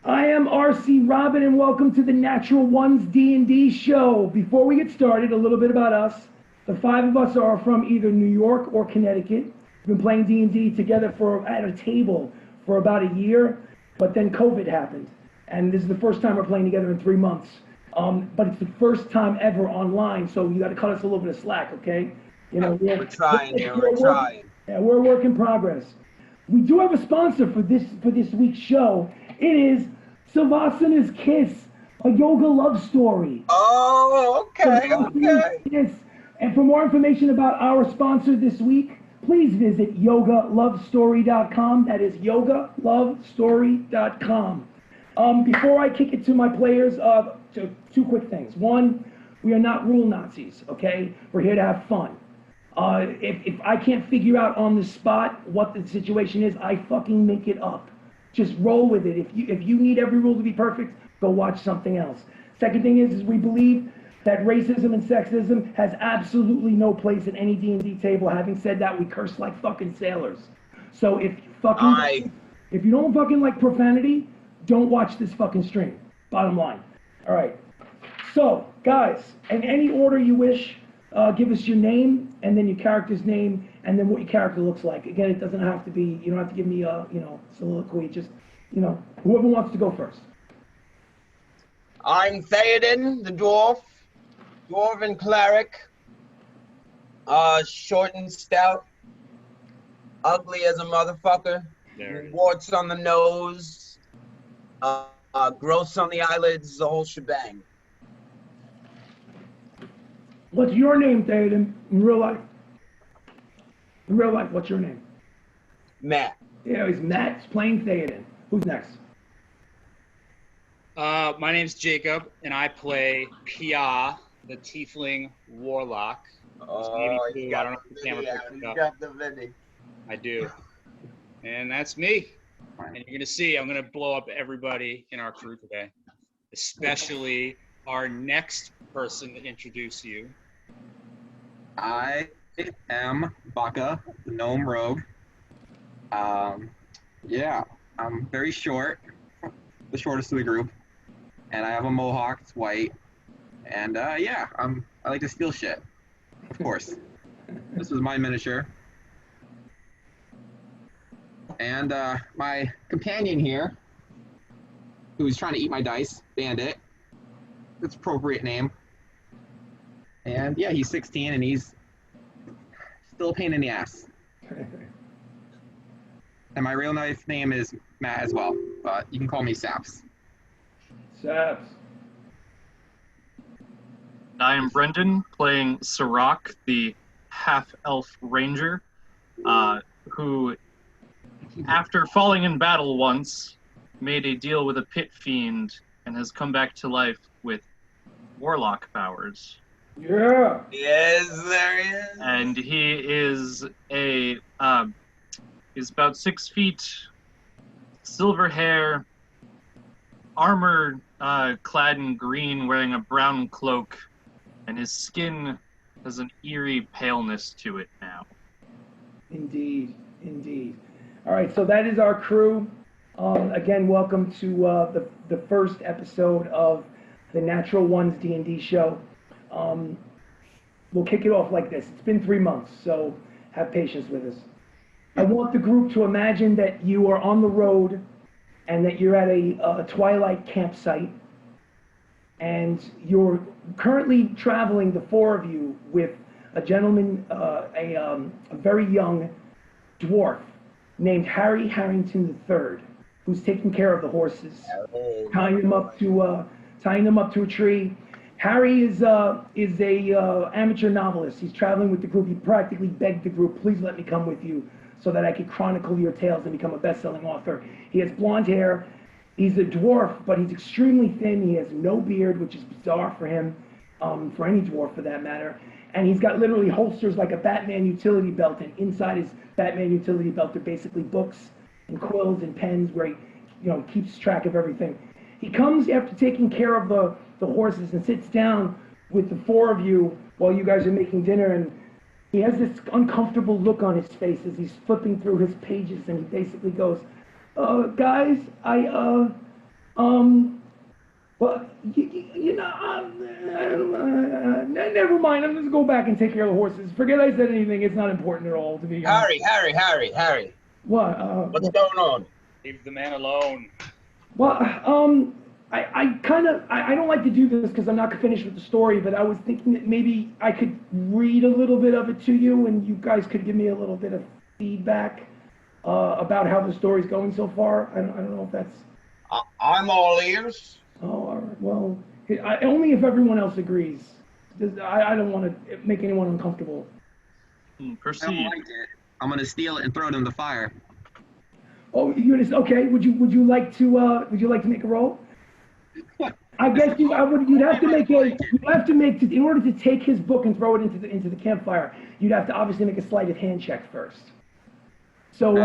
I am RC Robbin, and welcome to the Natural Ones D&D show. Before we get started, a little bit about us. The five of us are from either New York or Connecticut. We've been playing D&D together at a table for about a year, but then COVID happened. And this is the first time we're playing together in 3 months. But it's the first time ever online, so you got to cut us a little bit of slack, okay? You know, we're trying. Yeah, we're a work in progress. We do have a sponsor for this week's show. It is Savasana's Kiss, a yoga love story. Oh, okay. Yes. And for more information about our sponsor this week, please visit yogalovestory.com. That is yogalovestory.com. Before I kick it to my players, two quick things. One, we are not rule Nazis, okay? We're here to have fun. If I can't figure out on the spot what the situation is, I fucking make it up. Just roll with it. If you need every rule to be perfect, go watch something else. Second thing is we believe that racism and sexism has absolutely no place at any D&D table. Having said that, we curse like fucking sailors. So if you don't fucking like profanity, don't watch this fucking stream. Bottom line. All right. So, guys, in any order you wish, give us your name and then your character's name and then what your character looks like. Again, it doesn't have to be, you don't have to give me a, soliloquy. Just, whoever wants to go first. I'm Theodin, the dwarf, Dwarven cleric, short and stout, ugly as a motherfucker, warts on the nose, gross on the eyelids, the whole shebang. What's your name, Theodin, in real life? In real life, what's your name? Matt. Yeah, he's Matt. He's playing Theodin. Who's next? My name's Jacob, and I play Pyaah, the Tiefling Warlock. Oh, you got the video. I do. And that's me. And you're going to see, I'm going to blow up everybody in our crew today, especially our next person to introduce you. I am Baka, the gnome rogue. Yeah, I'm very short, the shortest of the group, and I have a mohawk. It's white, and yeah, I like to steal shit. Of course, this is my miniature, and my companion here, who's trying to eat my dice, Bandit. That's appropriate name. And yeah, he's 16 and he's still a pain in the ass. And my real life name is Matt as well, but you can call me Saps. Saps. I am Brendan, playing Syrack, the half-elf ranger, who, after falling in battle once, made a deal with a pit fiend and has come back to life with warlock powers. Yeah. Yes, there he is. And he is is about 6 feet, silver hair, armor clad in green, wearing a brown cloak, and his skin has an eerie paleness to it now. Indeed, indeed. All right, so that is our crew. Again, welcome to the first episode of the Natural Ones D&D show. We'll kick it off like this. It's been 3 months, so have patience with us. I want the group to imagine that you are on the road and that you're at a twilight campsite, and you're currently traveling, the four of you, with a gentleman, a very young dwarf named Harry Harrington III, who's taking care of the horses, tying them up to a tree. Harry is a amateur novelist. He's traveling with the group. He practically begged the group, please let me come with you so that I could chronicle your tales and become a best-selling author. He has blonde hair. He's a dwarf, but he's extremely thin. He has no beard, which is bizarre for him, for any dwarf for that matter. And he's got literally holsters like a Batman utility belt, and inside his Batman utility belt are basically books and quills and pens where he, keeps track of everything. He comes after taking care of the horses and sits down with the four of you while you guys are making dinner, and he has this uncomfortable look on his face as he's flipping through his pages, and he basically goes, guys, But never mind. I'm just go back and take care of the horses. Forget I said anything. It's not important at all, to be honest. Harry. What? What's going on? Leave the man alone. Well, I don't like to do this because I'm not finished with the story, but I was thinking that maybe I could read a little bit of it to you, and you guys could give me a little bit of feedback about how the story's going so far. I don't know if that's. I'm all ears. Oh, all right. Well, only if everyone else agrees. I don't want to make anyone uncomfortable. Proceed. I don't like it. I'm gonna steal it and throw it in the fire. Oh, okay? Would you like to make a roll? I guess you'd have to make in order to take his book and throw it into the campfire. You'd have to obviously make a sleight of hand check first. So.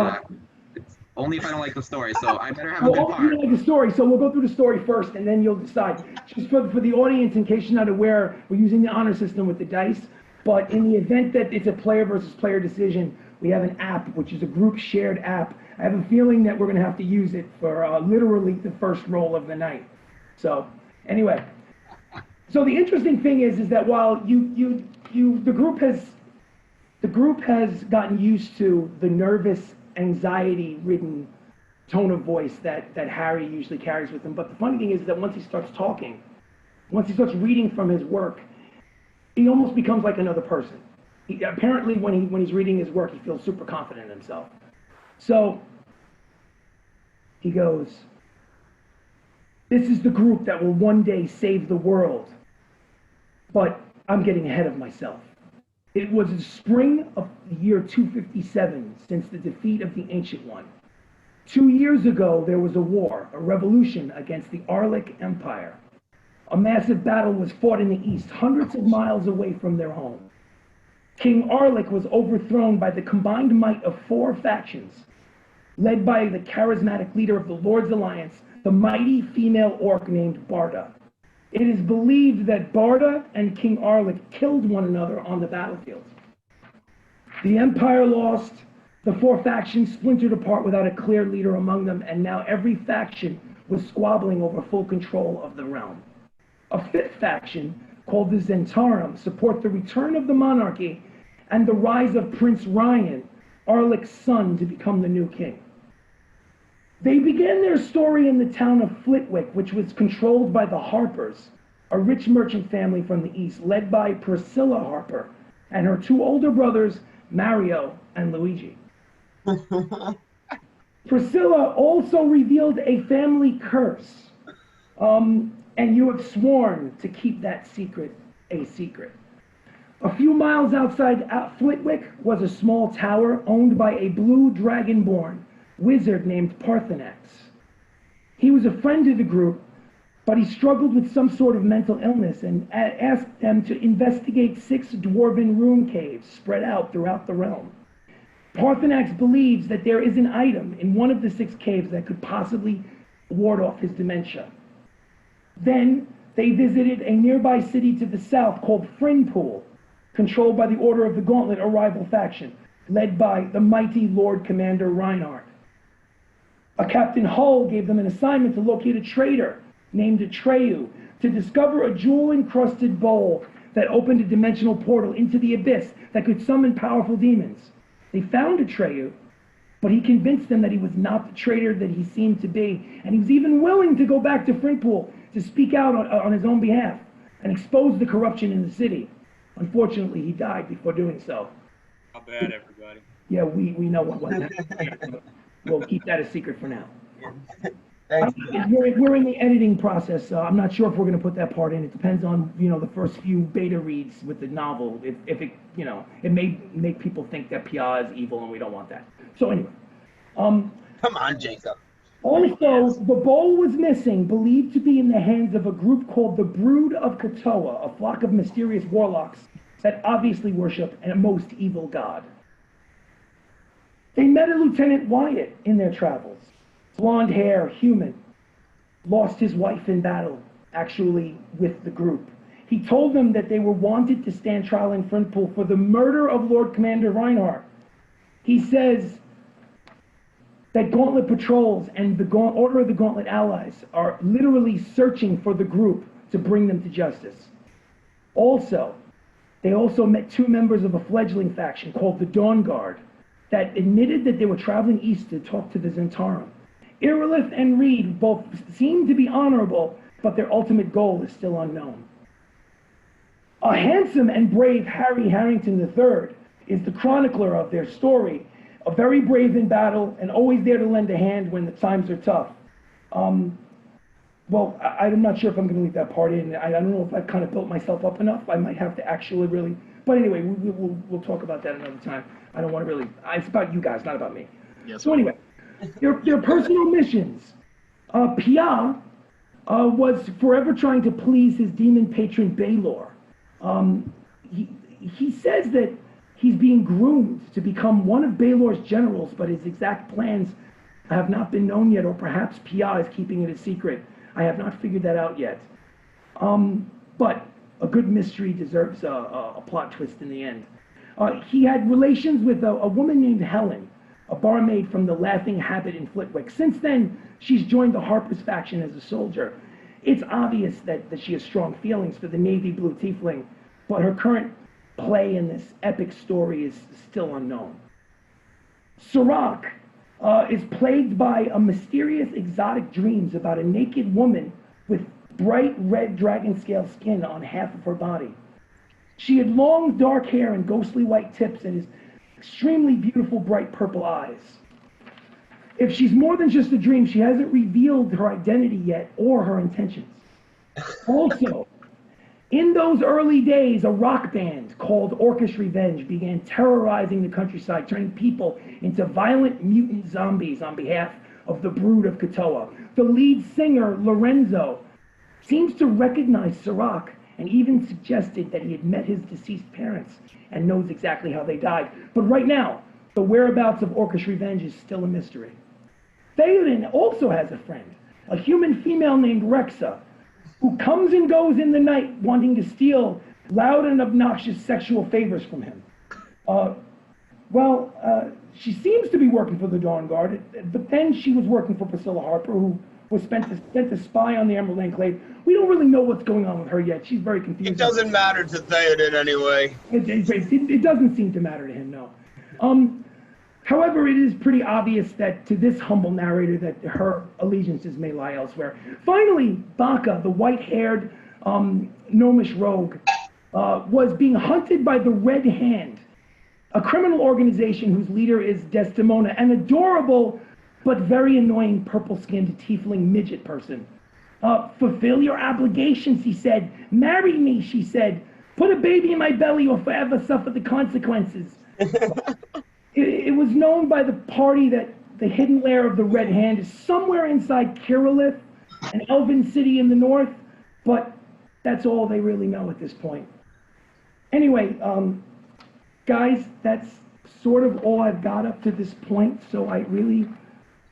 Only if I don't like the story, so I better have a good part. You don't like the story, so we'll go through the story first, and then you'll decide. Just for the audience, in case you're not aware, we're using the honor system with the dice, but in the event that it's a player versus player decision, we have an app, which is a group shared app. I have a feeling that we're going to have to use it for literally the first roll of the night. So, anyway. So the interesting thing is that while the group has gotten used to the nervous, anxiety-ridden tone of voice that Harry usually carries with him. But the funny thing is that once he starts talking, once he starts reading from his work, he almost becomes like another person. Apparently, when he's reading his work, he feels super confident in himself. So he goes, "This is the group that will one day save the world, but I'm getting ahead of myself. It was the spring of the year 257 since the defeat of the Ancient One. 2 years ago, there was a war, a revolution against the Arlic Empire. A massive battle was fought in the east, hundreds of miles away from their home. King Arlic was overthrown by the combined might of 4 factions, led by the charismatic leader of the Lord's Alliance, the mighty female orc named Barda. It is believed that Barda and King Arlic killed one another on the battlefield. The Empire lost, the 4 factions splintered apart without a clear leader among them, and now every faction was squabbling over full control of the realm. A 5th faction, called the Zentarum, support the return of the monarchy and the rise of Prince Ryan, Arlic's son, to become the new king. They began their story in the town of Flitwick, which was controlled by the Harpers, a rich merchant family from the east, led by Priscilla Harper and her 2 older brothers, Mario and Luigi. Priscilla also revealed a family curse, and you have sworn to keep that secret a secret. A few miles outside Flitwick was a small tower owned by a blue dragonborn wizard named Parthenax. He was a friend of the group, but he struggled with some sort of mental illness and asked them to investigate 6 dwarven rune caves spread out throughout the realm. Parthenax believes that there is an item in one of the 6 caves that could possibly ward off his dementia. Then they visited a nearby city to the south called Frinpool, controlled by the Order of the Gauntlet, a rival faction, led by the mighty Lord Commander Reinhardt. A Captain Hull gave them an assignment to locate a trader named Atreyu to discover a jewel-encrusted bowl that opened a dimensional portal into the abyss that could summon powerful demons. They found Atreyu, but he convinced them that he was not the traitor that he seemed to be, and he was even willing to go back to Frinpool to speak out on his own behalf and expose the corruption in the city. Unfortunately, he died before doing so. How bad, everybody? Yeah, we know what happened. We'll keep that a secret for now. Thanks. We're in the editing process. I'm not sure if we're going to put that part in. It depends on, the first few beta reads with the novel. If it, it may make people think that Pyaah is evil, and we don't want that. So anyway. Come on, Jacob. Also, the bowl was missing, believed to be in the hands of a group called the Brood of Katoa, a flock of mysterious warlocks that obviously worship a most evil god. They met a Lieutenant Wyatt in their travels. Blonde hair, human. Lost his wife in battle, actually with the group. He told them that they were wanted to stand trial in Frinpool for the murder of Lord Commander Reinhardt. He says, that Gauntlet patrols and the Order of the Gauntlet allies are literally searching for the group to bring them to justice. Also, they also met 2 members of a fledgling faction called the Dawn Guard that admitted that they were traveling east to talk to the Zentarum. Irilith and Reed both seem to be honorable, but their ultimate goal is still unknown. A handsome and brave Harry Harrington III is the chronicler of their story, a very brave in battle and always there to lend a hand when the times are tough. Well, I'm not sure if I'm going to leave that part in. I don't know if I've kind of built myself up enough. I might have to actually really, but anyway, we'll talk about that another time. I don't want to really, it's about you guys, not about me. Yes. So anyway, their personal missions. Pyaah was forever trying to please his demon patron Baelor. He says that he's being groomed to become one of Baelor's generals, but his exact plans have not been known yet, or perhaps Pyaah is keeping it a secret. I have not figured that out yet. But a good mystery deserves a plot twist in the end. He had relations with a woman named Helen, a barmaid from the Laughing Habit in Flitwick. Since then, she's joined the Harper's faction as a soldier. It's obvious that she has strong feelings for the navy blue tiefling, but her current play in this epic story is still unknown. Syrack is plagued by a mysterious exotic dreams about a naked woman with bright red dragon scale skin on half of her body. She had long dark hair and ghostly white tips and his extremely beautiful bright purple eyes. If she's more than just a dream, she hasn't revealed her identity yet or her intentions. Also, in those early days, a rock band called Orcish Revenge began terrorizing the countryside, turning people into violent mutant zombies on behalf of the brood of Katoa. The lead singer, Lorenzo, seems to recognize Syrack and even suggested that he had met his deceased parents and knows exactly how they died. But right now, the whereabouts of Orcish Revenge is still a mystery. Theodin also has a friend, a human female named Rexa, who comes and goes in the night wanting to steal loud and obnoxious sexual favors from him. She seems to be working for the Dawn Guard, but then she was working for Priscilla Harper, who was sent to spy on the Emerald Enclave. We don't really know what's going on with her yet. She's very confused. It doesn't matter to Theodin anyway. It doesn't seem to matter to him, no. However, it is pretty obvious that to this humble narrator that her allegiances may lie elsewhere. Finally, Baka, the white-haired gnomish rogue, was being hunted by the Red Hand, a criminal organization whose leader is Desdemona, an adorable but very annoying purple-skinned tiefling midget person. Fulfill your obligations, he said. Marry me, she said. Put a baby in my belly or forever suffer the consequences. It was known by the party that the hidden lair of the Red Hand is somewhere inside Kirillith, an elven city in the north, but that's all they really know at this point. Anyway, guys, that's sort of all I've got up to this point, so I really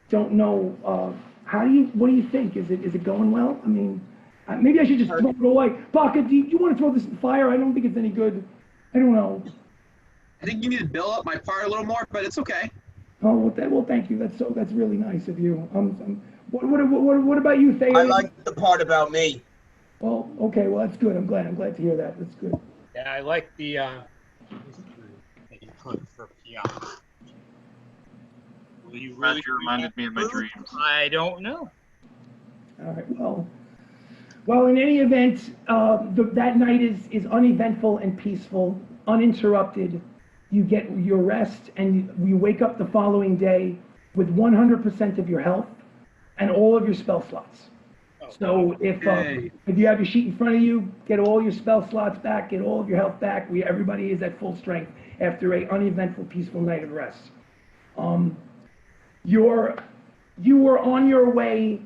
don't know. What do you think? Is it going well? I mean, maybe I should just throw it away. Baka, do you want to throw this in the fire? I don't think it's any good. I don't know. I think you need to build up my fire a little more, but it's okay. Oh, well, thank you. That's really nice of you. What about you, Thayer? I like the part about me. Well, okay. Well, that's good. I'm glad to hear that. That's good. Yeah, I like the that you put for Pyaah. Will you really? You reminded me of my dreams. I don't know. All right. Well. In any event, that night is uneventful and peaceful, uninterrupted. You get your rest, and you wake up the following day with 100% of your health and all of your spell slots. So if you have your sheet in front of you, get all your spell slots back, get all of your health back. Everybody is at full strength after a uneventful, peaceful night of rest. You were on your way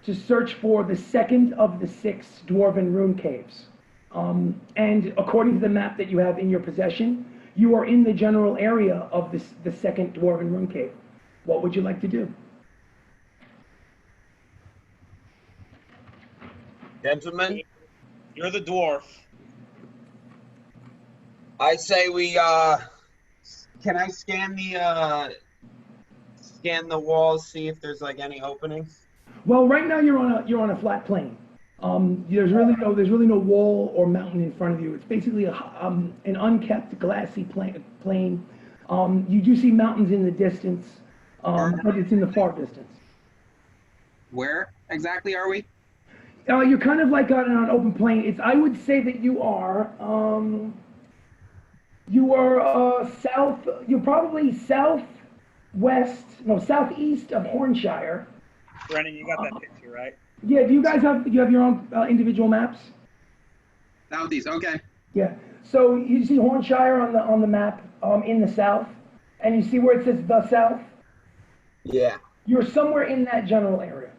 to search for the second of the 6 Dwarven rune caves. And according to the map that you have in your possession, you are in the general area of the second Dwarven rune cave. What would you like to do? Gentlemen, You're the dwarf. I say we, can I scan the scan the walls, see if there's like any openings? Well, right now you're on a flat plane. There's really no wall or mountain in front of you. It's basically an unkept glassy plain. You do see mountains in the distance, but it's in the far distance. Where exactly are we? You're kind of like on an open plain. I would say that you are south. You're probably southeast of Hornshire. Brennan, you got that picture, right? Yeah. Do you guys have your own individual maps? Southeast. Okay. Yeah. So you see Hornshire on the map in the south, and you see where it says the south. Yeah. You're somewhere in that general area.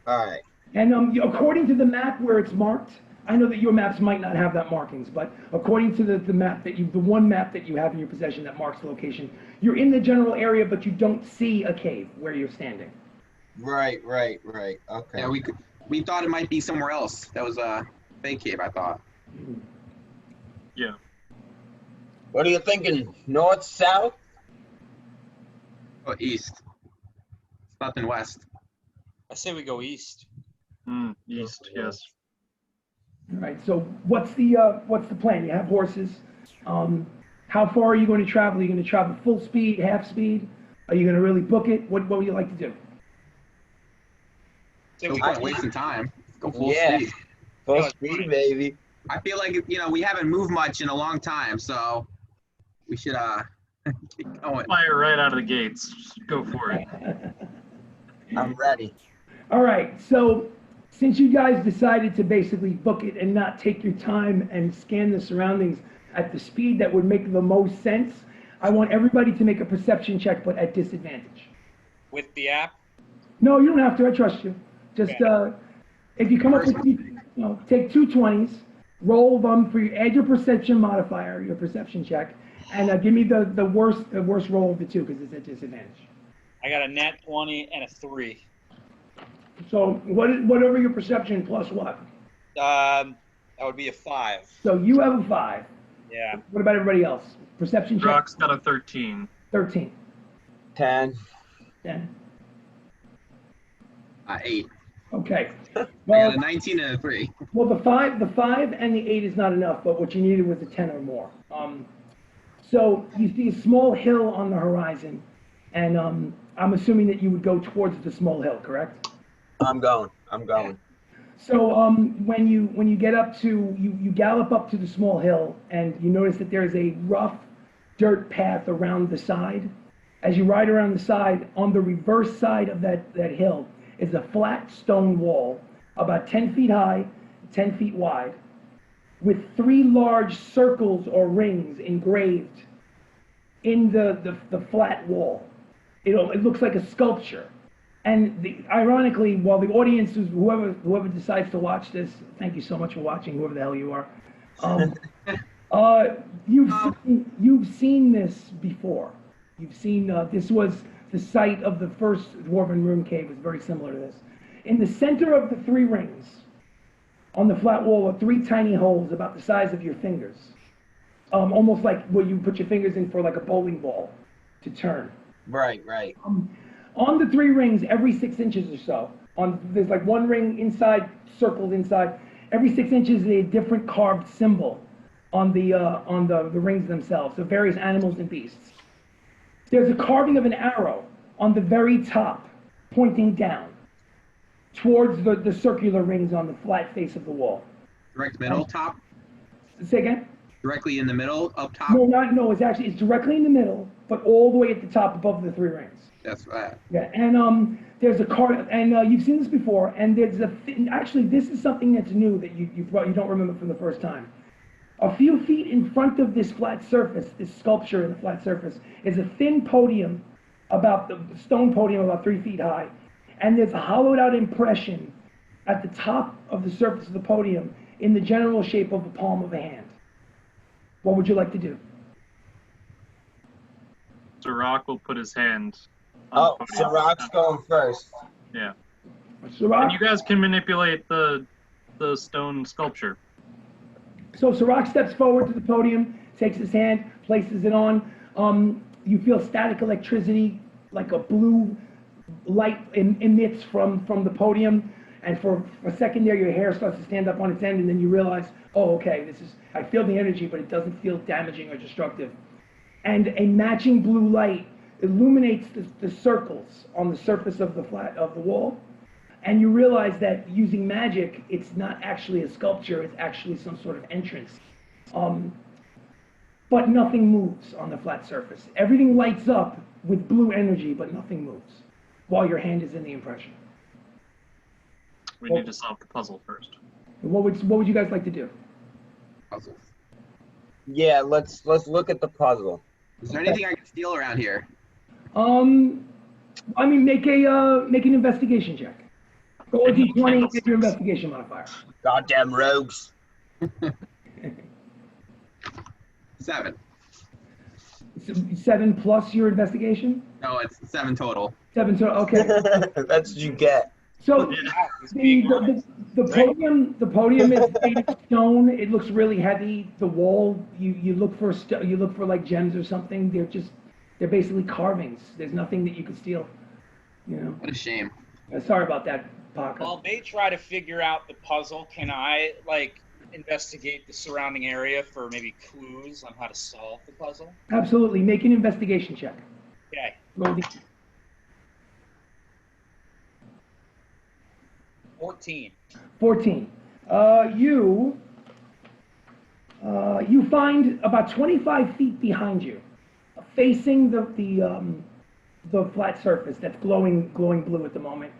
All right. And according to the map where it's marked, I know that your maps might not have that markings, but according to the one map that you have in your possession that marks the location, you're in the general area, but you don't see a cave where you're standing. Right. Okay. Yeah, we thought it might be somewhere else. That was a fake cave, I thought. Yeah. What are you thinking? North, south? Oh, east. It's nothing west. I say we go east. East, yes. All right. So what's the plan? You have horses. How far are you going to travel? Are you going to travel full speed, half speed? Are you going to really book it? What would you like to do? Say No we point go wasting time. Go full Yeah. speed. Full speed, baby. I feel like we haven't moved much in a long time, so we should keep going. Fire right out of the gates. Just go for it. I'm ready. All right. So since you guys decided to basically book it and not take your time and scan the surroundings at the speed that would make the most sense, I want everybody to make a perception check, but at disadvantage. with the app. No, you don't have to. I trust you. Just if you come up with, take two 20s, roll them add your perception modifier, your perception check, and give me the worst roll of the two because it's at disadvantage. I got a nat 20 and a 3. So whatever your perception plus what? That would be a 5. So you have a 5. Yeah. What about everybody else? Perception check. Rock's got a 13. 13. 10. 10. 8. Okay. I Well, got a 19 and a 3. well, the 5 and the 8 is not enough, but what you needed was a 10 or more. So you see a small hill on the horizon, and I'm assuming that you would go towards the small hill, correct? I'm going. So when you get up to you gallop up to the small hill, and you notice that there's a rough dirt path around the side. As you ride around the side, on the reverse side of that hill is a flat stone wall about 10 feet high, 10 feet wide, with 3 large circles or rings engraved in the flat wall. It looks like a sculpture. And ironically, while the audience, whoever decides to watch this, thank you so much for watching, whoever the hell you are. You've seen this before. You've seen this was the site of the first Dwarven Room Cave. Was very similar to this. In the center of the 3 rings, on the flat wall, are 3 tiny holes about the size of your fingers, almost like where you put your fingers in for like a bowling ball to turn. Right. On the 3 rings, every 6 inches or so, there's like 1 ring inside, circled inside. Every 6 inches is a different carved symbol on the rings themselves, of various animals and beasts. There's a carving of an arrow on the very top, pointing down towards the circular rings on the flat face of the wall. Direct middle, top? Say again? Directly in the middle, up top? No, it's directly in the middle, but all the way at the top above the 3 rings. That's right. Yeah, and there's a card, and you've seen this before, and there's actually this is something that's new that you don't remember from the first time. A few feet in front of this flat surface, this sculpture in the flat surface, is a thin podium, stone podium about 3 feet high, and there's a hollowed out impression at the top of the surface of the podium in the general shape of the palm of a hand. What would you like to do? So Rock will put his hand on the podium. Syrack's going first. Yeah. Syrack? And you guys can manipulate the stone sculpture. So Syrack steps forward to the podium, takes his hand, places it on. You feel static electricity like a blue light emits from the podium, and for a second there, your hair starts to stand up on its end, and then you realize, oh, okay, I feel the energy, but it doesn't feel damaging or destructive. And a matching blue light illuminates the circles on the surface of the wall, and you realize that using magic, it's not actually a sculpture, it's actually some sort of entrance. But nothing moves on the flat surface. Everything lights up with blue energy, but nothing moves while your hand is in the impression. We need to solve the puzzle first. What would you guys like to do? Puzzles. Yeah, let's look at the puzzle. Is there anything I can steal around here? I mean, make an investigation check. Roll a d20, get your investigation modifier. Goddamn rogues. 7. 7 plus your investigation? No, it's 7 total. 7 total, okay. That's what you get. So the podium is made of stone. It looks really heavy. The wall, you look for like gems or something. They're basically carvings. There's nothing that you could steal. You know. What a shame. Sorry about that, Baka. While they try to figure out the puzzle, can I investigate the surrounding area for maybe clues on how to solve the puzzle? Absolutely. Make an investigation check. Okay. Roll the 14. 14. You find about 25 feet behind you, facing the flat surface that's glowing blue at the moment.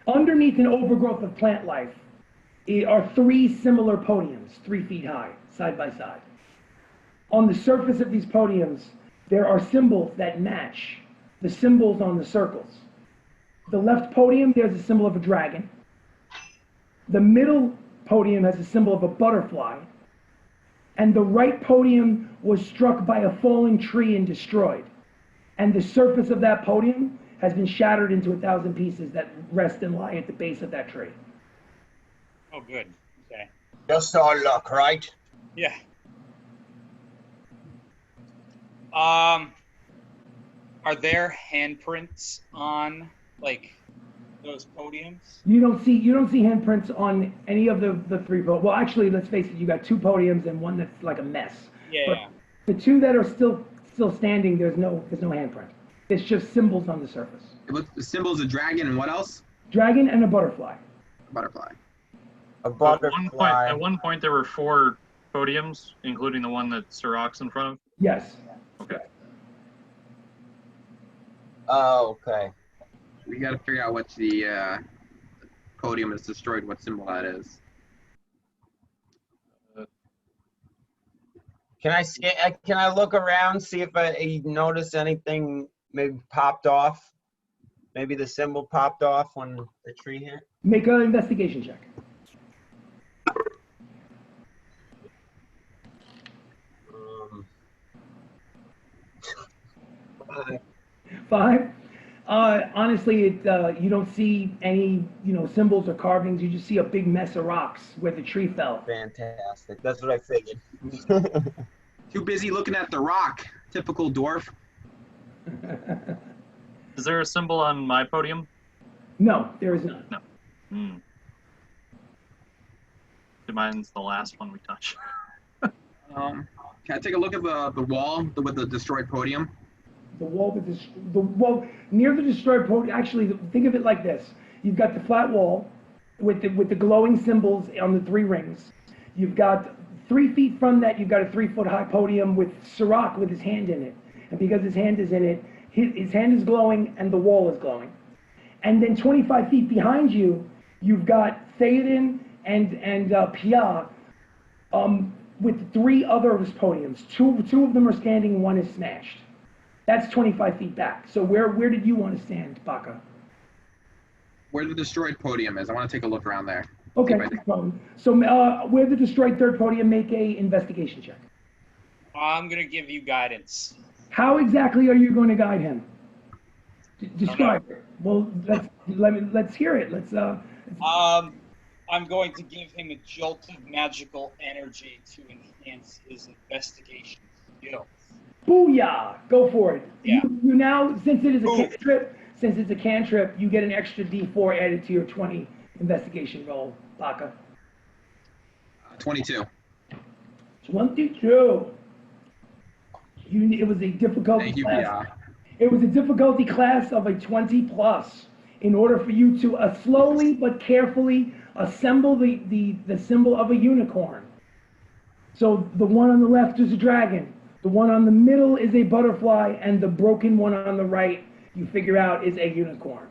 Underneath an overgrowth of plant life are 3 similar podiums, 3 feet high, side by side. On the surface of these podiums, there are symbols that match the symbols on the circles. The left podium, there's a symbol of a dragon. The middle podium has a symbol of a butterfly. And the right podium was struck by a falling tree and destroyed. And the surface of that podium has been shattered into 1,000 pieces that rest and lie at the base of that tree. Oh, good. Okay. Just our luck, right? Yeah. Are there handprints on those podiums? You don't see handprints on any of the 3 podiums. Well, actually, let's face it, you got 2 podiums and one that's like a mess. Yeah. But the 2 that are still standing, there's no handprint. It's just symbols on the surface. The symbol's a dragon and what else? Dragon and a butterfly. Butterfly. A butterfly. At one point, there were 4 podiums, including the one that Syrack's in front of. Yes. Okay. Oh, okay. We got to figure out which the podium is destroyed, what symbol that is. Can I look around, see if I notice anything maybe popped off? Maybe the symbol popped off when the tree hit? Make an investigation check. Five. Honestly, you don't see any, symbols or carvings. You just see a big mess of rocks where the tree fell. Fantastic. That's what I figured. Too busy looking at the rock. Typical dwarf. Is there a symbol on my podium? No, there is none. No. Hmm. Mine's the last one we touch. Can I take a look at the wall with the destroyed podium? The wall near the destroyed podium. Actually, think of it like this: you've got the flat wall with the glowing symbols on the 3 rings. You've got 3 feet from that. You've got a 3-foot-high podium with Syrack with his hand in it, and because his hand is in it, his hand is glowing and the wall is glowing. And then 25 feet behind you, you've got Theodin and Pyaah with 3 other podiums. Two of them are standing, one is smashed. That's 25 feet back. So where did you want to stand, Baka? Where the destroyed podium is. I want to take a look around there. Okay, no problem. So where the destroyed 3rd podium, make a investigation check. I'm going to give you guidance. How exactly are you going to guide him? Describe it. Well, let's hear it. I'm going to give him a jolt of magical energy to enhance his investigation skills. Booyah! Go for it. Yeah. You now, since it is a cantrip, you get an extra D4 added to your 20 investigation roll, Baka. 22. 22. It was a difficulty Thank you, class. Pyaah. It was a difficulty class of a 20 plus in order for you to slowly but carefully assemble the symbol of a unicorn. So the one on the left is a dragon, the one on the middle is a butterfly, and the broken one on the right, you figure out, is a unicorn.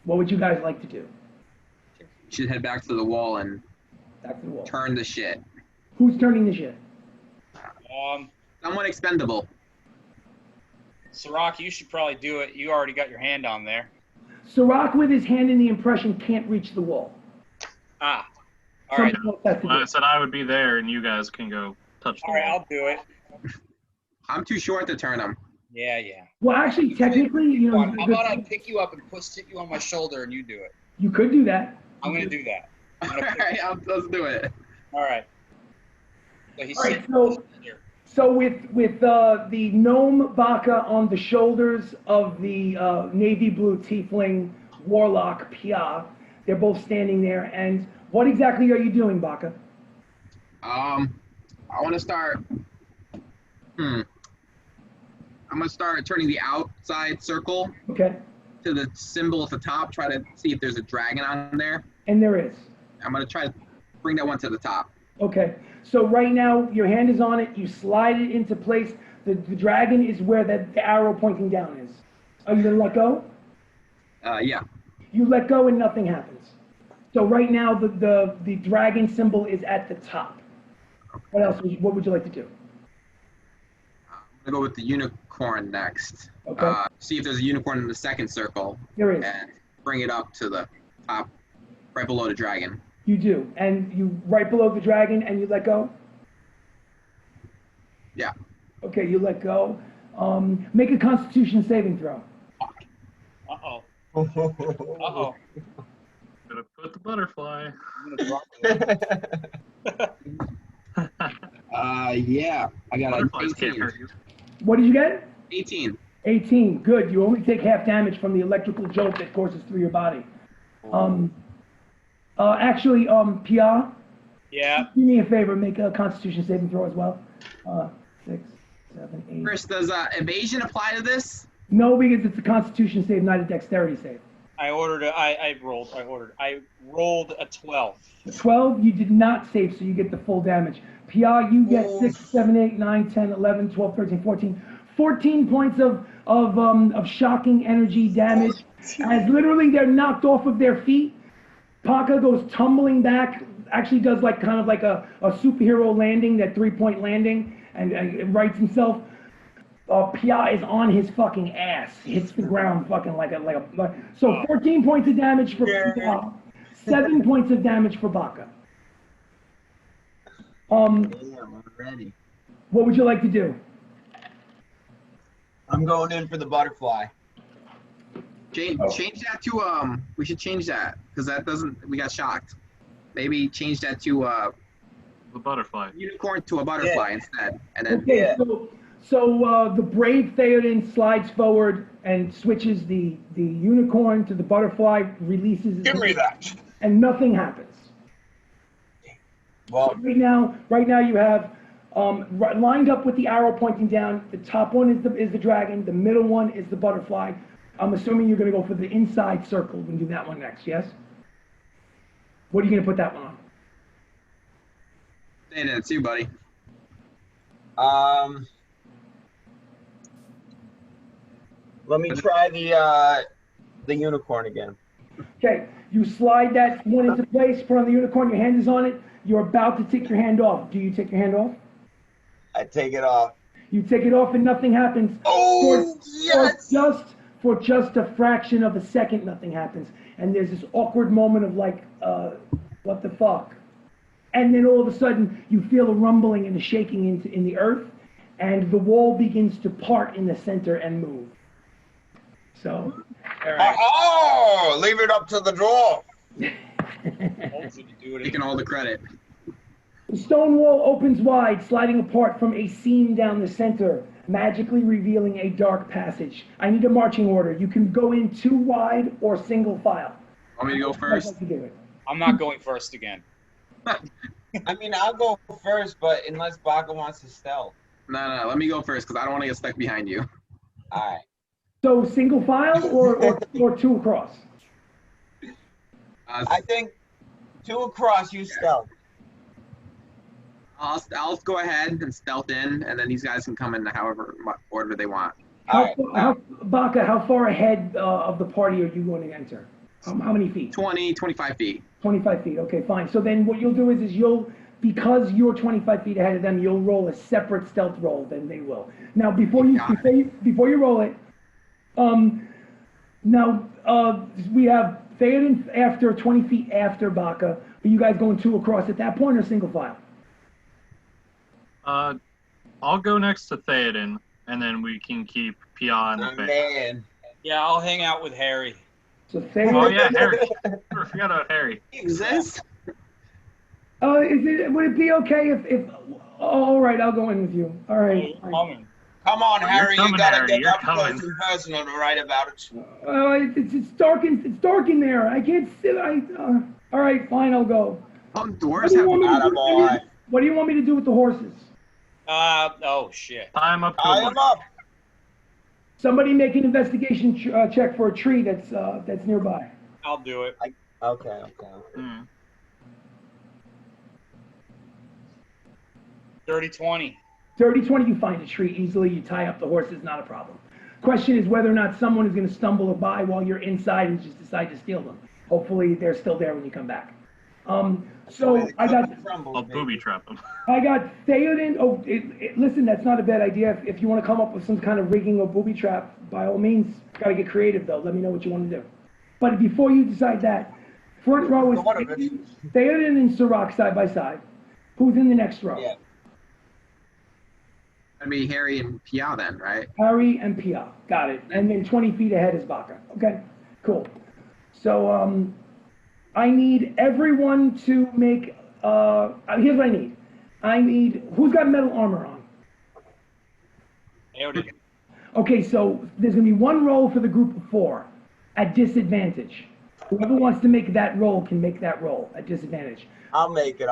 What would you guys like to do? You should head back to the wall and Back to the wall. turn the shit. Who's turning the shit? Someone expendable. Syrack, you should probably do it. You already got your hand on there. Syrack with his hand in the impression can't reach the wall. Ah. All right. Someone else has to do I it. said I would be there, and you guys can go touch the All right, wall. I'll do it. I'm too short to turn them. Yeah, yeah. Well, actually, technically, you know, How about I pick you up and sit you on my shoulder and you do it? you could do that. I'm going to do that. I'm All gonna pick- right, let's do it. All right. So he's All right, sitting here. So with the gnome Baka on the shoulders of the navy blue Tiefling Warlock Pyaah, they're both standing there. And what exactly are you doing, Baka? I want to start. I'm gonna start turning the outside circle Okay, to the symbol at the top. Try to see if there's a dragon on there. and there is. I'm gonna try to bring that one to the top. Okay, so right now your hand is on it. You slide it into place. The dragon is where the arrow pointing down is. Are you gonna let go? Yeah. You let go and nothing happens. So right now the dragon symbol is at the top. What else? What would you like to do? I'm gonna go with the unicorn next. Okay. See if there's a unicorn in the second circle. There is. And bring it up to the top, right below the dragon. You do, and you right below the dragon, and you let go. Yeah. Okay, you let go. Make a Constitution saving throw. Uh-oh. Uh-oh. Gonna put the butterfly. I'm gonna drop it. Yeah. I got an Butterflies can't 18. hurt you. What did you get? 18. 18. Good. You only take half damage from the electrical jolt that courses through your body. Actually, Pyaah, Yeah. do me a favor. Make a Constitution saving throw as well. 6, 7, 8. Chris, does evasion apply to this? No, because it's a Constitution save, not a Dexterity save. I rolled a 12. 12, you did not save, so you get the full damage. Pyaah, you get 6, 7, 8, 9, 10, 11, 12, 13, 14. 14 points of shocking energy damage. As literally they're knocked off of their feet. Baka goes tumbling back, actually does like kind of like a superhero landing, that 3-point landing, and rights himself. Pyaah is on his fucking ass, hits the ground fucking like a. So 14 points of damage for Pyaah, 7 points of damage for Baka. Damn, I'm ready. What would you like to do? I'm going in for the butterfly. Change that to we should change that because that doesn't, we got shocked. Maybe change that to The butterfly. unicorn to a butterfly instead, and then Okay, Yeah. so the brave Theodin slides forward and switches the unicorn to the butterfly, releases his Give me that. and nothing happens. Well, Right now you have lined up with the arrow pointing down. The top one is the dragon. The middle one is the butterfly. I'm assuming you're going to go for the inside circle and do that one next. Yes. What are you going to put that one on? and it's you, buddy. let me try the unicorn again. Okay, you slide that one into place, put on the unicorn, your hand is on it, you're about to take your hand off. Do you take your hand off? I take it off. You take it off and nothing happens. Oh, yes! For just a fraction of a second, nothing happens. And there's this awkward moment of like, what the fuck? And then all of a sudden, you feel a rumbling and a shaking in the earth, and the wall begins to part in the center and move. So, All right. Oh, leave it up to the draw. Hopefully you do it Taking all the credit. The stone wall opens wide, sliding apart from a seam down the center, magically revealing a dark passage. I need a marching order. You can go in 2 wide or single file. Want me to go first? I'm not going first again. I mean, I'll go first, but unless Baka wants to stealth. No, let me go first because I don't want to get stuck behind you. All right. So single file or 2 across? I think 2 across, you stealth. I'll go ahead and stealth in, and then these guys can come in however order they want. Baka, how far ahead of the party are you going to enter? How many feet? 25 feet. 25 feet. Okay, fine. So then what you'll do is because you're 25 feet ahead of them, you'll roll a separate stealth roll than they will. Now, before you roll it, we have Theodin after 20 feet after Baka. Are you guys going 2 across at that point or single file? I'll go next to Theodin, and then we can keep Pyaah in the back. Man. Yeah, I'll hang out with Harry. So Theodin. Oh yeah, Harry. I forgot about Harry. He exists? Would it be okay if all right, I'll go in with you. All right. Come on, Harry. Coming, You gotta Harry. get You're up close coming. and personal to write about it. It's dark in there. I can't sit. All right, fine. I'll go. Dwarves have. What do you want me to do with the horses? Oh shit. Tie him up. I am up. Somebody make an investigation check for a tree that's nearby. I'll do it. Okay. Mm. 30-20. 30-20, you find a tree easily. You tie up the horses, not a problem. Question is whether or not someone is going to stumble by while you're inside and just decide to steal them. Hopefully, they're still there when you come back. So I got. I'll booby trap him. I got Theodin. Oh, listen, that's not a bad idea. If you want to come up with some kind of rigging or booby trap, by all means, got to get creative though. Let me know what you want to do. But before you decide that, front row is Theodin and Syrack side by side. Who's in the next row? Yeah. That'd be Harry and Pyaah then, right? Harry and Pyaah. Got it. And then 20 feet ahead is Baka. Okay, cool. So I need everyone to make. Here's what I need. Who's got metal armor on? Theodin. Okay, so there's gonna be 1 roll for the group of 4 at disadvantage. Whoever wants to make that roll can make that roll at disadvantage. I'll make it.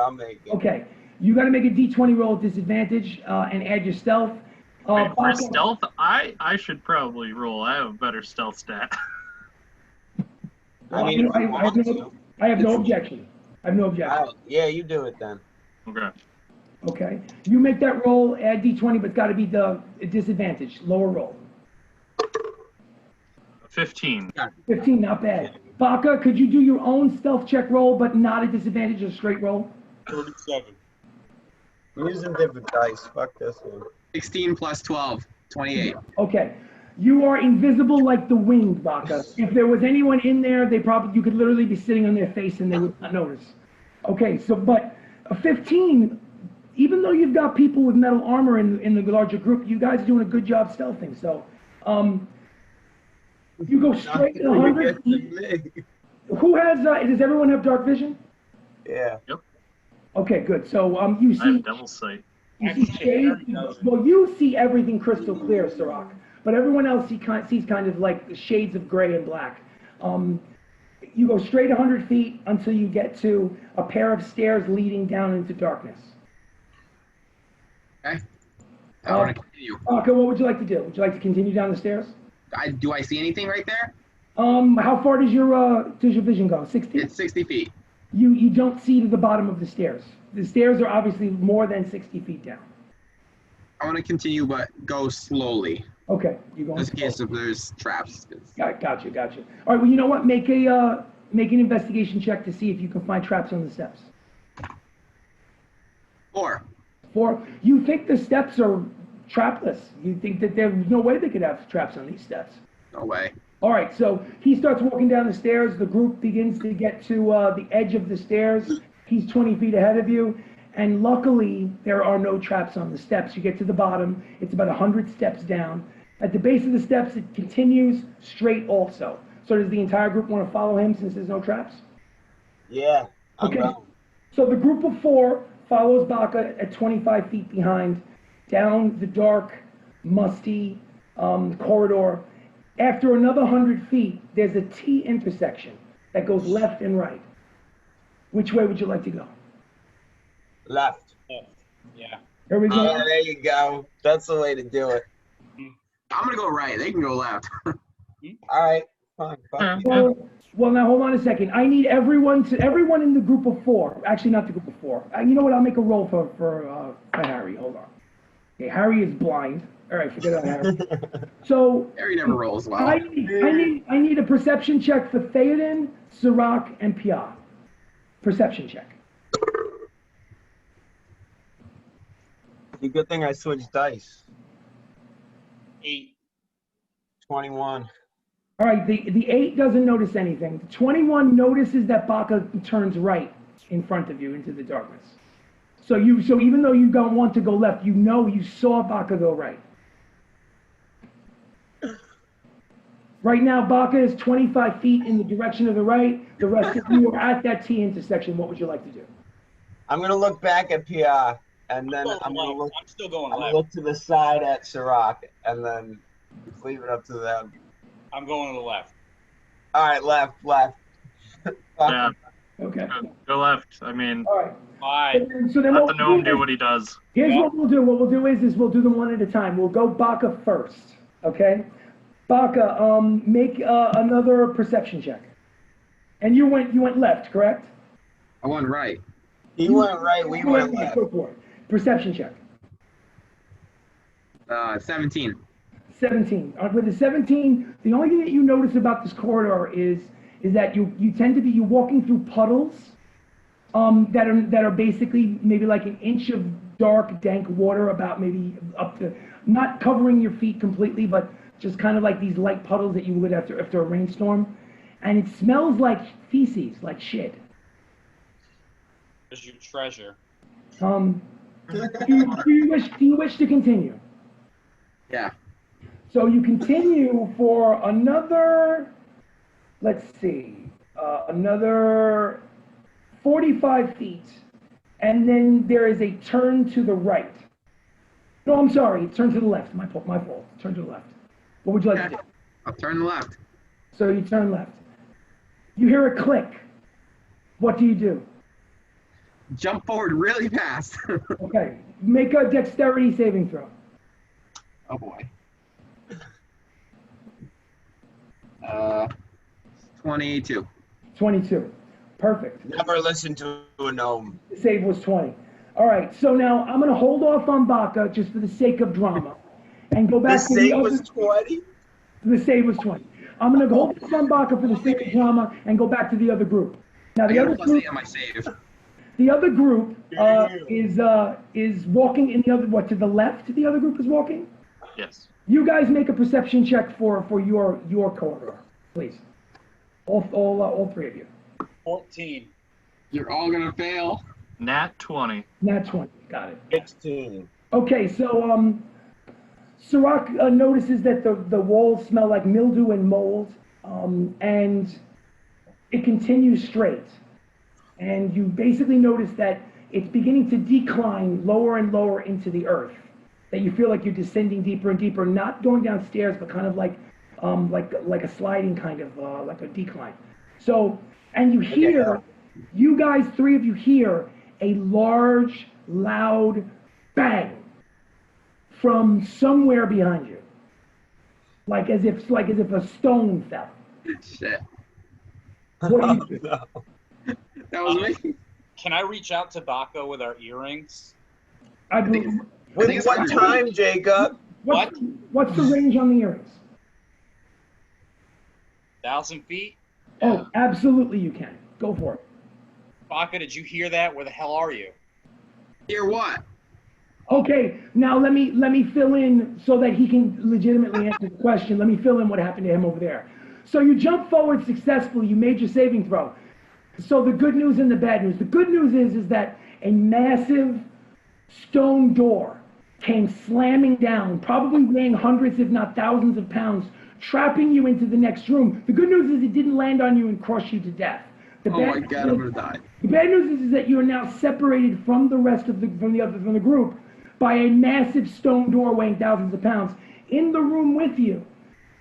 Okay, you got to make a d20 roll at disadvantage and add your stealth. Wait, for stealth, I should probably roll. I have a better stealth stat. I mean, I have no objection. Yeah, you do it then. Okay. Okay, you make that roll, add d20, but it's got to be the disadvantage, lower roll. 15. 15, not bad. Baka, could you do your own stealth check roll, but not a disadvantage, a straight roll? 37. I'm using different dice. Fuck this one. 16 plus 12, 28. Okay, you are invisible like the wind, Baka. If there was anyone in there, you could literally be sitting on their face and they would not notice. Okay, so, but a 15, even though you've got people with metal armor in the larger group, you guys are doing a good job stealthing, so, you go straight to 100 feet. Who has, does everyone have dark vision? Yeah. Yep. Okay, good. So you I see, have double sight. you see shades. Well, you see everything crystal clear, Syrack. But everyone else sees kind of like the shades of gray and black. You go straight 100 feet until you get to a pair of stairs leading down into darkness. Okay. I want to continue. Okay, what would you like to do? Would you like to continue down the stairs? Do I see anything right there? How far does your vision go? 60? It's 60 feet. You don't see to the bottom of the stairs. The stairs are obviously more than 60 feet down. I want to continue, but go slowly. Okay, you go. Just in case if there's traps. Gotcha. All right, well, you know what? Make an investigation check to see if you can find traps on the steps. 4. 4. You think the steps are trapless? You think that there's no way they could have traps on these steps? No way. All right, so he starts walking down the stairs. The group begins to get to the edge of the stairs. He's 20 feet ahead of you. And luckily, there are no traps on the steps. You get to the bottom. It's about 100 steps down. At the base of the steps, it continues straight also. So does the entire group want to follow him since there's no traps? Yeah. Okay. So the group of 4 follows Baka at 25 feet behind, down the dark, musty corridor. After another 100 feet, there's a T intersection that goes left and right. Which way would you like to go? Left. Yeah. Here we go. Yeah, there you go. That's the way to do it. I'm gonna go right. They can go left. All right. Fine. Yeah. Well, now hold on a second. I need everyone in the group of 4. Actually, not the group of 4. You know what? I'll make a roll for Harry. Hold on. Okay, Harry is blind. All right, forget about Harry. So Harry never rolls well. I need a perception check for Theodin, Syrack, and Pyaah. Perception check. The good thing I switched dice. 8. 21. All right, the 8 doesn't notice anything. The 21 notices that Baka turns right in front of you into the darkness. So even though you don't want to go left, you know you saw Baka go right. Right now, Baka is 25 feet in the direction of the right. The rest of you are at that T intersection. What would you like to do? I'm gonna look back at Pyaah, and then I'm still going gonna left. look to the side at Syrack, and then just leave it up to them. I'm going to the left. All right, left. Yeah, Okay. go left. I mean, All right. Fine. So then let what the we'll gnome do what he does. Here's what we'll do. What we'll do is we'll do them one at a time. We'll go Baka first. Okay. Baka, make another perception check. And you went left, correct? I went right. He went right. We went left. Go for it. Perception check. 17. 17. With the 17, the only thing that you notice about this corridor is that you tend to be walking through puddles that are basically maybe like an inch of dark, dank water, about maybe up to, not covering your feet completely, but just kind of like these light puddles that you would after a rainstorm. And it smells like feces, like shit. There's your treasure. Do you wish to continue? Yeah. So you continue for another, let's see, another 45 feet, and then there is a turn to the right. No, I'm sorry, turn to the left. My fault. Turn to the left. What would you like to do? I'll turn left. So you turn left. You hear a click. What do you do? Jump forward really fast. Okay, make a dexterity saving throw. Oh boy. 22. 22. Perfect. Never listen to a gnome. The save was 20. All right, so now I'm going to hold off on Baka just for the sake of drama and go The back to the save other. was 20. The save was 20. I'm going to hold off on Baka for the sake of drama and go back to the other group. Now I got a +8 on my save. the other group is walking in the other, to the left the other group is walking? Yes. You guys make a perception check for your corridor, please. All three of you. 14. You're all gonna fail. Nat 20. Nat 20, got it. 16. Okay, so Syrack notices that the walls smell like mildew and mold, and it continues straight. And you basically notice that it's beginning to decline lower and lower into the earth. That you feel like you're descending deeper and deeper, not going downstairs, but kind of like a sliding kind of like a decline. So, and you hear, you guys, three of you hear a large, loud bang from somewhere behind you, like as if a stone fell. Shit. What do you do? No. That was me. Can I reach out to Baka with our earrings? I believe. With what time, Jacob? What's the range on the earrings? 1,000 feet? Oh, absolutely you can. Go for it. Baka, did you hear that? Where the hell are you? Hear what? Okay, now let me fill in so that he can legitimately answer the question. Let me fill in what happened to him over there. So you jumped forward successfully. You made your saving throw. So the good news and the bad news. The good news is that a massive stone door came slamming down, probably weighing hundreds, if not thousands of pounds, trapping you into the next room. The good news is it didn't land on you and crush you to death. The Oh my god, I'm gonna die. The bad news is that you are now separated from the rest of the group by a massive stone door weighing thousands of pounds. In the room with you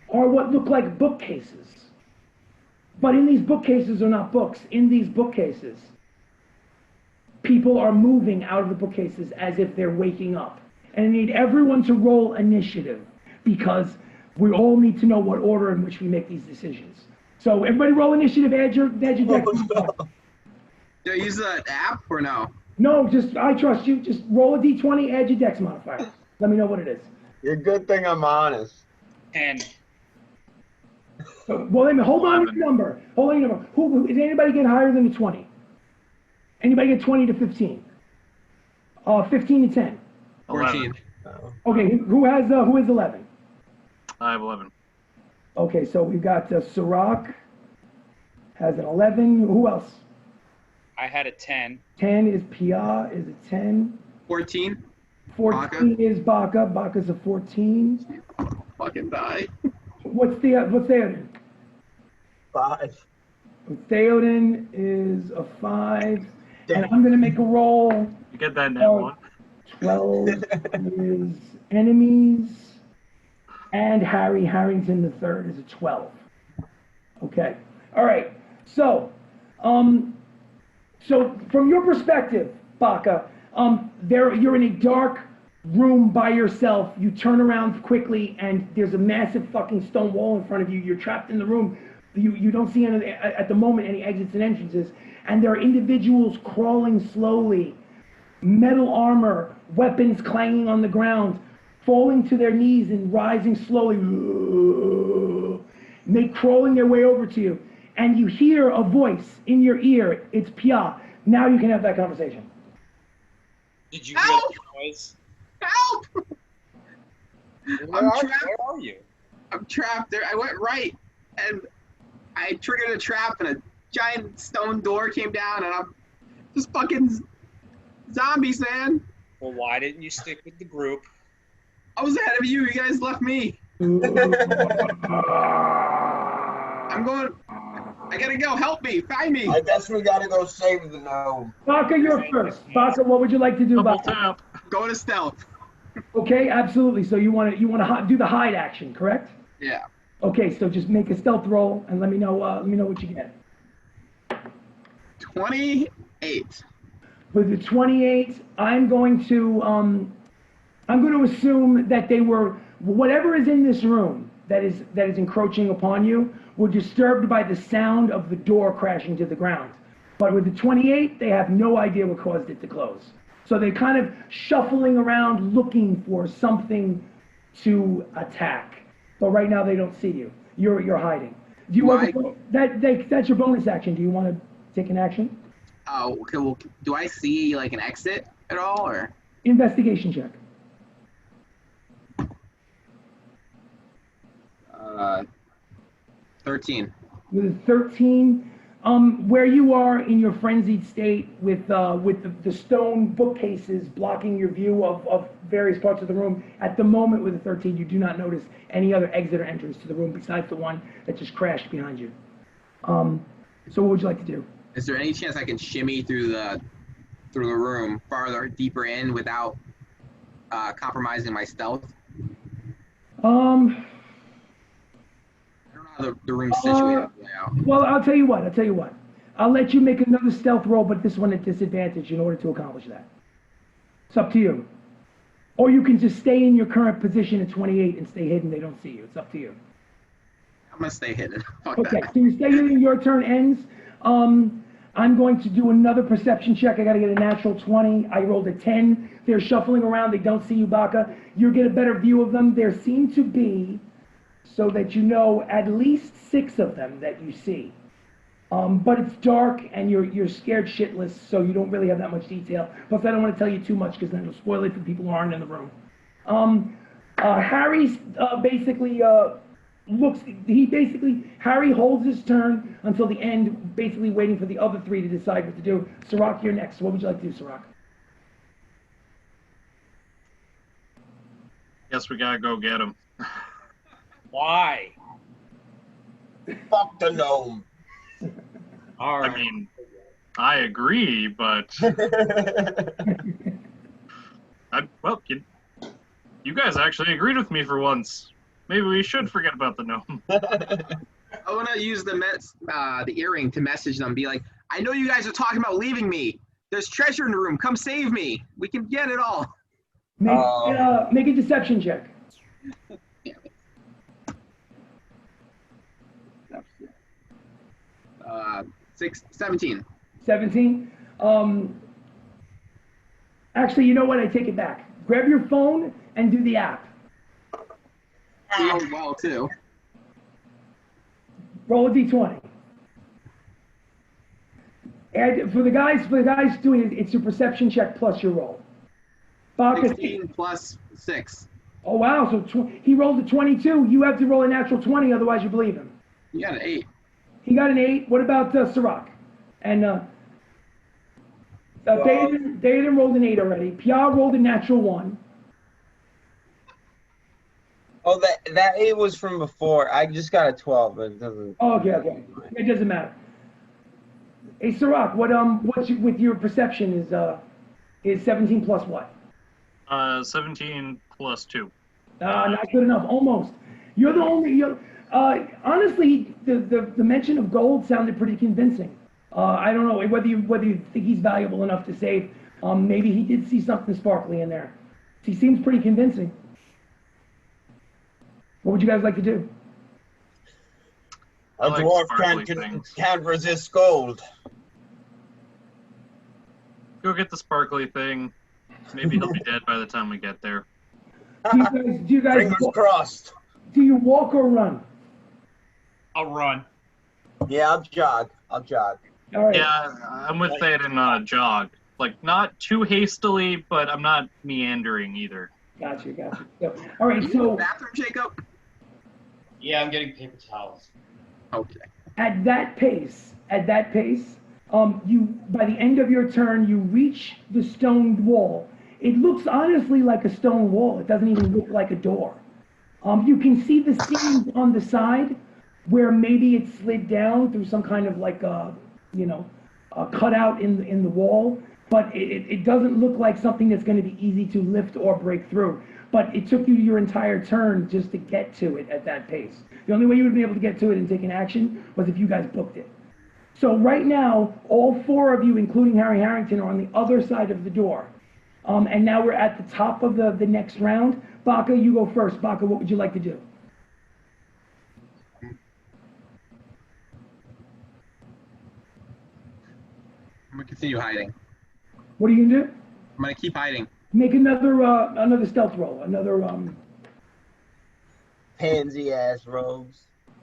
are what look like bookcases. But in these bookcases are not books. In these bookcases, people are moving out of the bookcases as if they're waking up. And I need everyone to roll initiative because we all need to know what order in which we make these decisions. So everybody roll initiative, add your deck. Do I use the app or no? No, just, I trust you. Just roll a d20, add your dex modifier. Let me know what it is. You're a good thing I'm honest. 10. So, well, wait a minute, hold on to your number. Hold on to your number. Who, is anybody get higher than a 20? Anybody get 20 to 15? 15 to 10. 14. Okay, who has 11? I have 11. Okay, so we've got Syrack has an 11. Who else? I had a 10. 10 is Pyaah, is a 10. 14. 14 Baka. is Baka. Baka's a 14. Fucking die. What's Theodin? 5. Theodin is a 5. And I'm going to make a roll. You get that net one. 12 is enemies. And Harrington the third is a 12. Okay. All right. So, so from your perspective, Baka, you're in a dark room by yourself. You turn around quickly, and there's a massive fucking stone wall in front of you. You're trapped in the room. You don't see any, at the moment any exits and entrances, and there are individuals crawling slowly, metal armor, weapons clanging on the ground, falling to their knees and rising slowly, crawling their way over to you. And you hear a voice in your ear. It's Pyaah. Now you can have that conversation. Did you hear the noise? Help! Where are you? I'm trapped there. I went right, and I triggered a trap, and a giant stone door came down, and I'm just fucking zombies, man. Well, why didn't you stick with the group? I was ahead of you. You guys left me. I'm going. I gotta go. Help me. Find me. I guess we gotta go save the gnome. Baka, you're first. Baka, what would you like to do, Double Baka? tap. Go to stealth. Okay, absolutely. So you want to do the hide action, correct? Yeah. Okay, so just make a stealth roll and let me know what you get. 28. With the 28, I'm going to assume that they were, whatever is in this room that is encroaching upon you were disturbed by the sound of the door crashing to the ground. But with the 28, they have no idea what caused it to close. So they're kind of shuffling around looking for something to attack. But right now they don't see you. You're hiding. Do you want that's your bonus action. Do you want to take an action? Oh, okay. Well, do I see like an exit at all, or? Investigation check. 13. With a 13, where you are in your frenzied state with the stone bookcases blocking your view of various parts of the room, at the moment with a 13, you do not notice any other exit or entrance to the room besides the one that just crashed behind you. So what would you like to do? Is there any chance I can shimmy through the room farther, deeper in without compromising my stealth? I don't know how the room's situated. Well, I'll tell you what. I'll let you make another stealth roll, but this one at disadvantage in order to accomplish that. It's up to you. Or you can just stay in your current position at 28 and stay hidden. They don't see you. It's up to you. I'm gonna stay hidden. Fuck Okay, that. so you stay hidden. Your turn ends. I'm going to do another perception check. I got to get a natural 20. I rolled a 10. They're shuffling around. They don't see you, Baka. You get a better view of them. There seem to be, so that you know, at least 6 of them that you see. But it's dark and you're scared shitless, so you don't really have that much detail. Plus, I don't want to tell you too much because then it'll spoil it for people who aren't in the room. Harry's basically Harry holds his turn until the end, basically waiting for the other 3 to decide what to do. Syrack, you're next. What would you like to do, Syrack? Guess we gotta go get him. Why? Fuck the gnome. All right. I mean, I agree, but well, you guys actually agreed with me for once. Maybe we should forget about the gnome. I want to use the earring to message them. Be like, I know you guys are talking about leaving me. There's treasure in the room. Come save me. We can get it all. Make a deception check. 17. 17. Actually, you know what? I take it back. Grab your phone and do the app. He rolled well too. Roll a d20. And for the guys doing it, it's your perception check plus your roll. Baka, 16 plus 6. oh wow! So he rolled a 22. You have to roll a natural 20, otherwise you believe him. You got an 8. He got an 8. What about Syrack? And Theodin rolled an 8 already. Pyaah rolled a natural 1. Oh, that 8 was from before. I just got a 12, but it doesn't. Oh, okay. It doesn't matter. Hey, Syrack, what's with your perception is 17 plus what? 17 plus 2. Not good enough. Almost. You're the only. Honestly, the mention of gold sounded pretty convincing. I don't know whether you think he's valuable enough to save. Maybe he did see something sparkly in there. He seems pretty convincing. What would you guys like to do? A dwarf can't resist gold. Go get the sparkly thing. Maybe he'll be dead by the time we get there. Do you guys Fingers crossed. Do you walk or run? I'll run. Yeah, I'll jog. All right. Yeah, I'm with Theodin jog. Like, not too hastily, but I'm not meandering either. Gotcha. So, all right, so Bathroom, Jacob? Yeah, I'm getting paper towels. Okay. at that pace, you by the end of your turn, you reach the stone wall. It looks honestly like a stone wall. It doesn't even look like a door. You can see the seams on the side where maybe it slid down through some kind of like a cutout in the wall, but it doesn't look like something that's going to be easy to lift or break through. But it took you your entire turn just to get to it at that pace. The only way you would be able to get to it and take an action was if you guys booked it. So right now, all 4 of you, including Harry Harrington, are on the other side of the door. And now we're at the top of the next round. Baka, you go first. Baka, what would you like to do? I'm going to continue hiding. What are you going to do? I'm going to keep hiding. Make another stealth roll. Another Pansy ass robes.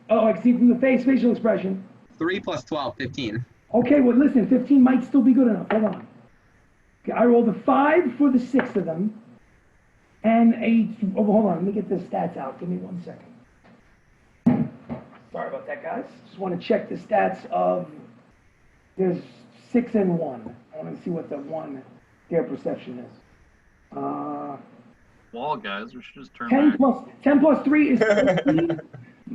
Oh, I can see from the facial expression. 3 plus 12, 15. Okay, well listen, 15 might still be good enough. Hold on. Okay, I rolled a 5 for the 6 of them, and hold on, let me get the stats out. Give me 1 second. Sorry about that, guys. Just want to check the stats of. There's 6 and 1. I want to see what their perception is. Wall guys, we should just turn 10 back. 10 plus 3 is 13.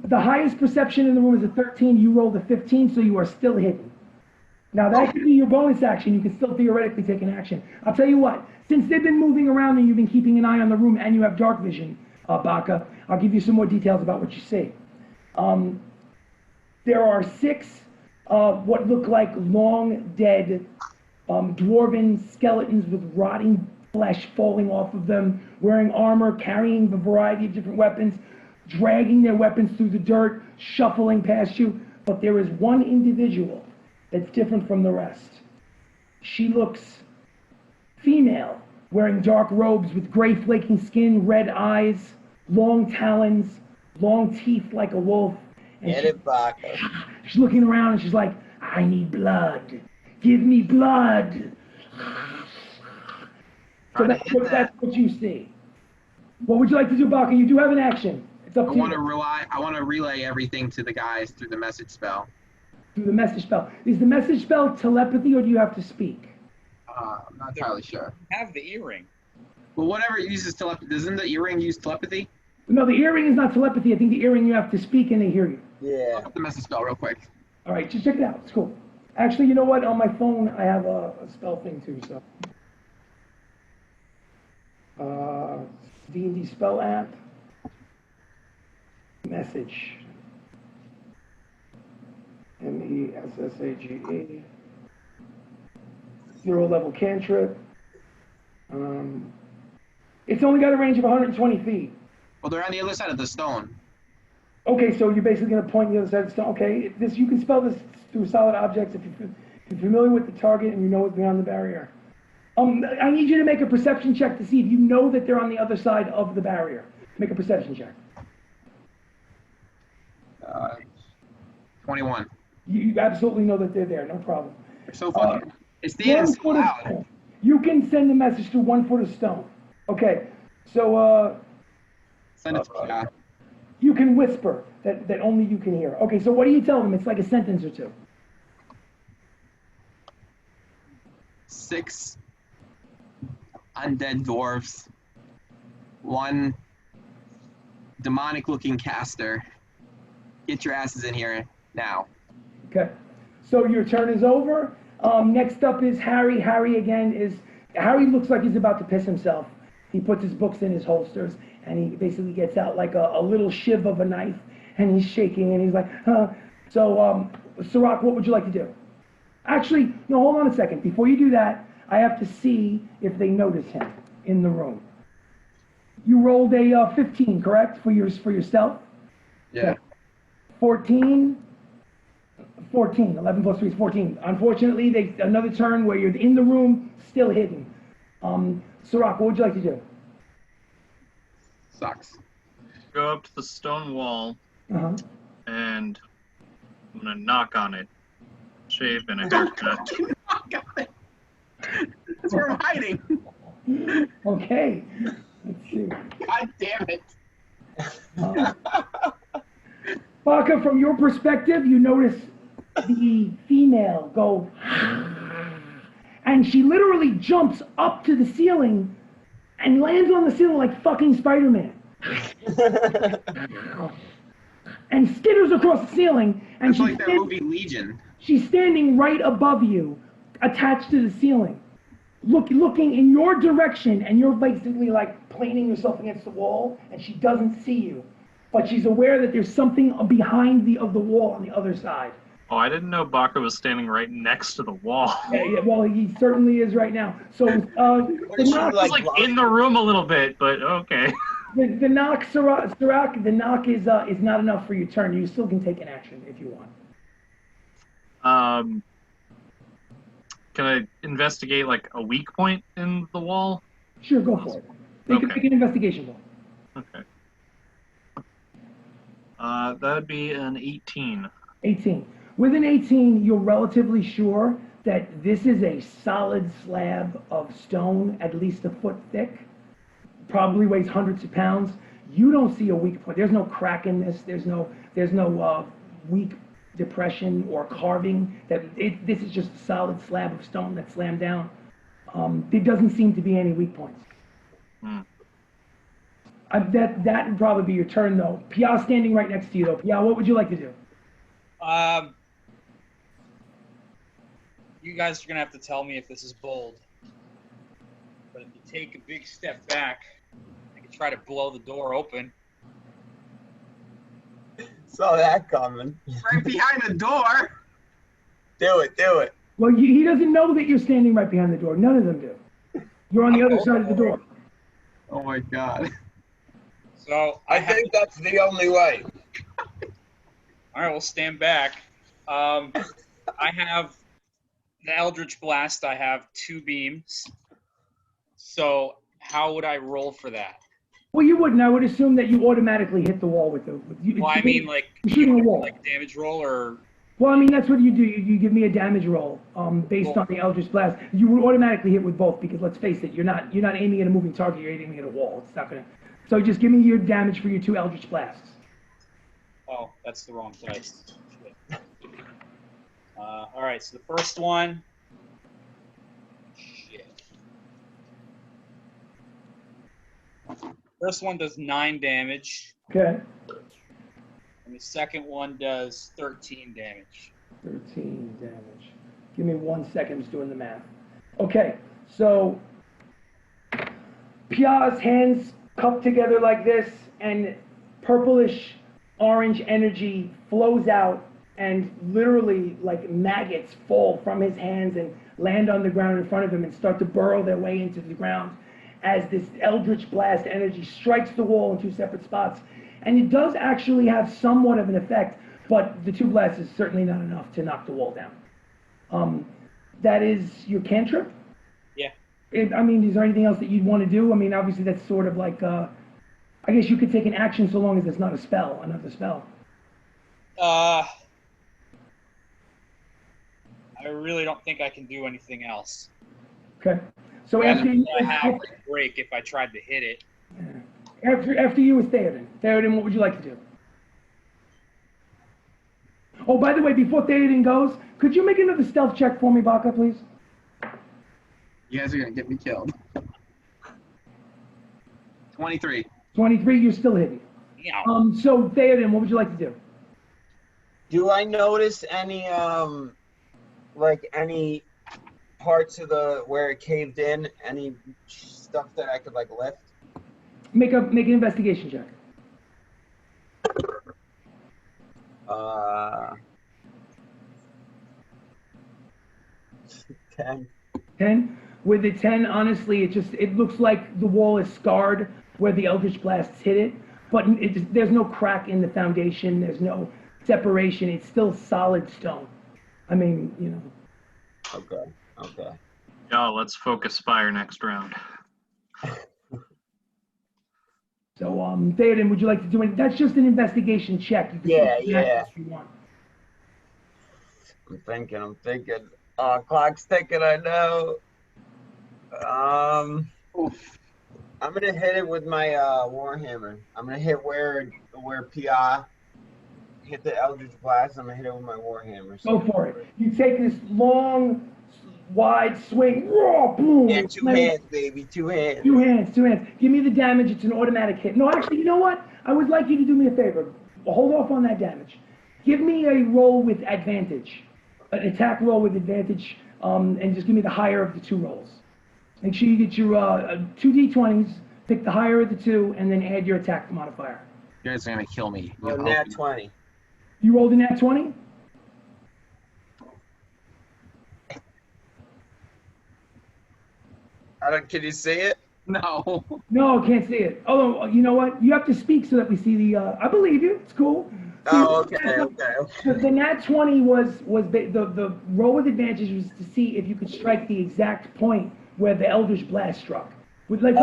The highest perception in the room is a 13. You rolled a 15, so you are still hidden. Now, that could be your bonus action. You can still theoretically take an action. I'll tell you what, since they've been moving around and you've been keeping an eye on the room and you have dark vision, Baka, I'll give you some more details about what you see. There are 6 what look like long dead dwarven skeletons with rotting flesh falling off of them, wearing armor, carrying a variety of different weapons, dragging their weapons through the dirt, shuffling past you. But there is one individual that's different from the rest. She looks female, wearing dark robes with gray flaking skin, red eyes, long talons, long teeth like a wolf. And Get it, Baka. she's looking around and she's like, I need blood. Give me blood. So that's what you see. What would you like to do, Baka? You do have an action. It's up to you. I want to relay everything to the guys through the message spell. Through the message spell. Is the message spell telepathy or do you have to speak? I'm not entirely sure. Have the earring. Well, whatever it uses telepathy. Doesn't the earring use telepathy? No, the earring is not telepathy. I think the earring you have to speak and they hear you. Yeah. Look up the message spell real quick. All right, just check it out. It's cool. Actually, you know what? On my phone, I have a spell thing too, so. D&D spell app. Message. MESSAGE. 0 level cantrip. It's only got a range of 120 feet. Well, they're on the other side of the stone. Okay, so you're basically going to point the other side of the stone. Okay, this you can spell this through solid objects if you're familiar with the target and you know what's beyond the barrier. I need you to make a perception check to see if you know that they're on the other side of the barrier. Make a perception check. 21. You absolutely know that they're there, no problem. So fucking. It's the so loud. You can send a message through 1 foot of stone. Okay, so Send it to Pyaah. you can whisper that only you can hear. Okay, so what do you tell them? It's like a sentence or two. 6 undead dwarves. 1 demonic-looking caster. Get your asses in here now. Okay, so your turn is over. Next up is Harry. Harry looks like he's about to piss himself. He puts his books in his holsters and he basically gets out like a little shiv of a knife and he's shaking and he's like, huh. So, Syrack, what would you like to do? Actually, no, hold on a second. Before you do that, I have to see if they notice him in the room. You rolled a 15, correct, for your stealth? Yeah. Okay. 14, 11 plus 3 is 14. Unfortunately, another turn where you're in the room, still hidden. Syrack, what would you like to do? Sucks. Go up to the stone wall, Uh-huh. and I'm gonna knock on it. Shave and a haircut. Knock on it. That's where I'm hiding. Okay. Let's see. God damn it. Baka, from your perspective, you notice the female go, and she literally jumps up to the ceiling and lands on the ceiling like fucking Spider-Man. And skitters across the ceiling, and It's like that movie Legion. she's standing right above you, attached to the ceiling, looking in your direction, and you're basically like planing yourself against the wall, and she doesn't see you, but she's aware that there's something behind the wall on the other side. Oh, I didn't know Baka was standing right next to the wall. Yeah, well, he certainly is right now. So the knock, I was like in the room a little bit, but okay. the knock, Syrack, the knock is not enough for your turn. You still can take an action if you want. Can I investigate like a weak point in the wall? Sure, go for it. Make an investigation roll. Okay. That'd be an 18. 18. With an 18, you're relatively sure that this is a solid slab of stone, at least a foot thick, probably weighs hundreds of pounds. You don't see a weak point. There's no crack in this. There's no weak depression or carving. This is just a solid slab of stone that slammed down. There doesn't seem to be any weak points. That would probably be your turn, though. Pyaah standing right next to you, though. Pyaah, what would you like to do? You guys are gonna have to tell me if this is bold. But if you take a big step back, I could try to blow the door open. Saw that coming. Right behind the door. Do it. Well, he doesn't know that you're standing right behind the door. None of them do. You're on the other side of the door. Oh my god. So I think that's the only way. All right, we'll stand back. I have the Eldritch Blast. I have 2 beams. So how would I roll for that? Well, you wouldn't. I would assume that you automatically hit the wall with the. Well, I mean, like shooting a wall. Like damage roll, or. Well, I mean, that's what you do. You give me a damage roll based on the Eldritch Blast. You would automatically hit with both because let's face it, you're not aiming at a moving target. You're aiming at a wall. It's not gonna. So just give me your damage for your 2 Eldritch Blasts. Oh, that's the wrong place. All right, so the first one. Shit. First one does 9 damage. Okay. And the second one does 13 damage. 13 damage. Give me 1 second, I'm just doing the math. Okay, so Pyaah's hands cupped together like this, and purplish orange energy flows out, and literally like maggots fall from his hands and land on the ground in front of him and start to burrow their way into the ground as this eldritch blast energy strikes the wall in 2 separate spots. And it does actually have somewhat of an effect, but the 2 blasts is certainly not enough to knock the wall down. That is your cantrip? Yeah. I mean, is there anything else that you'd want to do? I mean, obviously that's sort of like, I guess you could take an action so long as it's not a spell, another spell. I really don't think I can do anything else. Okay. So after you, I have to break if I tried to hit it. after you is Theodin. Theodin, what would you like to do? Oh, by the way, before Theodin goes, could you make another stealth check for me, Baka, please? You guys are gonna get me killed. 23. 23, you're still hidden. Yeah. So Theodin, what would you like to do? Do I notice any like any parts of the where it caved in? Any stuff that I could like lift? Make an investigation check. 10. 10. With a 10, honestly, it looks like the wall is scarred where the eldritch blasts hit it, but there's no crack in the foundation. There's no separation. It's still solid stone. I mean, you know. Okay. Yeah, let's focus fire next round. So, Theodin, would you like to do it? That's just an investigation check. You can Yeah. if you want. I'm thinking. Clock's ticking, I know. I'm gonna hit it with my warhammer. I'm gonna hit where Pyaah hit the eldritch blast. I'm gonna hit it with my warhammer. Go for it. You take this long, wide swing. Raw, boom. Yeah, 2 hands, baby. 2 hands. 2 hands. 2 hands. Give me the damage. It's an automatic hit. No, actually, you know what? I would like you to do me a favor. Hold off on that damage. Give me a roll with advantage, an attack roll with advantage, and just give me the higher of the 2 rolls. Make sure you get your 2 d20s, pick the higher of the 2, and then add your attack modifier. You guys are gonna kill me. Oh, nat 20. You rolled a nat 20? Can you see it? No. No, can't see it. Oh, you know what? You have to speak so that we see the. I believe you. It's cool. Oh, okay. The nat 20 was the roll with advantage was to see if you could strike the exact point where the Eldritch Blast struck. With like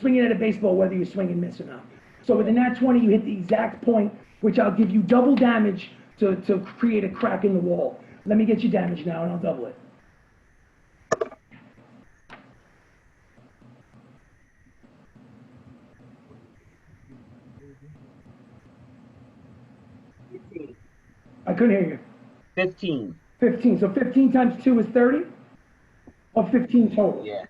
swinging at a baseball, whether you swing and miss or not. So with the nat 20, you hit the exact point, which I'll give you double damage to create a crack in the wall. Let me get you damage now, and I'll double it. I couldn't hear you. 15. 15. So 15 times 2 is 30? Or 15 total? Yeah.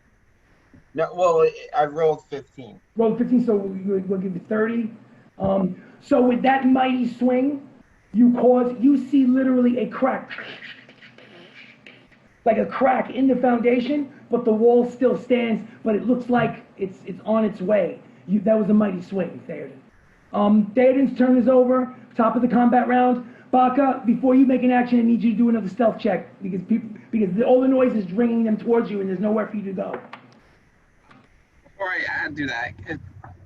No, well, I rolled 15. Rolled 15, so we'll give you 30. So with that mighty swing, you see literally a crack. Like a crack in the foundation, but the wall still stands, but it looks like it's on its way. That was a mighty swing, Theodin. Theodin's turn is over, top of the combat round. Baka, before you make an action, I need you to do another stealth check because all the noise is bringing them towards you and there's nowhere for you to go. Before I do that,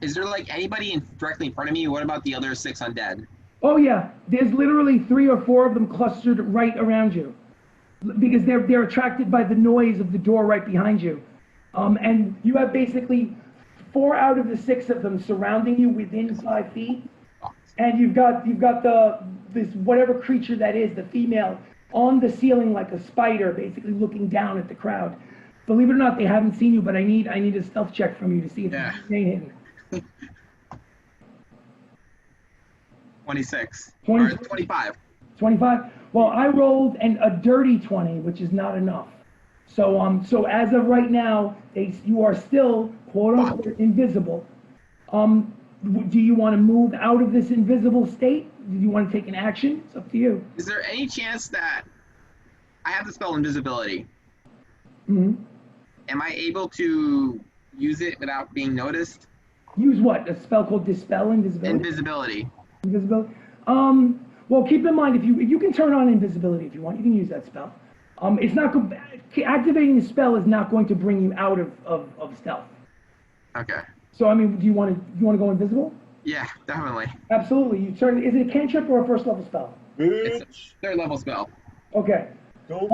is there like anybody directly in front of me? What about the other 6 undead? Oh yeah, there's literally 3 or 4 of them clustered right around you because they're attracted by the noise of the door right behind you. And you have basically 4 out of the 6 of them surrounding you within 5 feet. And you've got this whatever creature that is, the female, on the ceiling like a spider, basically looking down at the crowd. Believe it or not, they haven't seen you, but I need a stealth check from you to see if you staying hidden. 26. 20, or 25. 25. Well, I rolled a dirty 20, which is not enough. So as of right now, you are still quote unquote invisible. Do you want to move out of this invisible state? Do you want to take an action? It's up to you. Is there any chance that I have the spell invisibility. Mm-hmm. Am I able to use it without being noticed? Use what? A spell called Dispel Invisibility? Invisibility. Invisibility. Well, keep in mind, if you can turn on invisibility if you want, you can use that spell. It's not activating the spell is not going to bring you out of stealth. Okay. So I mean, do you want to go invisible? Yeah, definitely. Absolutely. You turn. Is it a cantrip or a first level spell? It's a 3rd level spell. Okay. So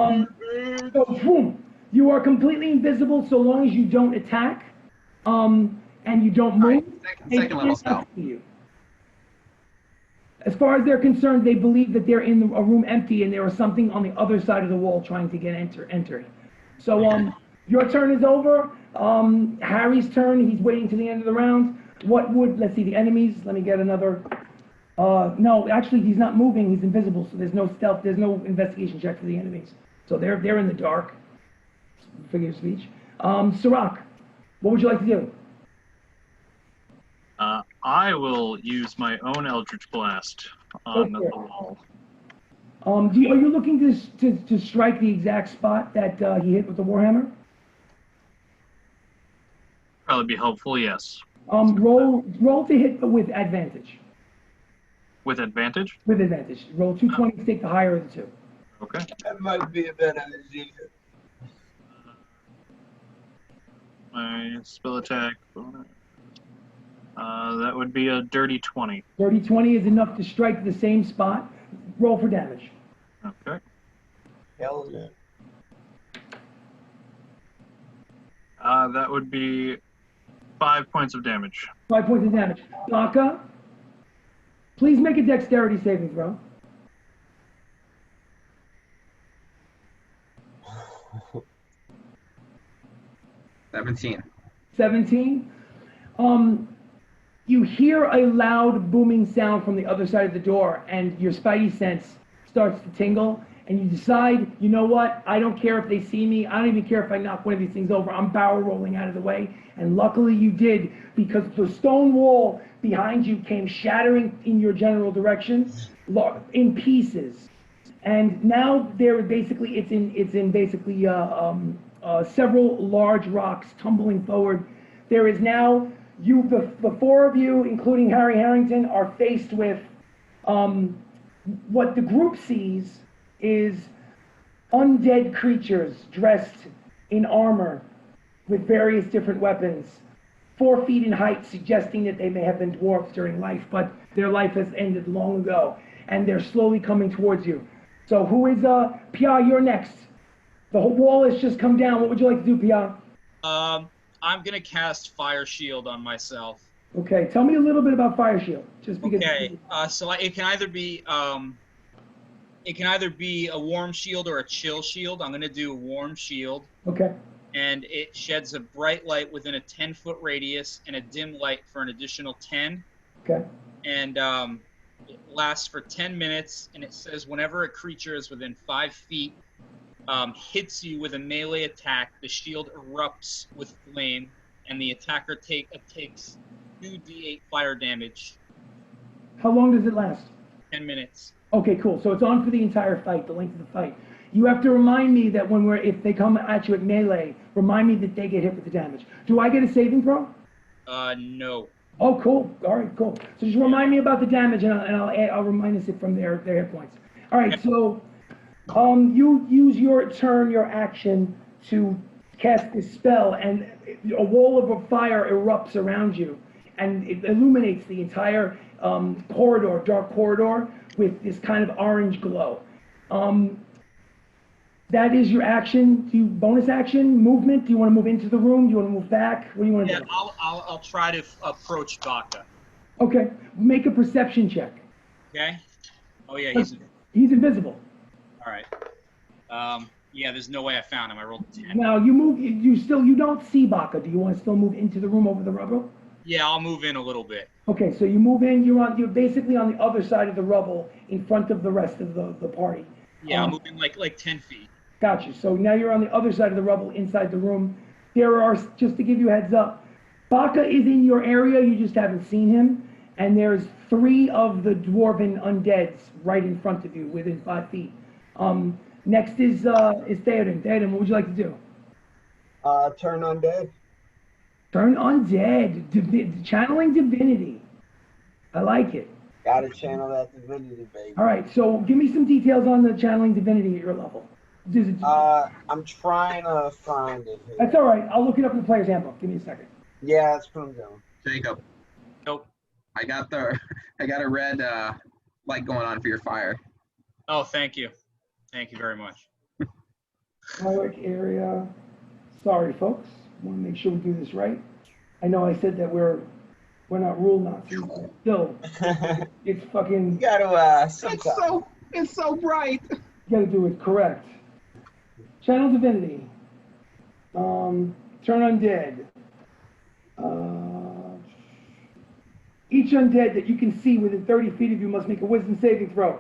boom, you are completely invisible so long as you don't attack, and you don't move. Right, they second level cannot spell. see you. As far as they're concerned, they believe that they're in a room empty and there is something on the other side of the wall trying to get entering. So your turn is over. Harry's turn. He's waiting to the end of the round. Let's see, the enemies. Let me get another. No, actually, he's not moving. He's invisible, so there's no stealth. There's no investigation check for the enemies. So they're in the dark. Figure of speech. Syrack, what would you like to do? I will use my own Eldritch Blast on the wall. Are you looking to strike the exact spot that he hit with the Warhammer? Probably be helpful, yes. Roll to hit with advantage. With advantage? With advantage. Roll 220 to take the higher of the two. Okay. That might be a bad idea. My spell attack bonus. That would be a dirty 20. Dirty 20 is enough to strike the same spot. Roll for damage. Okay. Hell yeah. That would be 5 points of damage. 5 points of damage. Baka, please make a dexterity saving throw. 17. 17. You hear a loud booming sound from the other side of the door, and your spidey sense starts to tingle, and you decide, you know what, I don't care if they see me, I don't even care if I knock one of these things over, I'm barrel rolling out of the way, and luckily you did, because the stone wall behind you came shattering in your general direction, in pieces. And now it's in several large rocks tumbling forward. There is now, the four of you, including Harry Harrington, are faced with what the group sees is undead creatures dressed in armor with various different weapons, 4 feet in height, suggesting that they may have been dwarfs during life, but their life has ended long ago, and they're slowly coming towards you. So who is, Pyaah, you're next. The whole wall has just come down. What would you like to do, Pyaah? I'm gonna cast Fire Shield on myself. Okay, tell me a little bit about Fire Shield, just because. Okay, so it can either be a warm shield or a chill shield. I'm gonna do a warm shield. Okay. And it sheds a bright light within a 10-foot radius and a dim light for an additional 10. Okay. And it lasts for 10 minutes, and it says whenever a creature is within 5 feet, hits you with a melee attack, the shield erupts with flame, and the attacker takes 2d8 fire damage. How long does it last? 10 minutes. Okay, cool. So it's on for the entire fight, the length of the fight. You have to remind me that if they come at you at melee, remind me that they get hit with the damage. Do I get a saving throw? No. Oh, cool. All right, cool. So just remind me about the damage, and I'll remind us it from their hit points. All right, so you use your turn, your action, to cast this spell, and a wall of fire erupts around you, and it illuminates the entire dark corridor, with this kind of orange glow. That is your action. Do you bonus action, movement? Do you want to move into the room? Do you want to move back? What do you want to do? Yeah, I'll try to approach Baka. Okay, make a perception check. Okay. Oh yeah, he's invisible. All right. Yeah, there's no way I found him. I rolled a 10. Now you move. You don't see Baka. Do you want to still move into the room over the rubble? Yeah, I'll move in a little bit. Okay, so you move in. You're basically on the other side of the rubble, in front of the rest of the party. Yeah, I'm moving like 10 feet. Got you. So now you're on the other side of the rubble, inside the room. There are, just to give you a heads up, Baka is in your area. You just haven't seen him. And there's 3 of the dwarven undeads right in front of you, within 5 feet. Next is Theodin. Theodin, what would you like to do? Turn undead. Turn undead. Channeling divinity. I like it. Gotta channel that divinity, baby. All right, so give me some details on the channeling divinity at your level. I'm trying to find it here. That's all right. I'll look it up in the player's handbook. Give me a second. Yeah, that's what I'm doing. Jacob, Nope. I got a red light going on for your fire. Oh, thank you. Thank you very much. Cleric area. Sorry, folks. Want to make sure we do this right. I know I said that we're not rule Nazis, but still, it's fucking. You gotta It's so bright. You gotta do it correct. Channel divinity. Turn undead. Each undead that you can see within 30 feet of you must make a wisdom saving throw.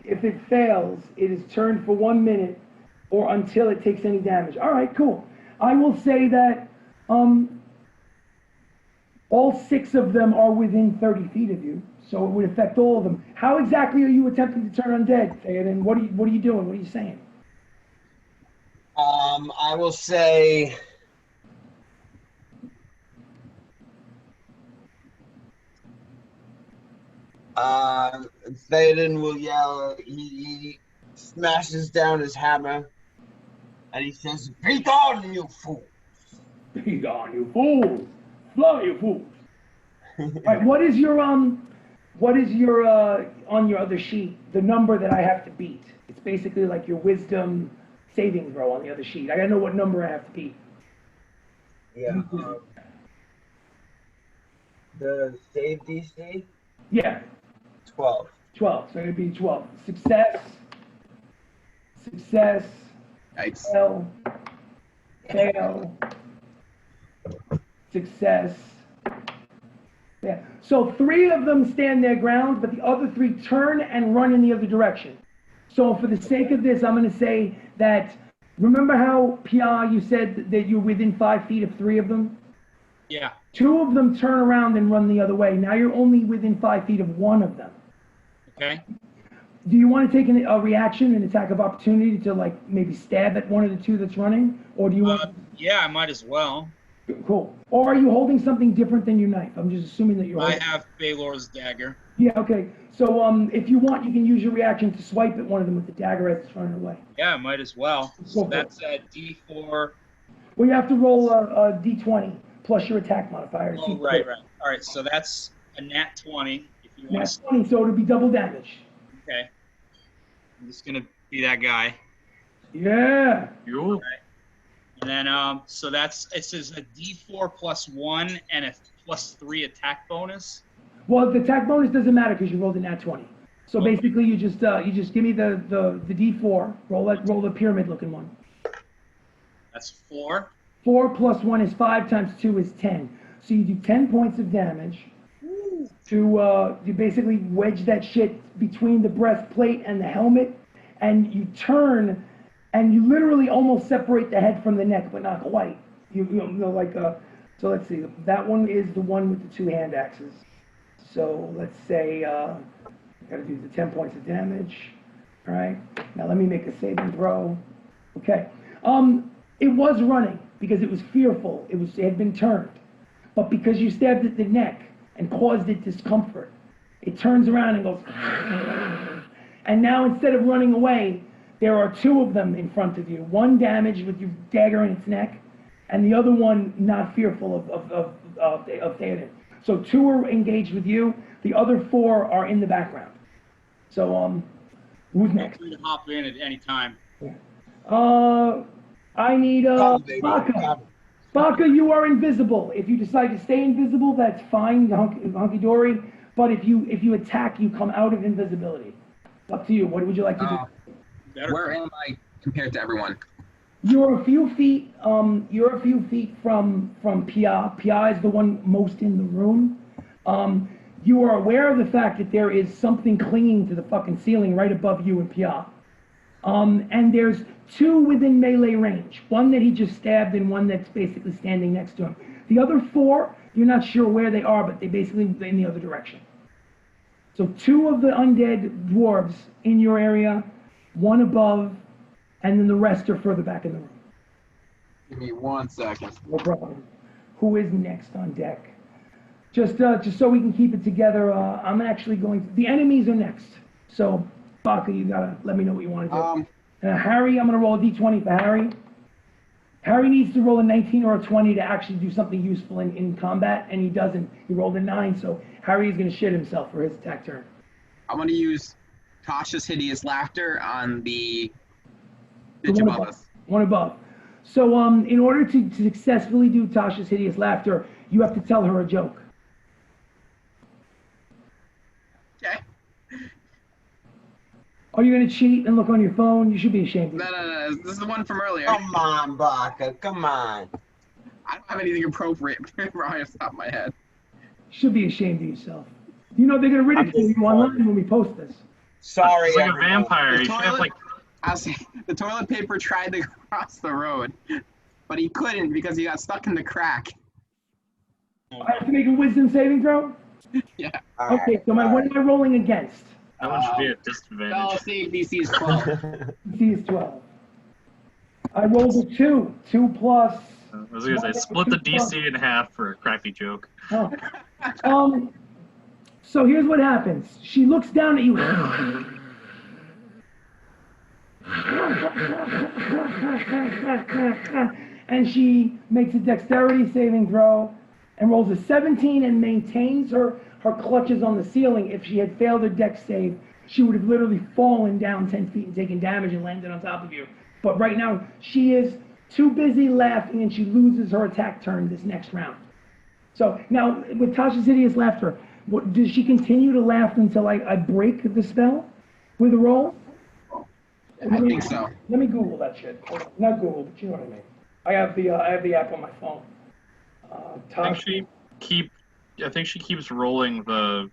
If it fails, it is turned for 1 minute or until it takes any damage. All right, cool. I will say that all 6 of them are within 30 feet of you, so it would affect all of them. How exactly are you attempting to turn undead, Theodin? What are you doing? What are you saying? I will say. Theodin will yell. He smashes down his hammer, and he says, "Be gone, you fools! Be gone, you fools! Fly, you fools!" All right, what is your on your other sheet, the number that I have to beat? It's basically like your wisdom saving throw on the other sheet. I gotta know what number I have to beat. Yeah. The save DC? Yeah. 12. 12. So it'd be 12. Success. Yikes. Fail. Success. Yeah. So 3 of them stand their ground, but the other 3 turn and run in the other direction. So for the sake of this, I'm going to say that, remember how, Pyaah, you said that you're within 5 feet of 3 of them? Yeah. 2 of them turn around and run the other way. Now you're only within 5 feet of 1 of them. Okay. Do you want to take a reaction, an attack of opportunity to like maybe stab at one of the 2 that's running? Or do you want Yeah, I might as well. Cool. Or are you holding something different than your knife? I'm just assuming that you're I holding. have Baylor's dagger. Yeah, okay. So if you want, you can use your reaction to swipe at one of them with the dagger as it's running away. Yeah, I might as well. So that's a D4. Well, you have to roll a D20 plus your attack modifier. Oh, right. All right, so that's a nat 20. If you want Nat 20, so it'll be double damage. Okay. I'm just going to be that guy. Yeah. You. Okay. And then, so it says a D4 plus 1 and a plus 3 attack bonus. Well, the attack bonus doesn't matter because you rolled a nat 20. So basically, you just give me the D4. Roll the pyramid looking one. That's 4. 4 plus 1 is 5 times 2 is 10. So you do 10 points of damage. To you basically wedge that shit between the breastplate and the helmet, and you turn, and you literally almost separate the head from the neck, but not quite. You know, like so let's see. That one is the one with the 2 hand axes. So let's say gotta do the 10 points of damage. All right. Now let me make a saving throw. Okay. It was running because it was fearful. It had been turned, but because you stabbed at the neck and caused it discomfort, it turns around and goes, and now instead of running away, there are 2 of them in front of you. One damaged with your dagger in its neck, and the other one not fearful of Theodin. So 2 are engaged with you. The other 4 are in the background. So who's next? Feel free to hop in at any time. I need Baka. Baka, you are invisible. If you decide to stay invisible, that's fine, hunky dory. But if you attack, you come out of invisibility. Up to you. What would you like to do? Where am I compared to everyone? You're a few feet. You're a few feet from Pyaah. Pyaah is the one most in the room. You are aware of the fact that there is something clinging to the fucking ceiling right above you and Pyaah. And there's 2 within melee range. One that he just stabbed and one that's basically standing next to him. The other 4, you're not sure where they are, but they basically in the other direction. So 2 of the undead dwarves in your area, 1 above, and then the rest are further back in the room. Give me 1 second. No problem. Who is next on deck? Just so we can keep it together, I'm actually going. The enemies are next. So, Baka, you gotta let me know what you want to do. Harry, I'm gonna roll a d20 for Harry. Harry needs to roll a 19 or a 20 to actually do something useful in combat, and he doesn't. He rolled a 9, so Harry is gonna shit himself for his attack turn. I'm gonna use Tasha's Hideous Laughter on the The bitch one above above. us. One above. So, in order to successfully do Tasha's Hideous Laughter, you have to tell her a joke. Okay. Are you going to cheat and look on your phone? You should be ashamed of No, yourself. no, no. This is the one from earlier. Come on, Baka. Come on. I don't have anything appropriate right off the top of my head. You should be ashamed of yourself. You know they're going to ridicule you online when we post this. Sorry, It's like a everyone. vampire. The You should have toilet, like I'll say, the toilet paper tried to cross the road, but he couldn't because he got stuck in the crack. I have to make a wisdom saving throw? Yeah. All right, Okay, so what am I rolling against? that one should be at Spell disadvantage. save DC is 12. DC is 12. I rolled a 2. 2 plus. I was gonna say split the DC in half for a crappy joke. Oh. So here's what happens. She looks down at you. And she makes a dexterity saving throw and rolls a 17 and maintains her clutches on the ceiling. If she had failed her dex save, she would have literally fallen down 10 feet and taken damage and landed on top of you. But right now, she is too busy laughing and she loses her attack turn this next round. So now, with Tasha's Hideous Laughter, does she continue to laugh until I break the spell with a roll? I think so. Let me Google that shit. Not Google, but you know what I mean. I have the app on my phone. I think she keeps rolling the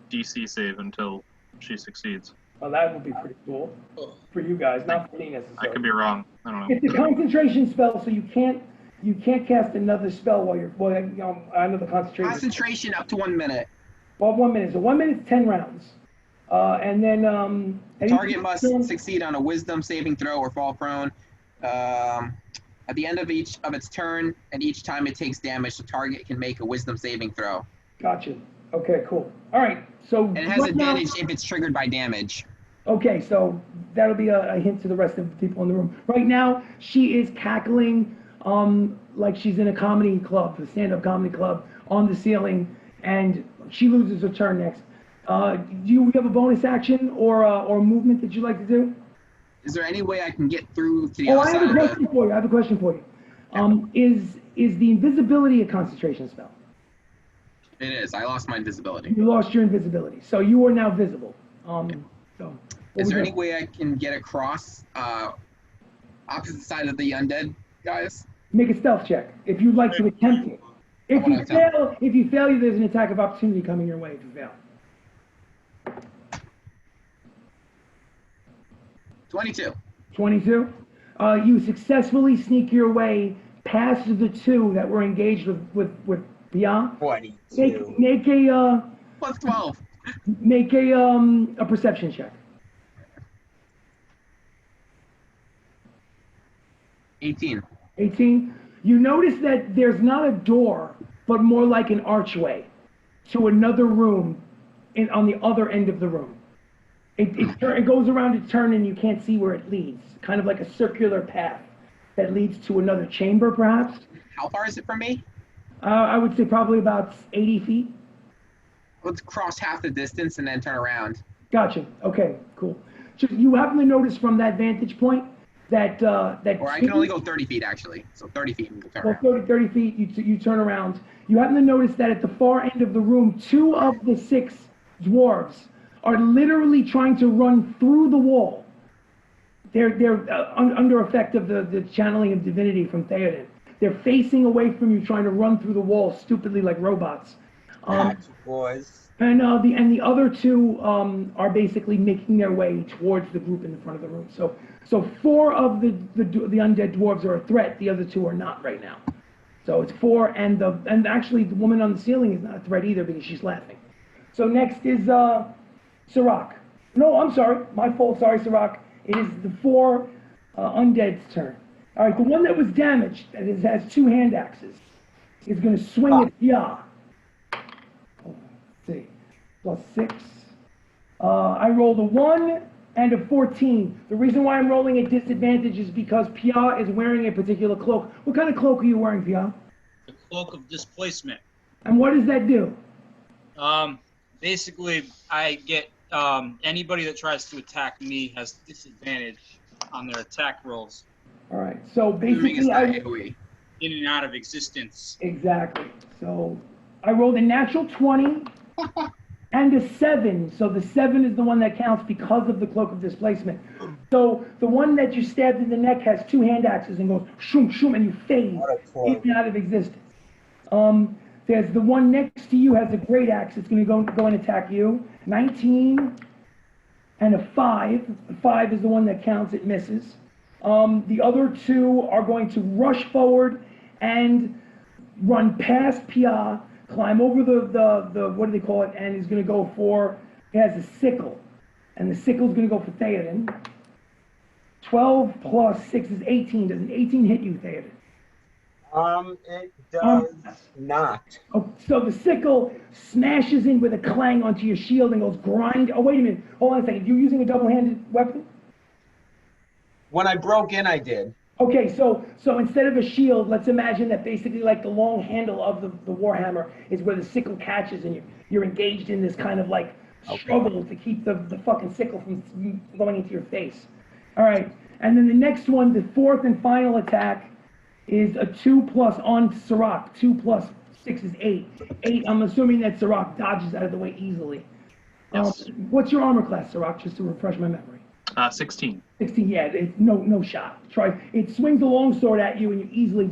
DC save until she succeeds. Well, that would be pretty cool for you guys, not for me I necessarily. could be wrong. I don't know. It's a concentration spell, so you can't cast another spell while another concentration. Concentration up to 1 minute. Well, 1 minute. So 1 minute's 10 rounds. And then Target must succeed on a wisdom saving throw or fall prone. At the end of each of its turn, and each time it takes damage, the target can make a wisdom saving throw. Gotcha. Okay, cool. All right. So And it has right now- advantage if it's triggered by damage. Okay, so that'll be a hint to the rest of the people in the room. Right now, she is cackling like she's in a comedy club, a stand-up comedy club, on the ceiling, and she loses her turn next. Do you have a bonus action or movement that you'd like to do? Is there any way I can get through to the Oh, other I have side a of question for you. I have a question for you. Is the invisibility a concentration spell? It is. I lost my invisibility. You lost your invisibility, so you are now visible. So. Is there any way I can get across opposite side of the undead guys? Make a stealth check if you'd like to attempt it. If you fail, there's an attack of opportunity coming your way if you fail. 22. 22. You successfully sneak your way past the two that were engaged with Pyaah. 22. Make a Plus 12. make a perception check. 18. 18. You notice that there's not a door, but more like an archway to another room on the other end of the room. It goes around a turn and you can't see where it leads. Kind of like a circular path that leads to another chamber, perhaps. How far is it from me? I would say probably about 80 feet. Let's cross half the distance and then turn around. Gotcha. Okay, cool. Just, you happen to notice from that vantage point that Or I can only go 30 feet, actually. So 30 feet and we'll turn well, around. 30 feet, you turn around. You happen to notice that at the far end of the room, 2 of the 6 dwarves are literally trying to run through the wall. They're under effect of the channeling of divinity from Theodin. They're facing away from you, trying to run through the wall stupidly like robots. Boys. And the other 2 are basically making their way towards the group in the front of the room. So 4 of the undead dwarves are a threat. The other 2 are not right now. So it's 4, and actually the woman on the ceiling is not a threat either because she's laughing. So next is Syrack. No, I'm sorry, my fault. Sorry, Syrack. It is the 4 Undead's turn. All right, the one that was damaged, that has 2 hand axes, is going to swing at Pyaah. Let's see. Plus 6. I rolled a 1 and a 14. The reason why I'm rolling at disadvantage is because Pyaah is wearing a particular cloak. What kind of cloak are you wearing, Pyaah? The Cloak of Displacement. And what does that do? Basically, I get anybody that tries to attack me has disadvantage on their attack rolls. All right, so Assuming it's basically not AoE. In and out of existence. Exactly. So I rolled a natural 20 and a 7. So the 7 is the one that counts because of the Cloak of Displacement. So the one that you stabbed in the neck has 2 hand axes and goes shoom, shoom, and you fade in and out of existence. There's the one next to you has a great axe. It's going to go and attack you. 19 and a 5. The 5 is the one that counts. It misses. The other 2 are going to rush forward and run past Pyaah, climb over the what do they call it, and he's going to go for, he has a sickle. And the sickle's going to go for Theodin. 12 plus 6 is 18. Does an 18 hit you, Theodin? It does not. Oh, so the sickle smashes in with a clang onto your shield and goes grind. Oh, wait a minute. Hold on a second. You're using a double-handed weapon? When I broke in, I did. Okay, so instead of a shield, let's imagine that basically like the long handle of the Warhammer is where the sickle catches, and you're engaged in this kind of like struggle to keep the fucking sickle from going into your face. All right, and then the next one, the 4th and final attack, is a 2 plus on Syrack. 2 plus 6 is 8. 8, I'm assuming that Syrack dodges out of the way easily. Yes. What's your armor class, Syrack, just to refresh my memory? 16. 16, yeah, it's no shot. Try. It swings the long sword at you, and you easily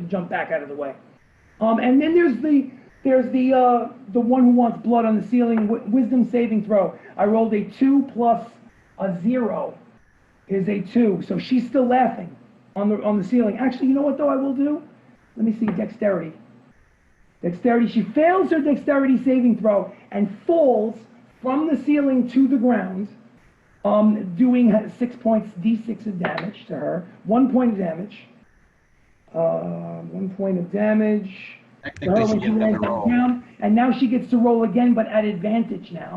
jump back out of the way. And then there's the one who wants blood on the ceiling. Wisdom saving throw. I rolled a 2 plus a 0 is a 2, so she's still laughing on the ceiling. Actually, you know what though? I will do. Let me see dexterity. Dexterity. She fails her dexterity saving throw and falls from the ceiling to the ground. Doing 6 points, d6 of damage to her. 1 point of damage. 1 point of damage to her when she lands on the ground. And now she gets to roll again, but at advantage now.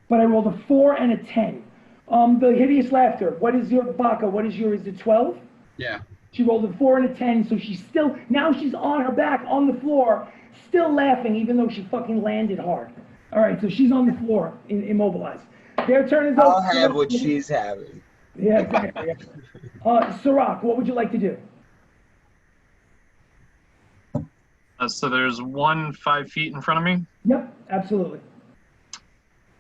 But I rolled a 4 and a 10. The hideous laughter. What is your Baka? What is your? Is it 12? Yeah. She rolled a 4 and a 10, so she's still now she's on her back on the floor, still laughing, even though she fucking landed hard. All right, so she's on the floor, immobilized. Their turn is over. I'll have what she's having. Yeah, exactly. Syrack, what would you like to do? So there's one 5 feet in front of me. Yep, absolutely.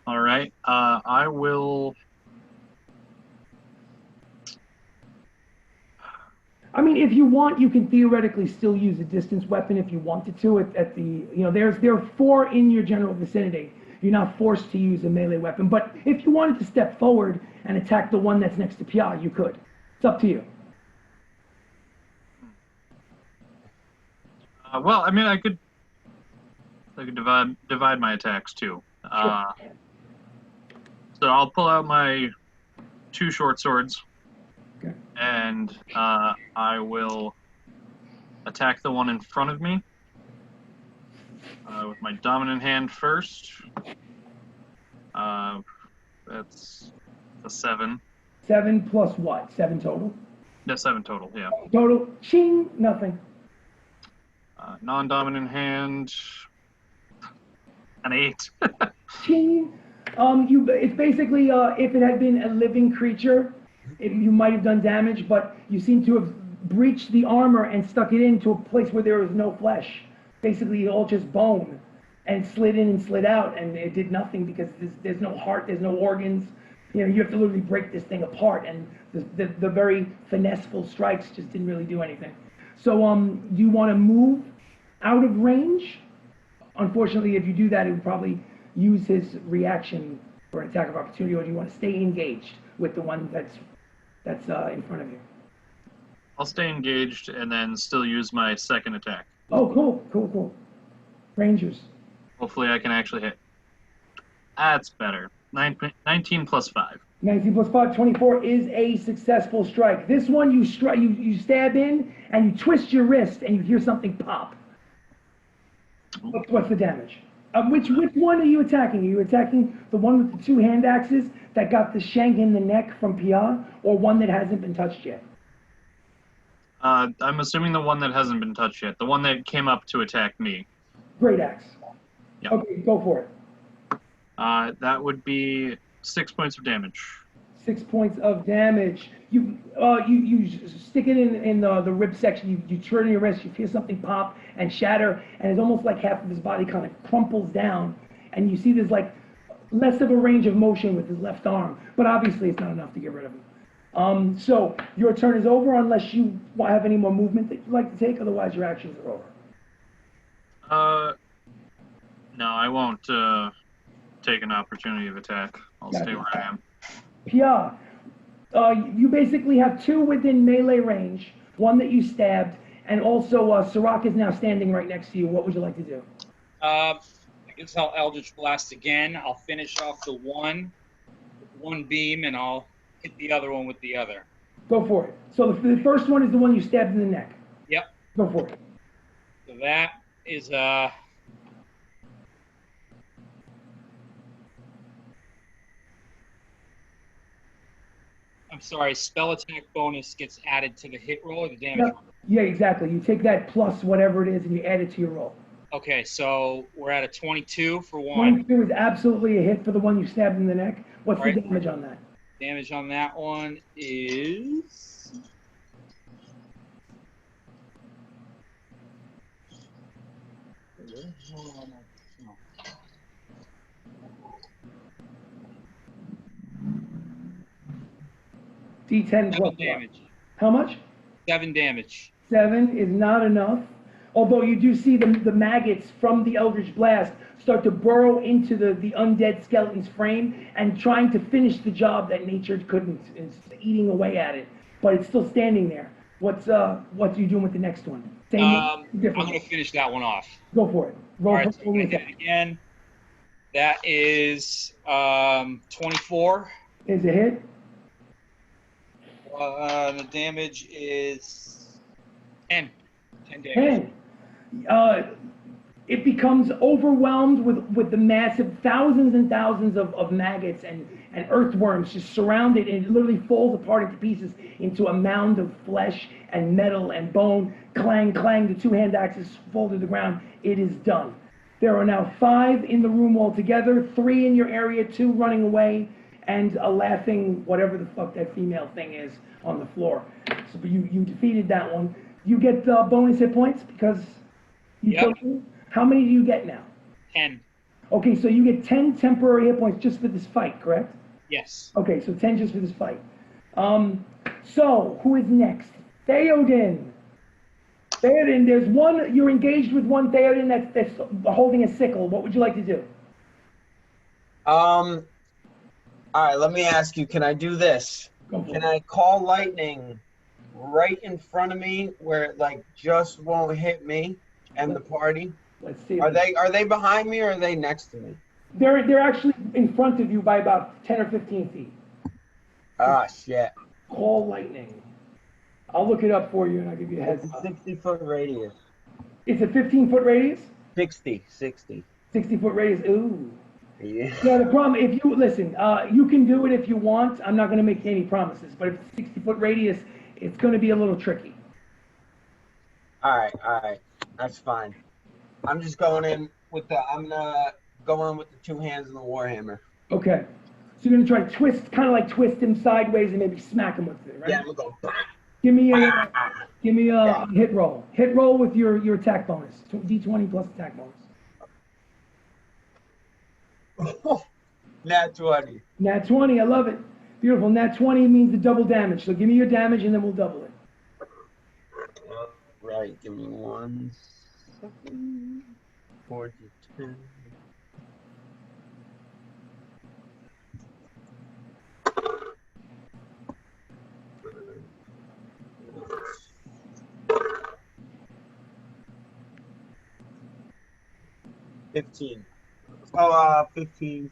All right. I will. I mean, if you want, you can theoretically still use a distance weapon if you wanted to. At the there are 4 in your general vicinity. You're not forced to use a melee weapon, but if you wanted to step forward and attack the one that's next to Pyaah, you could. It's up to you. Well, I mean, I could divide my attacks too. Sure. So I'll pull out my 2 short swords, Okay. and I will attack the one in front of me with my dominant hand first. That's a 7. 7 plus what? 7 total? Yeah, 7 total, yeah. Total, ching, nothing. Non-dominant hand, an 8. Ching. It's basically, if it had been a living creature, you might have done damage, but you seem to have breached the armor and stuck it into a place where there was no flesh. Basically, all just bone, and slid in and slid out, and it did nothing because there's no heart, there's no organs. You have to literally break this thing apart, and the very finesseful strikes just didn't really do anything. So, do you want to move out of range? Unfortunately, if you do that, it would probably use his reaction for an attack of opportunity, or do you want to stay engaged with the one that's in front of you? I'll stay engaged and then still use my second attack. Oh, cool. Rangers. Hopefully I can actually hit. That's better. 19 plus 5. 19 plus 5, 24 is a successful strike. This one you stab in and you twist your wrist and you hear something pop. What's the damage? Which one are you attacking? Are you attacking the one with the 2 hand axes that got the shank in the neck from Pyaah, or one that hasn't been touched yet? I'm assuming the one that hasn't been touched yet. The one that came up to attack me. Great axe. Yep. Okay, go for it. That would be 6 points of damage. 6 points of damage. You stick it in the rib section. You turn your wrist. You feel something pop and shatter, and it's almost like half of his body kind of crumples down. And you see there's like less of a range of motion with his left arm, but obviously it's not enough to get rid of him. So your turn is over unless you have any more movement that you'd like to take. Otherwise, your actions are over. No, I won't take an opportunity of attack. I'll stay where I am. Pyaah, you basically have 2 within melee range, one that you stabbed, and also Syrack is now standing right next to you. What would you like to do? I guess I'll Eldritch Blast again. I'll finish off the one with 1 beam, and I'll hit the other one with the other. Go for it. So the first one is the one you stabbed in the neck. Yep. Go for it. So that is I'm sorry, spell attack bonus gets added to the hit roll or the damage roll? Yeah, exactly. You take that plus whatever it is and you add it to your roll. Okay, so we're at a 22 for one. 22 is absolutely a hit for the one you stabbed in the neck. What's the damage on that? Damage on that one is... D10 plus damage. How much? 7 damage. 7 is not enough. Although you do see the maggots from the Eldritch Blast start to burrow into the undead skeleton's frame and trying to finish the job that nature couldn't. It's eating away at it, but it's still standing there. What are you doing with the next one? Same, I'm going to finish that one off. Go for it. Roll. All right, so I'm going to hit it again. That is 24. Is a hit. The damage is 10. 10 damage. 10. It becomes overwhelmed with the massive thousands and thousands of maggots and earthworms just surround it, and it literally falls apart into pieces into a mound of flesh and metal and bone. Clang, clang, the 2 hand axes fall to the ground. It is done. There are now 5 in the room altogether, 3 in your area, 2 running away, and a laughing whatever the fuck that female thing is on the floor. So you defeated that one. You get bonus hit points because you killed him. How many do you get now? 10. Okay, so you get 10 temporary hit points just for this fight, correct? Yes. Okay, so 10 just for this fight. So who is next? Theodin. Theodin, there's one, you're engaged with one Theodin that's holding a sickle. What would you like to do? All right, let me ask you, can I do this? Can I call lightning right in front of me where it like just won't hit me and the party? Let's see. Are they behind me or are they next to me? They're actually in front of you by about 10 or 15 feet. Ah, shit. Call lightning. I'll look it up for you and I'll give you a heads up. 60-foot radius. It's a 15-foot radius? 60. 60-foot radius. Ooh. Yeah. Yeah, the problem, if you, listen, you can do it if you want. I'm not going to make any promises, but if it's a 60-foot radius, it's going to be a little tricky. All right. That's fine. I'm just going in with I'm going to go in with the 2 hands and the warhammer. Okay. So you're going to try to twist, kind of like twist him sideways and maybe smack him with it, right? Yeah, I'm going to go. Give me a hit roll. Hit roll with your attack bonus. D20 plus attack bonus. Nat 20. Nat 20, I love it. Beautiful. Nat 20 means the double damage. So give me your damage and then we'll double it. Right, give me 1 second. 4 to 10. $15. 15.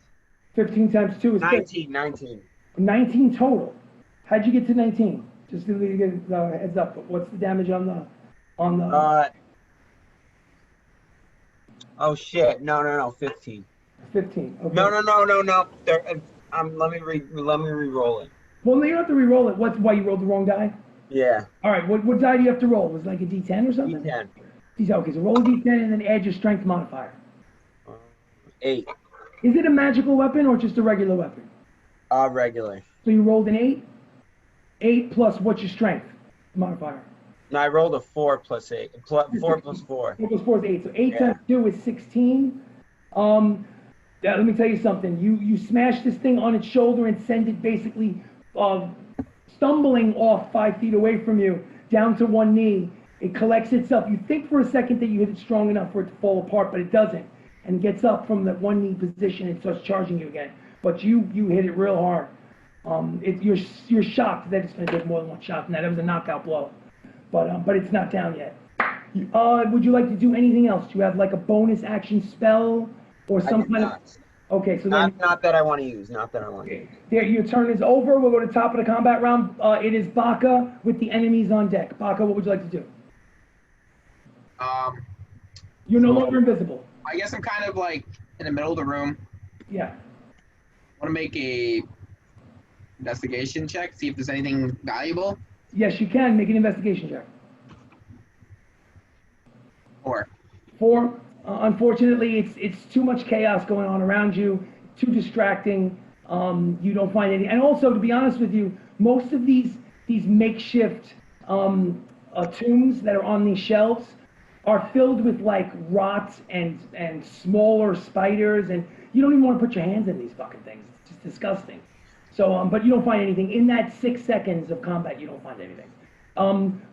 15 times 2 is 19. 19 total. How'd you get to 19? Just to get a heads up. What's the damage on the? Oh shit! No, 15. 15. Okay. No. There, let me re-roll it. Well, no, you don't have to re-roll it. Why you rolled the wrong die? Yeah. All right. What die do you have to roll? Was it like a D10 or something? D10. Okay, so roll a D10 and then add your strength modifier. 8. Is it a magical weapon or just a regular weapon? Regular. So you rolled an 8. 8 plus what's your strength modifier? No, I rolled a 4 plus 8. 4 plus 4. 4 plus 4 is 8. So 8 times 2 is 16. Yeah, let me tell you something. You smash this thing on its shoulder and send it basically stumbling off 5 feet away from you, down to one knee. It collects itself. You think for a second that you hit it strong enough for it to fall apart, but it doesn't. And it gets up from that one knee position and starts charging you again. But you hit it real hard. You're shocked that it's going to take more than one shot from that. That was a knockout blow. But it's not down yet. Would you like to do anything else? Do you have like a bonus action spell or some kind of? Okay, so then not that I want to use. Not that I want to use. There, your turn is over. We'll go to the top of the combat round. It is Baka with the enemies on deck. Baka, what would you like to do? You're no longer invisible. I guess I'm kind of like in the middle of the room. Yeah. Want to make a investigation check, see if there's anything valuable. Yes, you can make an investigation check. 4. 4. Unfortunately, it's too much chaos going on around you. Too distracting. You don't find any. And also, to be honest with you, most of these makeshift tombs that are on these shelves are filled with like rot and smaller spiders, and you don't even want to put your hands in these fucking things. It's just disgusting. So, but you don't find anything in that 6 seconds of combat. You don't find anything.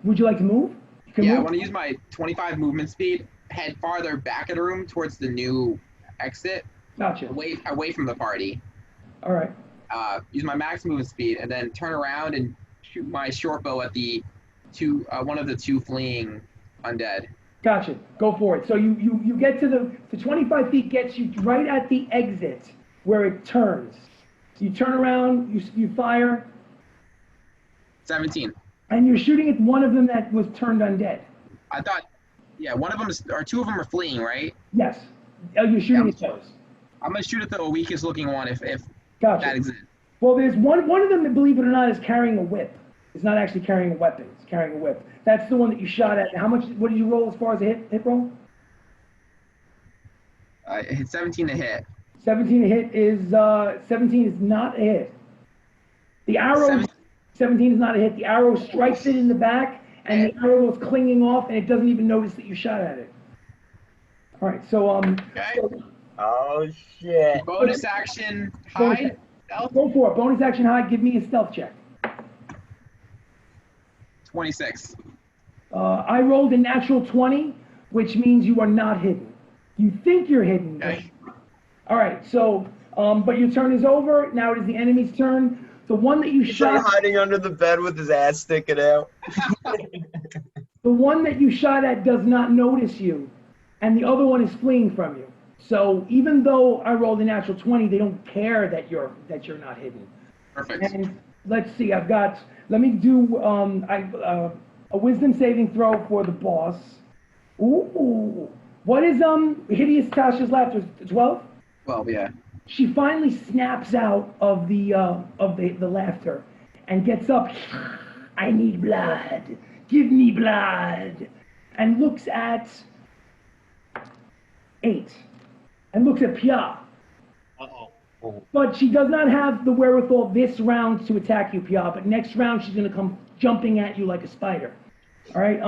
Would you like to move? Yeah, I want to use my 25 movement speed, head farther back of the room towards the new exit. Gotcha. Away from the party. All right. Use my max movement speed and then turn around and shoot my short bow at the one of the two fleeing undead. Gotcha. Go for it. So you get to the 25 feet gets you right at the exit where it turns. You turn around, you fire. 17. And you're shooting at one of them that was turned undead. I thought, yeah, one of them or two of them are fleeing, right? Yes. You're shooting at those. I'm gonna shoot at the weakest looking one if gotcha. That exists. Well, there's one of them that, believe it or not, is carrying a whip. It's not actually carrying a weapon. It's carrying a whip. That's the one that you shot at. What did you roll as far as a hit roll? I hit 17 to hit. 17 to hit is 17 is not a hit. The arrow 17 is not a hit. The arrow strikes it in the back, and the arrow goes clinging off, and it doesn't even notice that you shot at it. All right, so Okay. Oh shit. Bonus action hide. Stealth. Go for it. Bonus action hide. Give me a stealth check. 26. I rolled a natural 20, which means you are not hidden. You think you're hidden. Okay. All right, so, but your turn is over. Now it is the enemy's turn. The one that you shot. He's hiding under the bed with his ass sticking out. The one that you shot at does not notice you, and the other one is fleeing from you. So even though I rolled a natural 20, they don't care that you're not hidden. Perfect. And let's see, let me do a wisdom saving throw for the boss. Ooh, what is Hideous Tasha's laughter? 12? 12, yeah. She finally snaps out of the laughter and gets up. I need blood. Give me blood. And looks at 8. And looks at Pyaah. Uh-oh. But she does not have the wherewithal this round to attack you, Pyaah. But next round she's gonna come jumping at you like a spider. All right.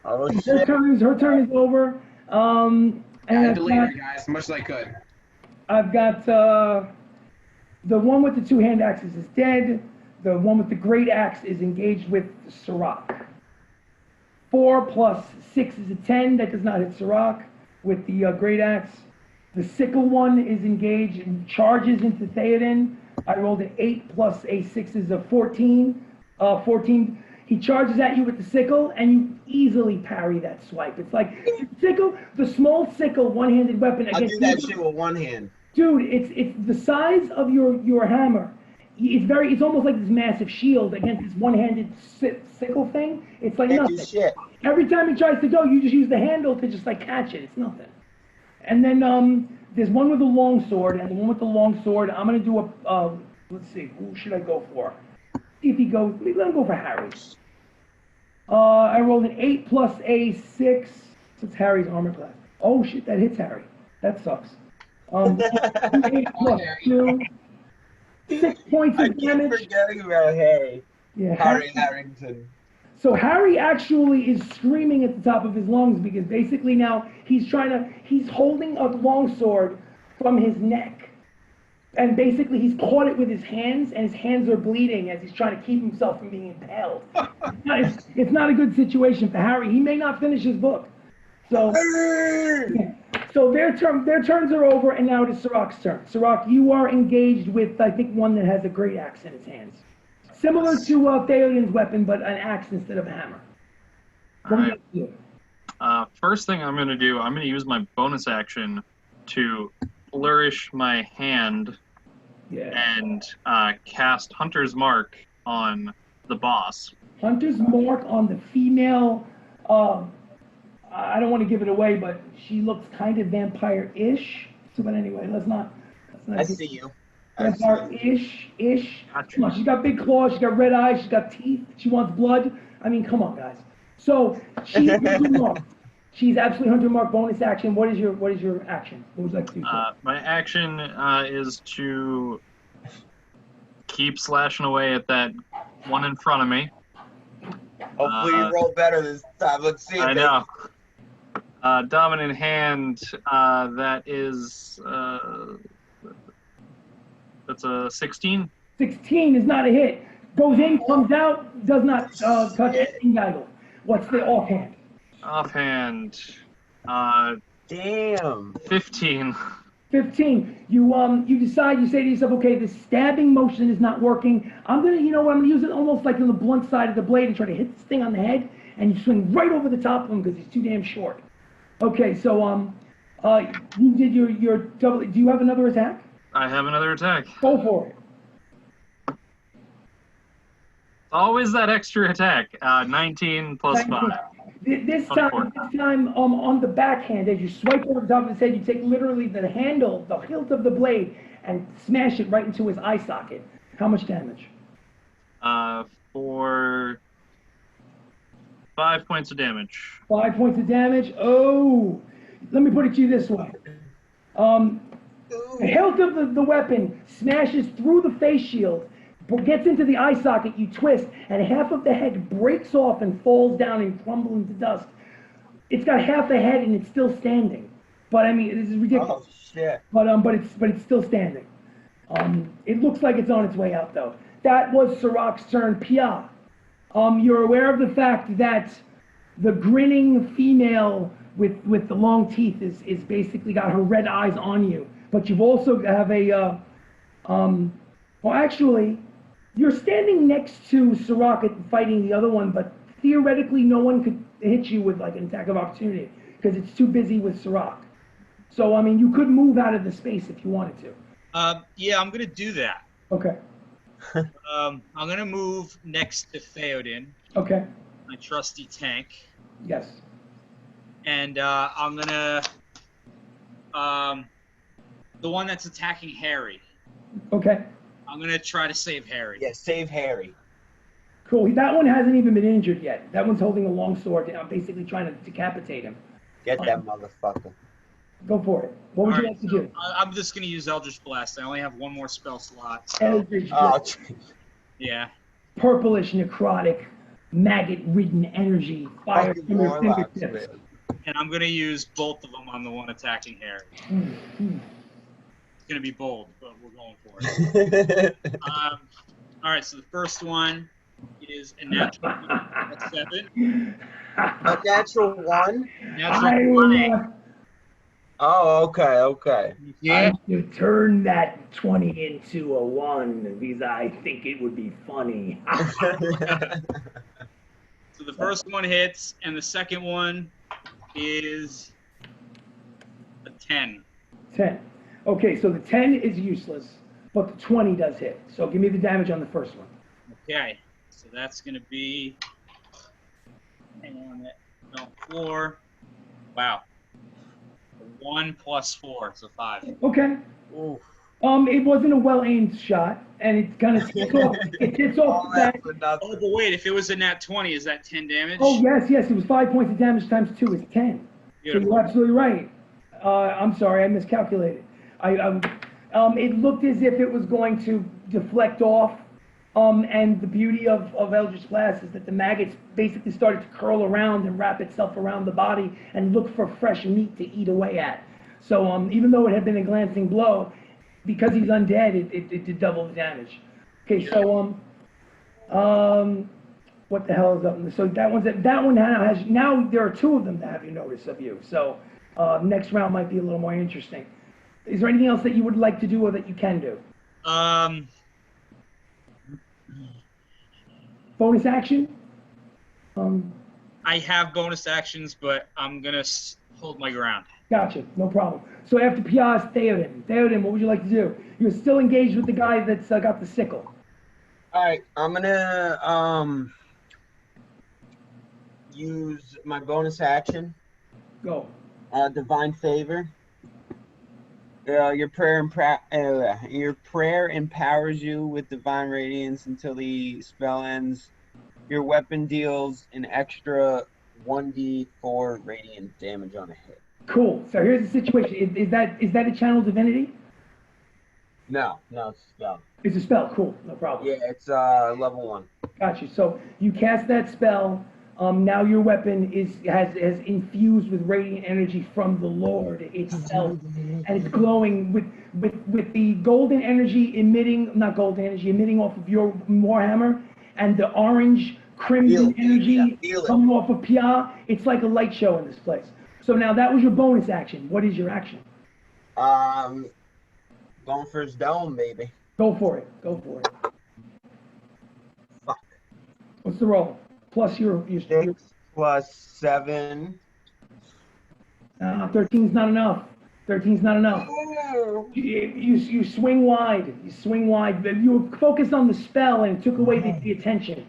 Her turn is over. And I delayed her, guys, as much as I could. I've got the one with the 2 hand axes is dead. The one with the great axe is engaged with Syrack. 4 plus 6 is a 10. That does not hit Syrack with the great axe. The sickle one is engaged and charges into Theodin. I rolled an 8 plus a 6 is a 14. 14. He charges at you with the sickle, and you easily parry that swipe. It's like sickle, the small sickle, one-handed weapon. I do that shit with one hand. Dude, it's the size of your hammer. it's almost like this massive shield against this one-handed sickle thing. It's like Can't do nothing. shit. Every time he tries to go, you just use the handle to just like catch it. It's nothing. And then there's one with a long sword, and the one with the long sword, I'm gonna do a let's see, who should I go for? See if he goes. Let him go for Harry. I rolled an 8 plus a 6. So it's Harry's armor class. Oh shit, that hits Harry. That sucks. 8 plus 2. 6 points I of keep damage. forgetting about Harry. Yeah, Harry Harrington. So Harry actually is screaming at the top of his lungs because basically now he's holding a longsword from his neck. And basically he's caught it with his hands, and his hands are bleeding as he's trying to keep himself from being impaled. It's not a good situation for Harry. He may not finish his book. So, yeah. So their turns are over, and now it is Syrack's turn. Syrack, you are engaged with, I think, one that has a great axe in its hands. Similar to Theodin's weapon, but an axe instead of a hammer. What are you going to do? First thing I'm going to do, I'm going to use my bonus action to flourish my hand and cast Hunter's Mark on the boss. Hunter's Mark on the female, I don't want to give it away, but she looks kind of vampire-ish. So, but anyway, let's not I see you. Vampire-ish. Come on, she's got big claws, she's got red eyes, she's got teeth, she wants blood. I mean, come on, guys. So she's Hunter Mark. She's absolutely Hunter Mark bonus action. What is your action? What would you like to do? My action is to keep slashing away at that one in front of me. Hopefully you roll better this time. Let's see. I know. Dominant hand, that is, that's a 16. 16 is not a hit. Goes in, comes out, does not touch anything. What's the offhand? Offhand, Damn. 15. 15. You decide, you say to yourself, okay, this stabbing motion is not working. I'm gonna use it almost like on the blunt side of the blade and try to hit this thing on the head, and you swing right over the top of him because he's too damn short. Okay, so you did your double. Do you have another attack? I have another attack. Go for it. Always that extra attack. 19 plus 5. This time on the backhand, as you swipe over the top of his head, you take literally the handle, the hilt of the blade, and smash it right into his eye socket. How much damage? For 5 points of damage. 5 points of damage. Oh, let me put it to you this way. The hilt of the weapon smashes through the face shield, gets into the eye socket, you twist, and half of the head breaks off and falls down and crumbles into dust. It's got half the head and it's still standing. But I mean, this is ridiculous. Oh shit. But it's still standing. It looks like it's on its way out though. That was Syrack's turn. Pyaah. You're aware of the fact that the grinning female with the long teeth is basically got her red eyes on you. But you've also have a well actually you're standing next to Syrack fighting the other one, but theoretically no one could hit you with like an attack of opportunity because it's too busy with Syrack. So I mean you could move out of the space if you wanted to. Yeah, I'm gonna do that. Okay. I'm gonna move next to Theodin, Okay. my trusty tank, Yes. and I'm gonna the one that's attacking Harry. Okay. I'm gonna try to save Harry. Yeah, save Harry. Cool. That one hasn't even been injured yet. That one's holding a long sword. I'm basically trying to decapitate him. Get that motherfucker. Go for it. What would you like to do? I'm just gonna use Eldritch Blast. I only have one more spell slot. So, Eldritch Oh, Blast. yeah. Purplish, necrotic, maggot-ridden energy. Fire fucking from your warlocks, fingertips. man. And I'm gonna use both of them on the one attacking Harry. It's gonna be bold, but we're going for it. All right. So the first one is a natural 7. A natural 1? Natural 20. Oh, okay. Yeah. You turn that 20 into a 1 because I think it would be funny. So the first one hits, and the second one is a 10. 10. Okay, so the 10 is useless. but the 20 does hit. So give me the damage on the first one. Okay, so that's going to be, hang on, that fell floor. Wow. 1 plus 4, so 5. Okay. Ooh. It wasn't a well-aimed shot, and it kind of hits off All the back. that for nothing. Oh, but wait, if it was a nat 20, is that 10 damage? Oh, yes, it was 5 points of damage times 2 is 10. Beautiful. So you're absolutely right. I'm sorry, I miscalculated. It looked as if it was going to deflect off, and the beauty of Eldritch Blast is that the maggots basically started to curl around and wrap itself around the body and look for fresh meat to eat away at. So even though it had been a glancing blow, because he's undead, it did double the damage. Okay, so what the hell is up? So that one now there are 2 of them that have you notice of you. So next round might be a little more interesting. Is there anything else that you would like to do or that you can do? Bonus action? I have bonus actions, but I'm gonna hold my ground. Gotcha, no problem. So after Pyaah is Theodin. Theodin, what would you like to do? You're still engaged with the guy that's got the sickle. All right, I'm gonna use my bonus action. Go. Divine favor. Your prayer empowers you with divine radiance until the spell ends. Your weapon deals an extra 1d4 radiant damage on a hit. Cool. So here's the situation. Is that a channel divinity? No, it's a spell. It's a spell. Cool. No problem. Yeah, it's level 1. Got you. So you cast that spell. Now your weapon has infused with radiant energy from the Lord itself, and it's glowing with the golden energy emitting off of your Warhammer, and the orange crimson energy coming off of Pyaah. It's like a light show in this place. So now that was your bonus action. What is your action? Going for his dome, baby. Go for it. Fuck. What's the roll? Plus your 6 plus 7. 13's not enough. 13's not enough. You swing wide. You were focused on the spell and it took away the attention.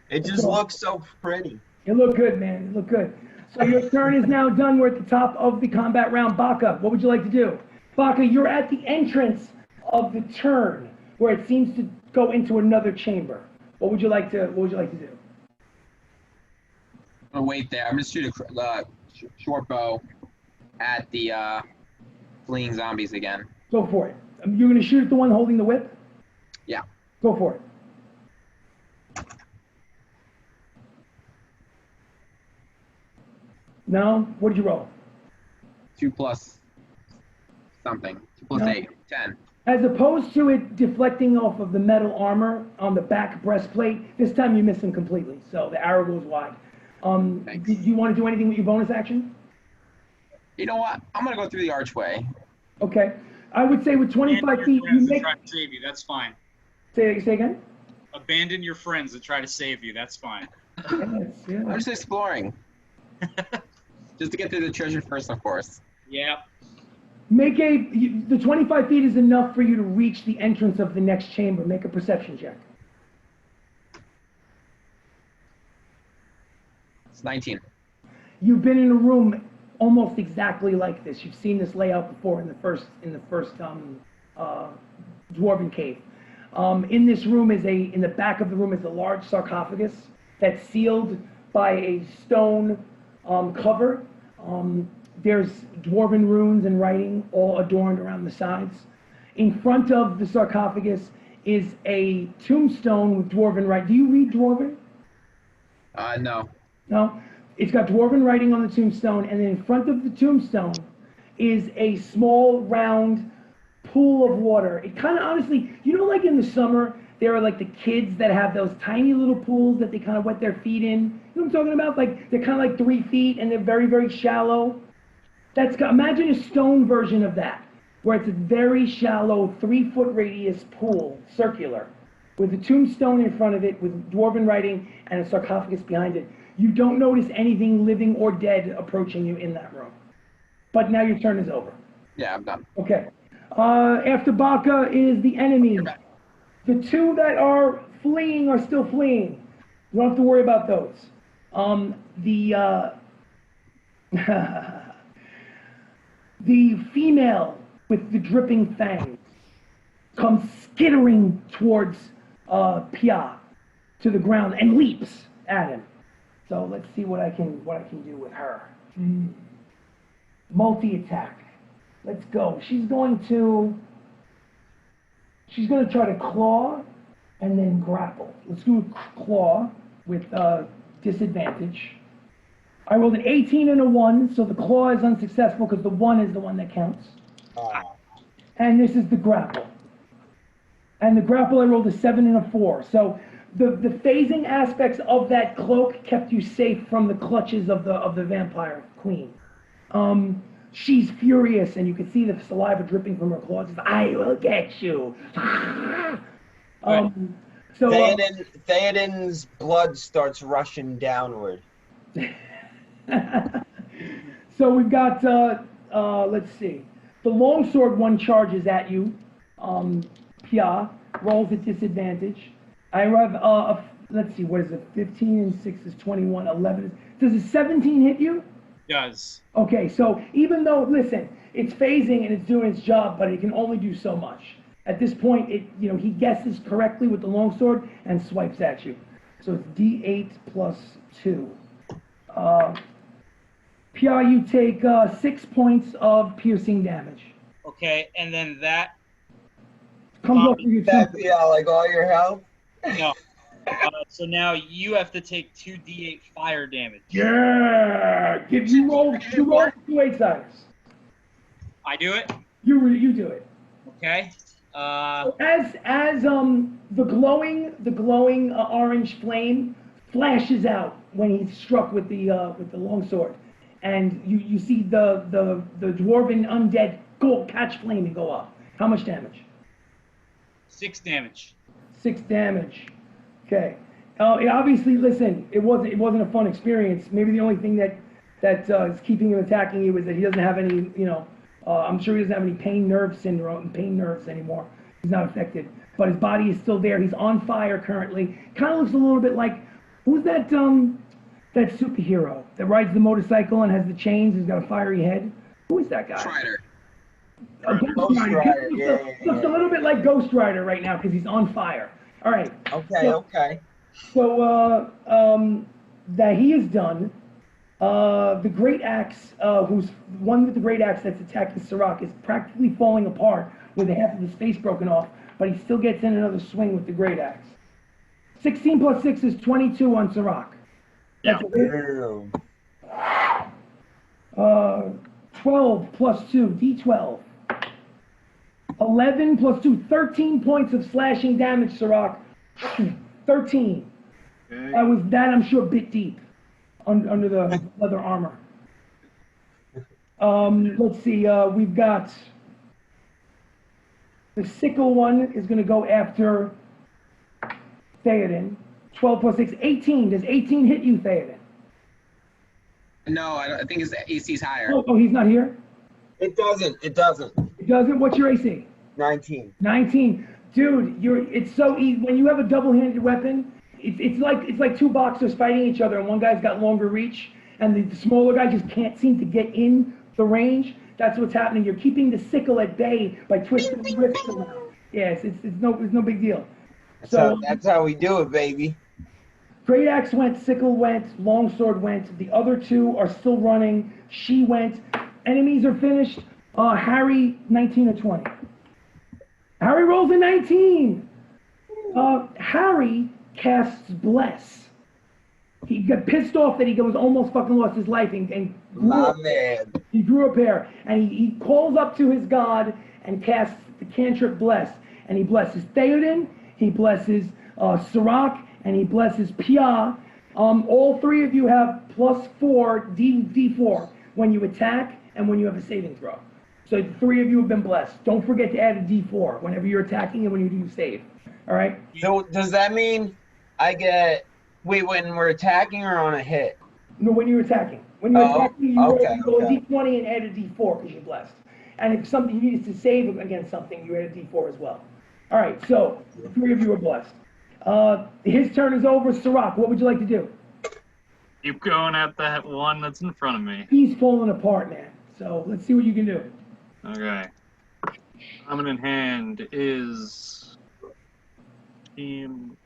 It just looks so pretty. You look good, man. You look good. So your turn is now done. We're at the top of the combat round. Baka, what would you like to do? Baka, you're at the entrance of the turn where it seems to go into another chamber. What would you like to do? I'm gonna wait there. I'm gonna shoot a short bow at the fleeing zombies again. Go for it. You're gonna shoot at the one holding the whip? Yeah. Go for it. No? What did you roll? 2 plus something. 2 plus 8. 10. As opposed to it deflecting off of the metal armor on the back breastplate, this time you miss him completely. So the arrow goes wide. Do you want to do anything with your bonus action? You know what? I'm gonna go through the archway. Okay. I would say with 25 feet, you make. Try to save you. That's fine. Say again. Abandon your friends that try to save you. That's fine. Yes, yeah. I'm just exploring. Just to get to the treasure first, of course. Yeah. The 25 feet is enough for you to reach the entrance of the next chamber. Make a perception check. It's 19. You've been in a room almost exactly like this. You've seen this layout before in the first Dwarven Cave. In this room in the back of the room is a large sarcophagus that's sealed by a stone cover. There's Dwarven runes and writing all adorned around the sides. In front of the sarcophagus is a tombstone with Dwarven writing. Do you read Dwarven? No. No? It's got Dwarven writing on the tombstone, and then in front of the tombstone is a small, round pool of water. It kind of, honestly, like in the summer, there are like the kids that have those tiny little pools that they kind of wet their feet in. You know what I'm talking about? Like, they're kind of like 3 feet, and they're very, very shallow. Imagine a stone version of that, where it's a very shallow 3-foot radius pool, circular, with a tombstone in front of it, with Dwarven writing, and a sarcophagus behind it. You don't notice anything living or dead approaching you in that room. But now your turn is over. Yeah, I'm done. Okay. After Baka is the enemy. The two that are fleeing are still fleeing. You don't have to worry about those. The female with the dripping fangs comes skittering towards Pyaah to the ground and leaps at him. So let's see what I can do with her. Multi-attack. Let's go. She's going to try to claw and then grapple. Let's do a claw with disadvantage. I rolled an 18 and a 1, so the claw is unsuccessful because the 1 is the one that counts. And this is the grapple. And the grapple I rolled a 7 and a 4. So the phasing aspects of that cloak kept you safe from the clutches of the vampire queen. She's furious, and you can see the saliva dripping from her claws. I will get you. Theoden's blood starts rushing downward. So we've got, let's see. The longsword one charges at you. Pyaah rolls at disadvantage. I have, let's see, what is it? 15 and 6 is 21, 11. Does a 17 hit you? Does. Okay, so even though, listen, it's phasing and it's doing its job, but it can only do so much. At this point, he guesses correctly with the longsword and swipes at you. So it's D8 plus 2. Pyaah, you take 6 points of piercing damage. Okay, and then that Comes up for your That temper. Pyaah, like all your health? no. So now you have to take 2d8 fire damage. Yeah, you roll 2 8-siders. I do it. You do it. Okay. As the glowing orange flame flashes out when he's struck with the longsword, and you see the dwarven undead catch flame and go up. How much damage? 6 damage. 6 damage. Okay. Obviously, listen, it wasn't a fun experience. Maybe the only thing that is keeping him attacking you is that he doesn't have any, I'm sure he doesn't have any pain nerves anymore. He's not affected, but his body is still there. He's on fire currently. Kind of looks a little bit like, who's that superhero that rides the motorcycle and has the chains? He's got a fiery head. Who is that guy? Strider. Ghost Rider. Looks a little bit like Ghost Rider right now because he's on fire. All right. Okay. So that he is done. The great axe, who's one with the great axe that's attacking Syrack, is practically falling apart with half of his face broken off, but he still gets in another swing with the great axe. 16 plus 6 is 22 on Syrack. Yeah. 12 plus 2, D12. 11 plus 2, 13 points of slashing damage, Syrack. 13. Okay. That I'm sure bit deep under the leather armor. Let's see, we've got the sickle one is going to go after Theodin. 12 plus 6, 18. Does 18 hit you, Theodin? No, I think his AC's higher. Oh, he's not here? It doesn't. It doesn't? What's your AC? 19. 19. Dude, it's so easy. When you have a double-handed weapon, it's like two boxers fighting each other, and one guy's got longer reach, and the smaller guy just can't seem to get in the range. That's what's happening. You're keeping the sickle at bay by twisting the wrists around. Yes, it's no big deal. That's how we do it, baby. Great axe went, sickle went, longsword went. The other two are still running. She went. Enemies are finished. Harry, 19 or 20. Harry rolls a 19. Harry casts Bless. He got pissed off that he was almost fucking lost his life and he grew a pair. And he calls up to his god and casts the cantrip Bless. And he blesses Theodin, he blesses Syrack, and he blesses Pyaah. All three of you have +4 D4 when you attack and when you have a saving throw. So the three of you have been blessed. Don't forget to add a D4 whenever you're attacking and when you do save. All right? So does that mean I get... Wait, when we're attacking or on a hit? No, when you're attacking. When you're attacking, you roll a okay. D20 and add a D4 because you're blessed. And if something you needed to save against something, you add a D4 as well. All right, so the 3 of you are blessed. His turn is over. Syrack, what would you like to do? Keep going at that one that's in front of me. He's falling apart, man. So let's see what you can do. Okay. Dominant hand is team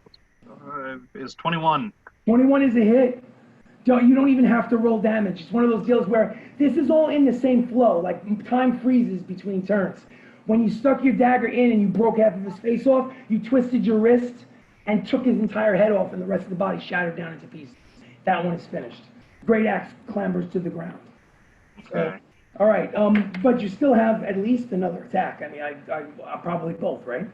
is 21. 21 is a hit. You don't even have to roll damage. It's one of those deals where this is all in the same flow, like time freezes between turns. When you stuck your dagger in and you broke half of his face off, you twisted your wrist and took his entire head off, and the rest of the body shattered down into pieces. That one is finished. Great Axe clambers to the ground. Okay. All right, but you still have at least another attack. I mean, I probably both, right?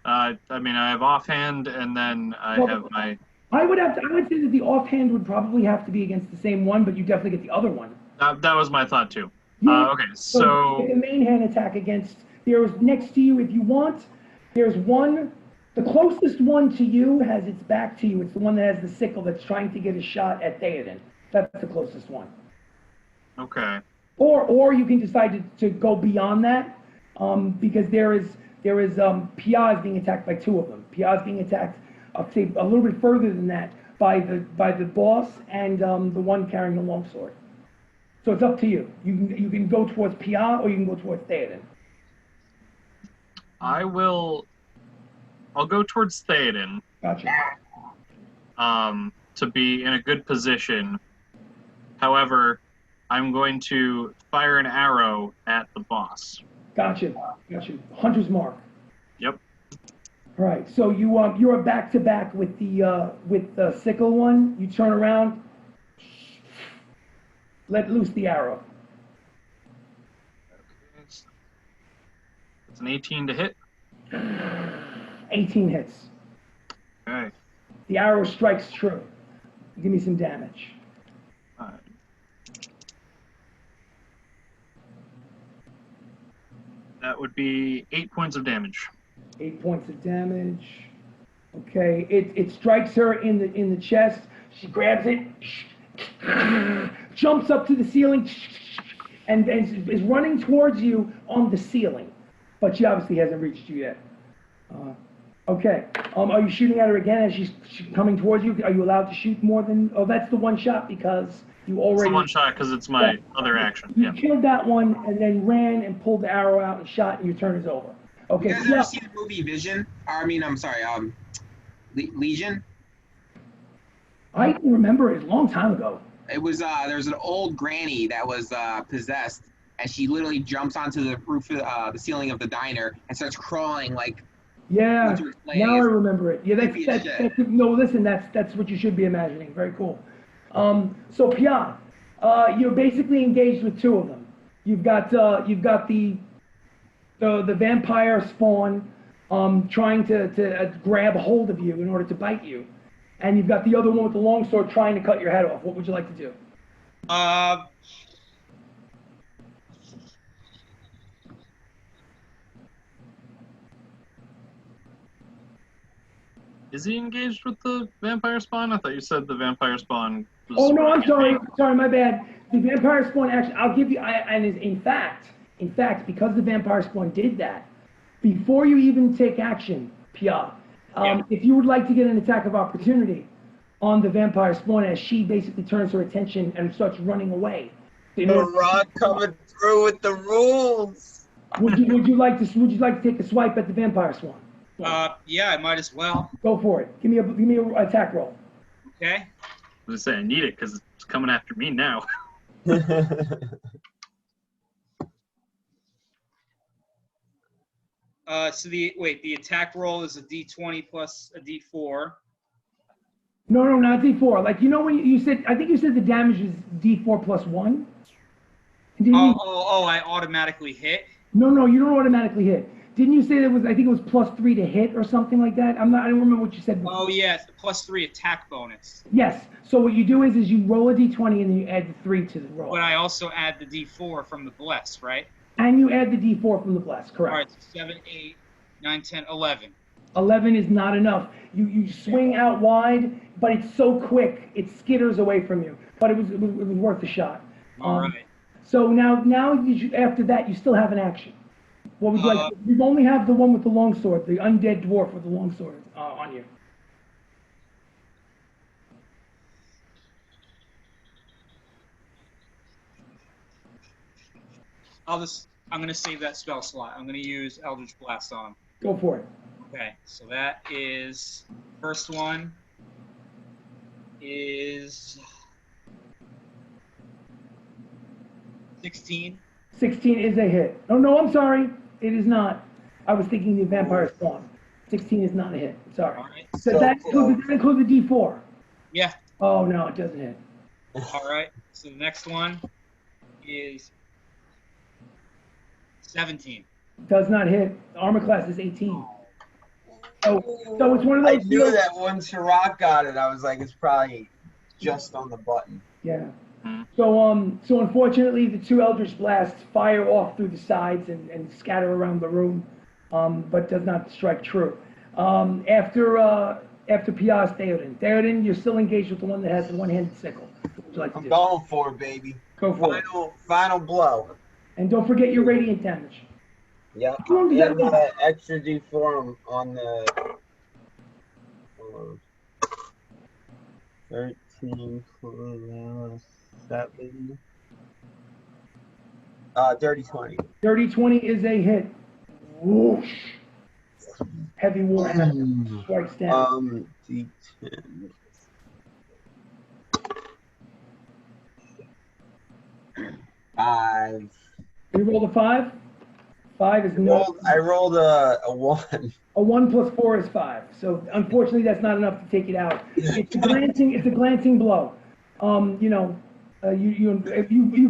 I mean, I have offhand, and then I have my. I would say that the offhand would probably have to be against the same one, but you definitely get the other one. That was my thought too. Yeah. Okay, so Get the main hand attack against. There's next to you if you want. There's one. The closest one to you has its back to you. It's the one that has the sickle that's trying to get a shot at Theodin. That's the closest one. okay. Or you can decide to go beyond that, because there is Pyaah is being attacked by 2 of them. Pyaah is being attacked, I'll say a little bit further than that, by the boss and the one carrying the longsword. So it's up to you. You can go towards Pyaah or you can go towards Theodin. I'll go towards Theodin. Gotcha. To be in a good position. However, I'm going to fire an arrow at the boss. Gotcha. Hunter's mark. Yep. All right. So you're back to back with the sickle one. You turn around, let loose the arrow. It's an 18 to hit. 18 hits. Okay. The arrow strikes true. Give me some damage. All right. That would be 8 points of damage. 8 points of damage. Okay, it strikes her in the chest. She grabs it, jumps up to the ceiling, and is running towards you on the ceiling. But she obviously hasn't reached you yet. Okay. Are you shooting at her again as she's coming towards you? Are you allowed to shoot more than? Oh, that's the one shot because you already. It's the one shot because it's my other action. You Yeah. killed that one and then ran and pulled the arrow out and shot, and your turn is over. Okay. You guys ever seen the movie Vision? Legion? I can remember it a long time ago. It was there's an old granny that was possessed, and she literally jumps onto the roof of the ceiling of the diner and starts crawling like. Yeah, now I remember it. Yeah, that's no. Listen, that's what you should be imagining. Very cool. So Pyaah, you're basically engaged with 2 of them. You've got the vampire spawn trying to grab hold of you in order to bite you, and you've got the other one with the longsword trying to cut your head off. What would you like to do? Is he engaged with the vampire spawn? I thought you said the vampire spawn was... Oh, no, I'm sorry. Sorry, my bad. The vampire spawn actually, I'll give you, in fact, because the vampire spawn did that, before you even take action, Pyaah, if you would like to get an attack of opportunity on the vampire spawn as she basically turns her attention and starts running away. The Rock coming through with the rules. Would you like to take a swipe at the vampire spawn? Yeah, I might as well. Go for it. Give me a attack roll. Okay. I was going to say, I need it because it's coming after me now. So the attack roll is a D20 plus a D4. No, not D4. Like, you know when you said, I think you said the damage is D4 plus 1? I automatically hit? No, you don't automatically hit. Didn't you say I think it was plus 3 to hit or something like that? I don't remember what you said before. Oh, yeah, it's the plus 3 attack bonus. Yes. So what you do is you roll a D20 and then you add the 3 to the roll. But I also add the D4 from the bless, right? And you add the D4 from the bless, correct. All right, so 7, 8, 9, 10, 11. 11 is not enough. You swing out wide, but it's so quick, it skitters away from you. But it was worth a shot. All right. So now after that, you still have an action. What would you like? You only have the one with the longsword, the undead dwarf with the longsword on you. I'm gonna save that spell slot. I'm gonna use Eldritch Blast on him. Go for it. Okay, so that is first one is 16. 16 is a hit. Oh no, I'm sorry. It is not. I was thinking the vampire spawn. 16 is not a hit. Sorry. All right. Does that include the D4? Yeah. Oh no, it doesn't hit. All right. So the next one is 17. Does not hit. The armor class is 18. So it's one of those. I knew that when Syrack got it, I was like, it's probably just on the button. Yeah. So unfortunately, the 2 Eldritch Blasts fire off through the sides and scatter around the room, but does not strike true. After Pyaah's Theodin. Theodin, you're still engaged with the one that has the one-handed sickle. What would you like to do? I'm going for it, baby. Go for it. Final blow. And don't forget your radiant damage. Yep. How long does that And last? extra D4 on the 13 plus 7. Dirty 20. Dirty 20 is a hit. Whoosh. Heavy warhammer strikes down. D10. 5. You rolled a 5? 5 is no. I rolled a 1. A 1 plus 4 is 5. So unfortunately, that's not enough to take it out. It's a glancing blow. You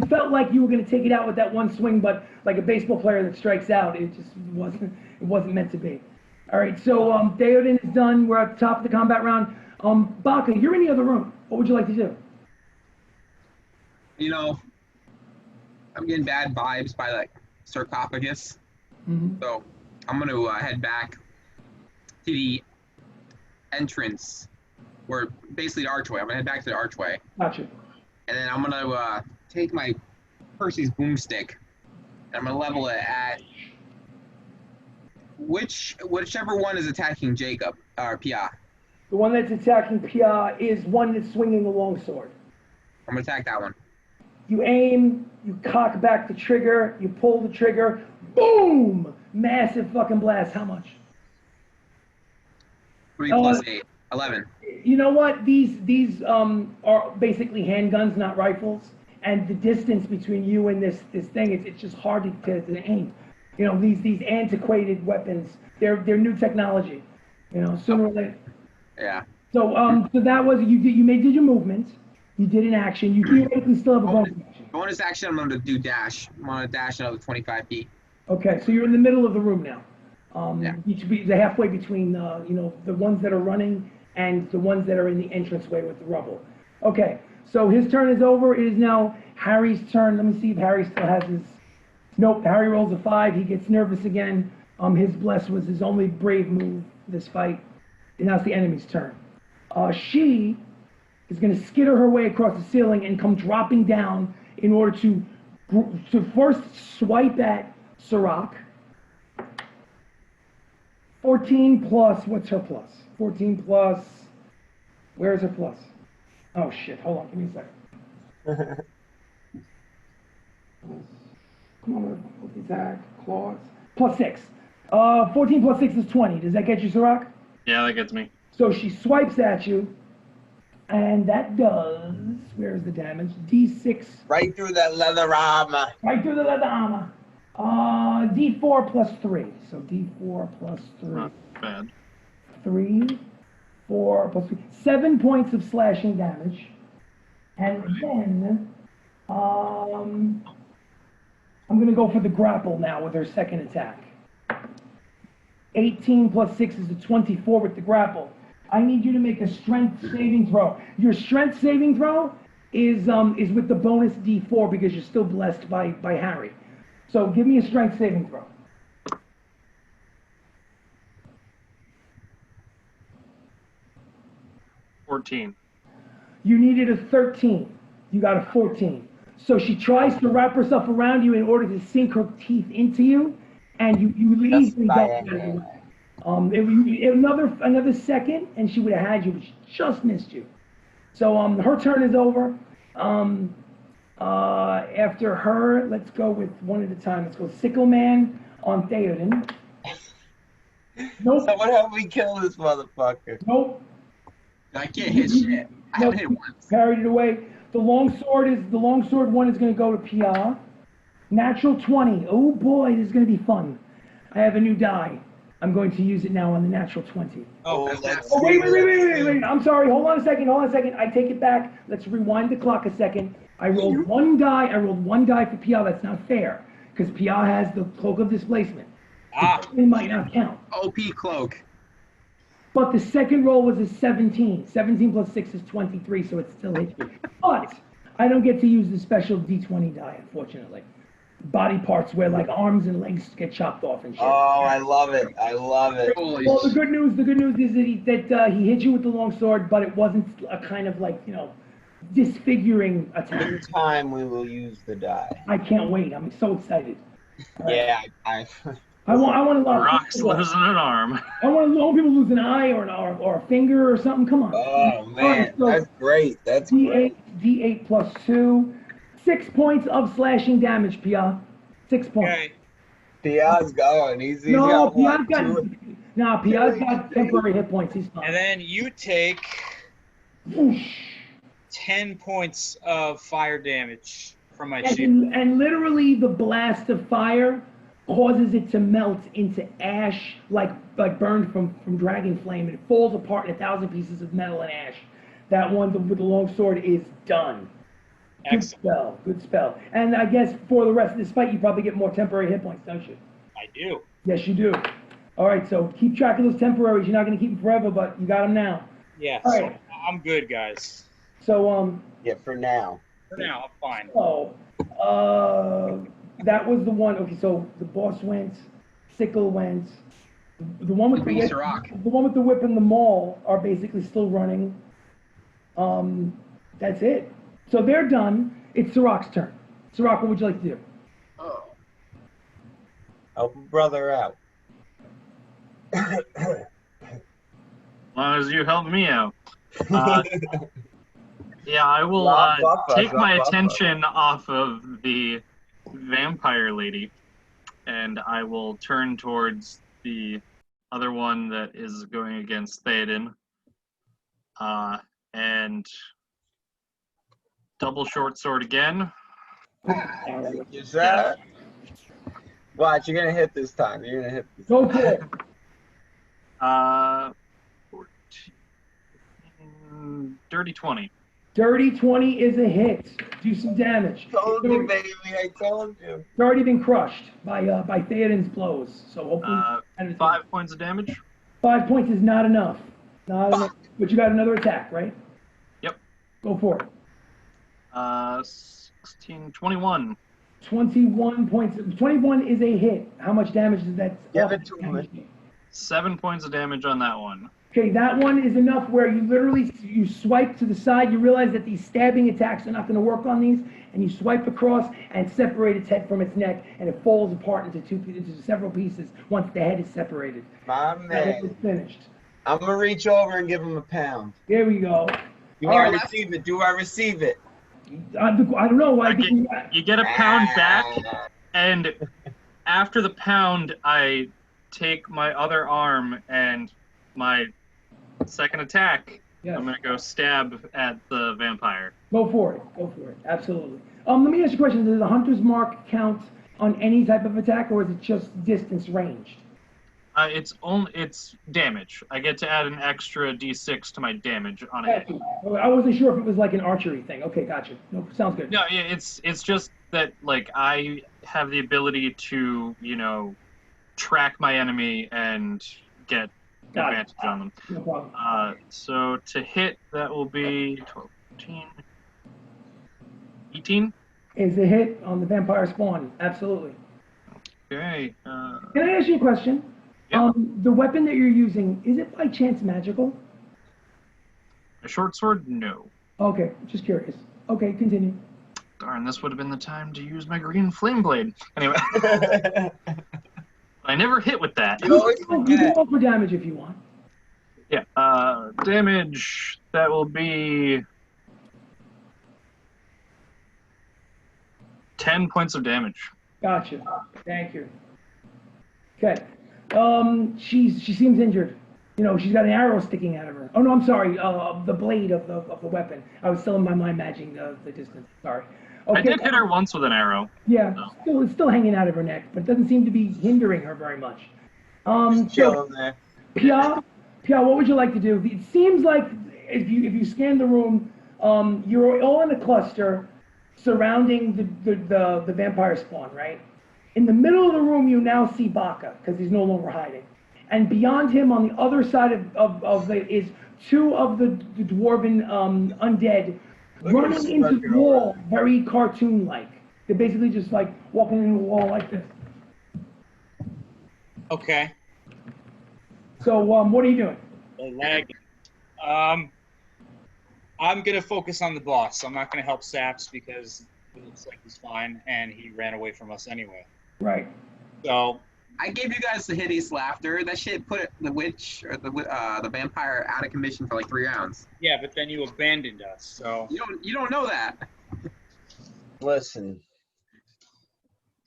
felt like you were going to take it out with that one swing, but like a baseball player that strikes out, it just wasn't meant to be. All right, so Theodin is done. We're at the top of the combat round. Baka, you're in the other room. What would you like to do? You know, I'm getting bad vibes by like sarcophagus. Mm-hmm. So I'm going to head back to the entrance, where basically the archway. I'm going to head back to the archway. Gotcha. And then I'm going to take my Percy's boomstick, and I'm going to level it at whichever one is attacking Jacob, or Pyaah. The one that's attacking Pyaah is one that's swinging the longsword. I'm going to attack that one. You aim, you cock back the trigger, you pull the trigger, boom! Massive fucking blast. How much? 3 plus 8, 11. You know what? These are basically handguns, not rifles. And the distance between you and this thing, it's just hard to aim. You know, these antiquated weapons, they're new technology. You know, sooner or later. Yeah. So that was did your movement. You did an action. You theoretically still have a bonus action. Bonus action, I'm going to do dash. I'm going to dash another 25 feet. Okay, so you're in the middle of the room now. Yeah. You should be halfway between the ones that are running and the ones that are in the entranceway with the rubble. Okay, so his turn is over. It is now Harry's turn. Let me see if Harry still has his. Nope. Harry rolls a 5. He gets nervous again. His bless was his only brave move this fight. And now it's the enemy's turn. She is going to skitter her way across the ceiling and come dropping down in order to first swipe at Syrack. 14 plus, what's her plus? 14 plus, where's her plus? Oh shit, hold on, give me a second. Come on, attack, claws. Plus 6. 14 plus 6 is 20. Does that get you, Syrack? Yeah, that gets me. So she swipes at you, and that does, where's the damage? D6. Right through that leather armor. Right through the leather armor. D4 plus 3. So D4 plus 3. Not bad. 3, 4 plus 3. 7 points of slashing damage. And then, I'm going to go for the grapple now with her second attack. 18 plus 6 is a 24 with the grapple. I need you to make a strength saving throw. Your strength saving throw is with the bonus D4 because you're still blessed by Harry. So give me a strength saving throw. $14. You needed a 13. You got a 14. So she tries to wrap herself around you in order to sink her teeth into you, and you easily by got a out of the way. Another second, and she would have had you, but she just missed you. So her turn is over. After her, let's go with one at a time. Let's go Sickle Man on Theodin. Nope. Someone help me kill this motherfucker. Nope. I can't hit shit. I haven't hit once. Parried it away. The longsword one is going to go to Pyaah. Natural 20. Oh boy, this is going to be fun. I have a new die. I'm going to use it now on the natural 20. Oh, let's Oh, wait. see. I'm sorry. Hold on a second. I take it back. Let's rewind the clock a second. I rolled one die for Pyaah. That's not fair because Pyaah has the cloak of displacement. It might not count. OP cloak. But the second roll was a 17. 17 plus 6 is 23, so it still hits you. But I don't get to use the special D20 die, unfortunately. Body parts where like arms and legs get chopped off and shit. Oh, I love it. I love it. Well, the good news is that he hit you with the long sword, but it wasn't a kind of like, disfiguring attack. In time, we will use the die. I can't wait. I'm so excited. Yeah, I want a lot of Rock's losing an arm. I want people lose an eye or a finger or something. Come on. Oh man, All right, so that's great. That's D8, great. D8 plus 2. 6 points of slashing damage, Pyaah. 6 points. Okay. Pyaah's going. He's No, got one, Pyaah's got temporary hit points. He's fine. And then you take Whoosh. 10 points of fire damage from my shield. And literally the blast of fire causes it to melt into ash, like burned from dragon flame, and it falls apart in 1,000 pieces of metal and ash. That one with the long sword is done. Excellent. Good spell. And I guess for the rest of this fight, you probably get more temporary hit points, don't you? I do. Yes, you do. All right, so keep track of those temporaries. You're not going to keep them forever, but you got them now. Yeah, All so right. I'm good, guys. So, Yeah, for now. For now, I'm fine. That was the one. Okay, so the boss went, Sickle went. The one with the whip, the one with the whip and the maul are basically still running. That's it. So they're done. It's Syrack's turn. Syrack, what would you like to do? Oh. Help a brother out. As long as you help me out. Yeah, I will take my attention off of the vampire lady, and I will turn towards the other one that is going against Theodin, and double short sword again. Is that? Watch, you're gonna hit this time. You're gonna hit this. Go for it. 14, dirty 20. Dirty 20 is a hit. Do some damage. Told you, baby. I told you. It's already been crushed by Theoden's blows. So hopefully, 5 points of damage. 5 points is not enough. Not enough. But you got another attack, right? Yep. Go for it. 16, 21. 21 points. 21 is a hit. How much damage does that? Give it to me. 7 points of damage on that one. Okay, that one is enough where you swipe to the side. You realize that these stabbing attacks are not going to work on these, and you swipe across and separate its head from its neck, and it falls apart into several pieces once the head is separated. My That is man. finished. I'm gonna reach over and give him a pound. There we go. Do All I right. receive it? Do I receive it? I don't know. You get a pound back, and after the pound, I take my other arm and my second attack. Yes. I'm gonna go stab at the vampire. Go for it. Go for it. Absolutely. Let me ask you a question. Does the hunter's mark count on any type of attack, or is it just distance ranged? It's damage. I get to add an extra d6 to my damage on a hit. I wasn't sure if it was like an archery thing. Okay, gotcha. No, sounds good. No, it's just that like I have the ability to track my enemy and get advantage on them. No problem. So to hit, that will be 12, 14, 18. Is a hit on the vampire spawn. Absolutely. Okay. Can I ask you a question? Yeah. The weapon that you're using, is it by chance magical? A short sword? No. Okay, just curious. Okay, continue. Darn, this would have been the time to use my green flame blade. Anyway, I never hit with that. You always You can forget. roll for damage if you want. Yeah, damage, that will be 10 points of damage. Gotcha. Thank you. Okay. She seems injured. You know, she's got an arrow sticking out of her. Oh no, I'm sorry. The blade of the weapon. I was still in my mind matching the distance. Sorry. Okay. I did hit her once with an arrow. Yeah, So. it's still hanging out of her neck, but it doesn't seem to be hindering her very much. Just chilling there. Pyaah, what would you like to do? It seems like if you scan the room, you're all in a cluster surrounding the vampire spawn, right? In the middle of the room, you now see Baka because he's no longer hiding, and beyond him, on the other side of it, is two of the dwarven undead running into the wall, very cartoon-like. They're basically just like walking into the wall like this. Okay. So, what are you doing? They're lagging. I'm gonna focus on the boss. I'm not gonna help Saps because it looks like he's fine and he ran away from us anyway. Right. So I gave you guys the hideous laughter. That shit put the witch or the vampire out of commission for like 3 rounds. yeah, but then you abandoned us. So You don't know that. Listen.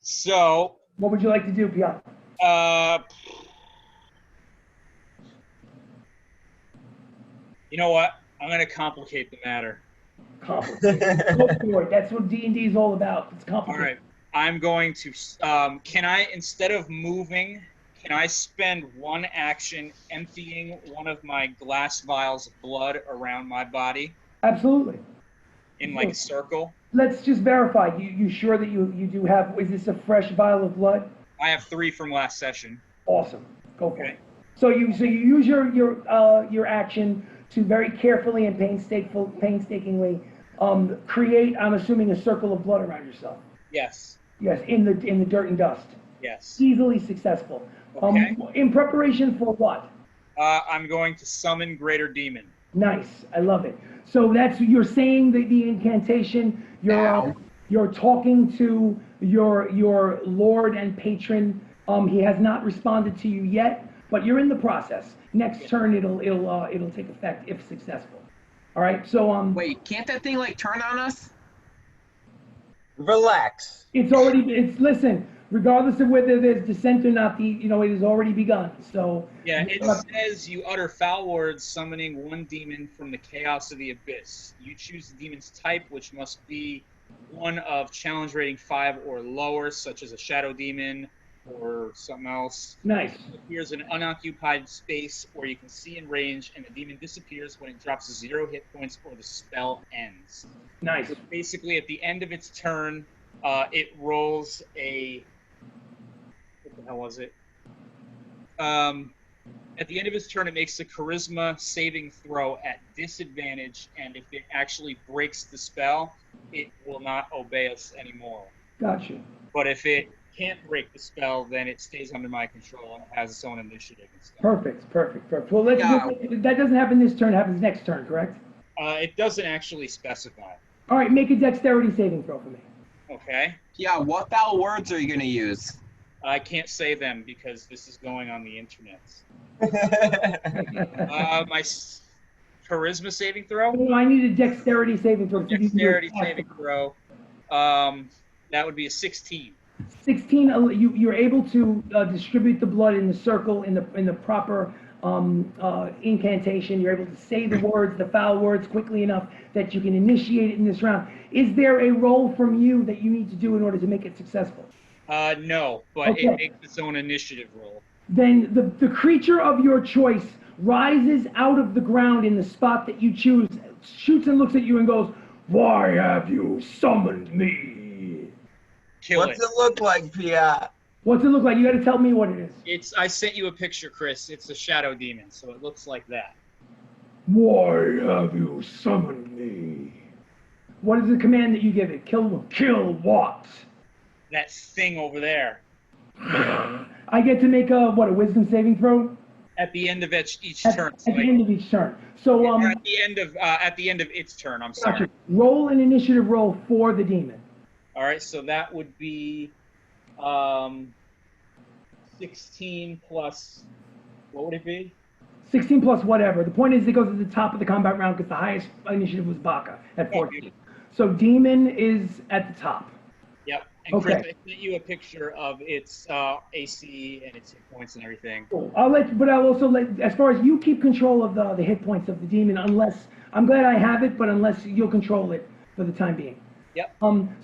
so What would you like to do, Pyaah? you know what? I'm gonna complicate the matter. Complicated. Go for it. That's what D&D is all about. It's All complicated. right. I'm going to. Can I, instead of moving, can I spend one action emptying one of my glass vials of blood around my body Absolutely. in like a circle? Let's just verify. You sure that you do have? Is this a fresh vial of blood? I have 3 from last session. Awesome. Go for Okay. it. So you use your action to very carefully and painstakingly create. I'm assuming a circle of blood around yourself. Yes. Yes, in the dirt and dust. Yes. Easily successful. Okay. In preparation for what? I'm going to summon Greater Demon. Nice. I love it. So you're saying the incantation. You're talking to your lord and patron. He has not responded to you yet, but you're in the process. Next turn it'll take effect if successful. All right. So Wait, can't that thing like turn on us? Relax. Listen, regardless of whether there's dissent or not, it has already begun. So Yeah, it says you utter foul words, summoning one demon from the chaos of the abyss. You choose the demon's type, which must be one of challenge rating 5 or lower, such as a shadow demon or something else. nice. It appears in an unoccupied space or you can see in range, and the demon disappears when it drops 0 hit points or the spell ends. Nice. So basically, at the end of its turn, it rolls a. What the hell was it? At the end of its turn, it makes a charisma saving throw at disadvantage, and if it actually breaks the spell, it will not obey us anymore. Gotcha. But if it can't break the spell, then it stays under my control and has its own initiative and stuff. Perfect. Well, that doesn't happen this turn. It happens next turn, correct? It doesn't actually specify. All right. Make a dexterity saving throw for me. Okay. Yeah, what foul words are you gonna use? I can't say them because this is going on the internet. My charisma saving throw? Oh, I need a dexterity saving throw. Dexterity saving throw. That would be a 16. 16. You're able to distribute the blood in the circle in the proper incantation. You're able to say the words, the foul words, quickly enough that you can initiate it in this round. Is there a roll from you that you need to do in order to make it successful? No, but Okay. it makes its own initiative roll. Then the creature of your choice rises out of the ground in the spot that you choose, shoots and looks at you and goes, "Why have you summoned me?" Kill What's it look like, Pyaah? What's it look like? You got to tell me what it is. I sent you a picture, Chris. It's a shadow demon, so it looks like that. Why have you summoned me? What is the command that you give it? Kill what? That thing over there. I get to make a wisdom saving throw? At the end of each At, turn. at So the end of each turn. So at the end of its turn. I'm sorry. gotcha. Roll an initiative roll for the demon. All right, so that would be 16 plus. What would it be? 16 plus whatever. The point is it goes at the top of the combat round because the highest initiative was Baka at 14. So demon is at the top. Yep. And Okay. Chris, I sent you a picture of its AC and its hit points and everything. Cool. I'll also let, as far as you keep control of the hit points of the demon, unless, I'm glad I have it, but unless you'll control it for the time being. Yep.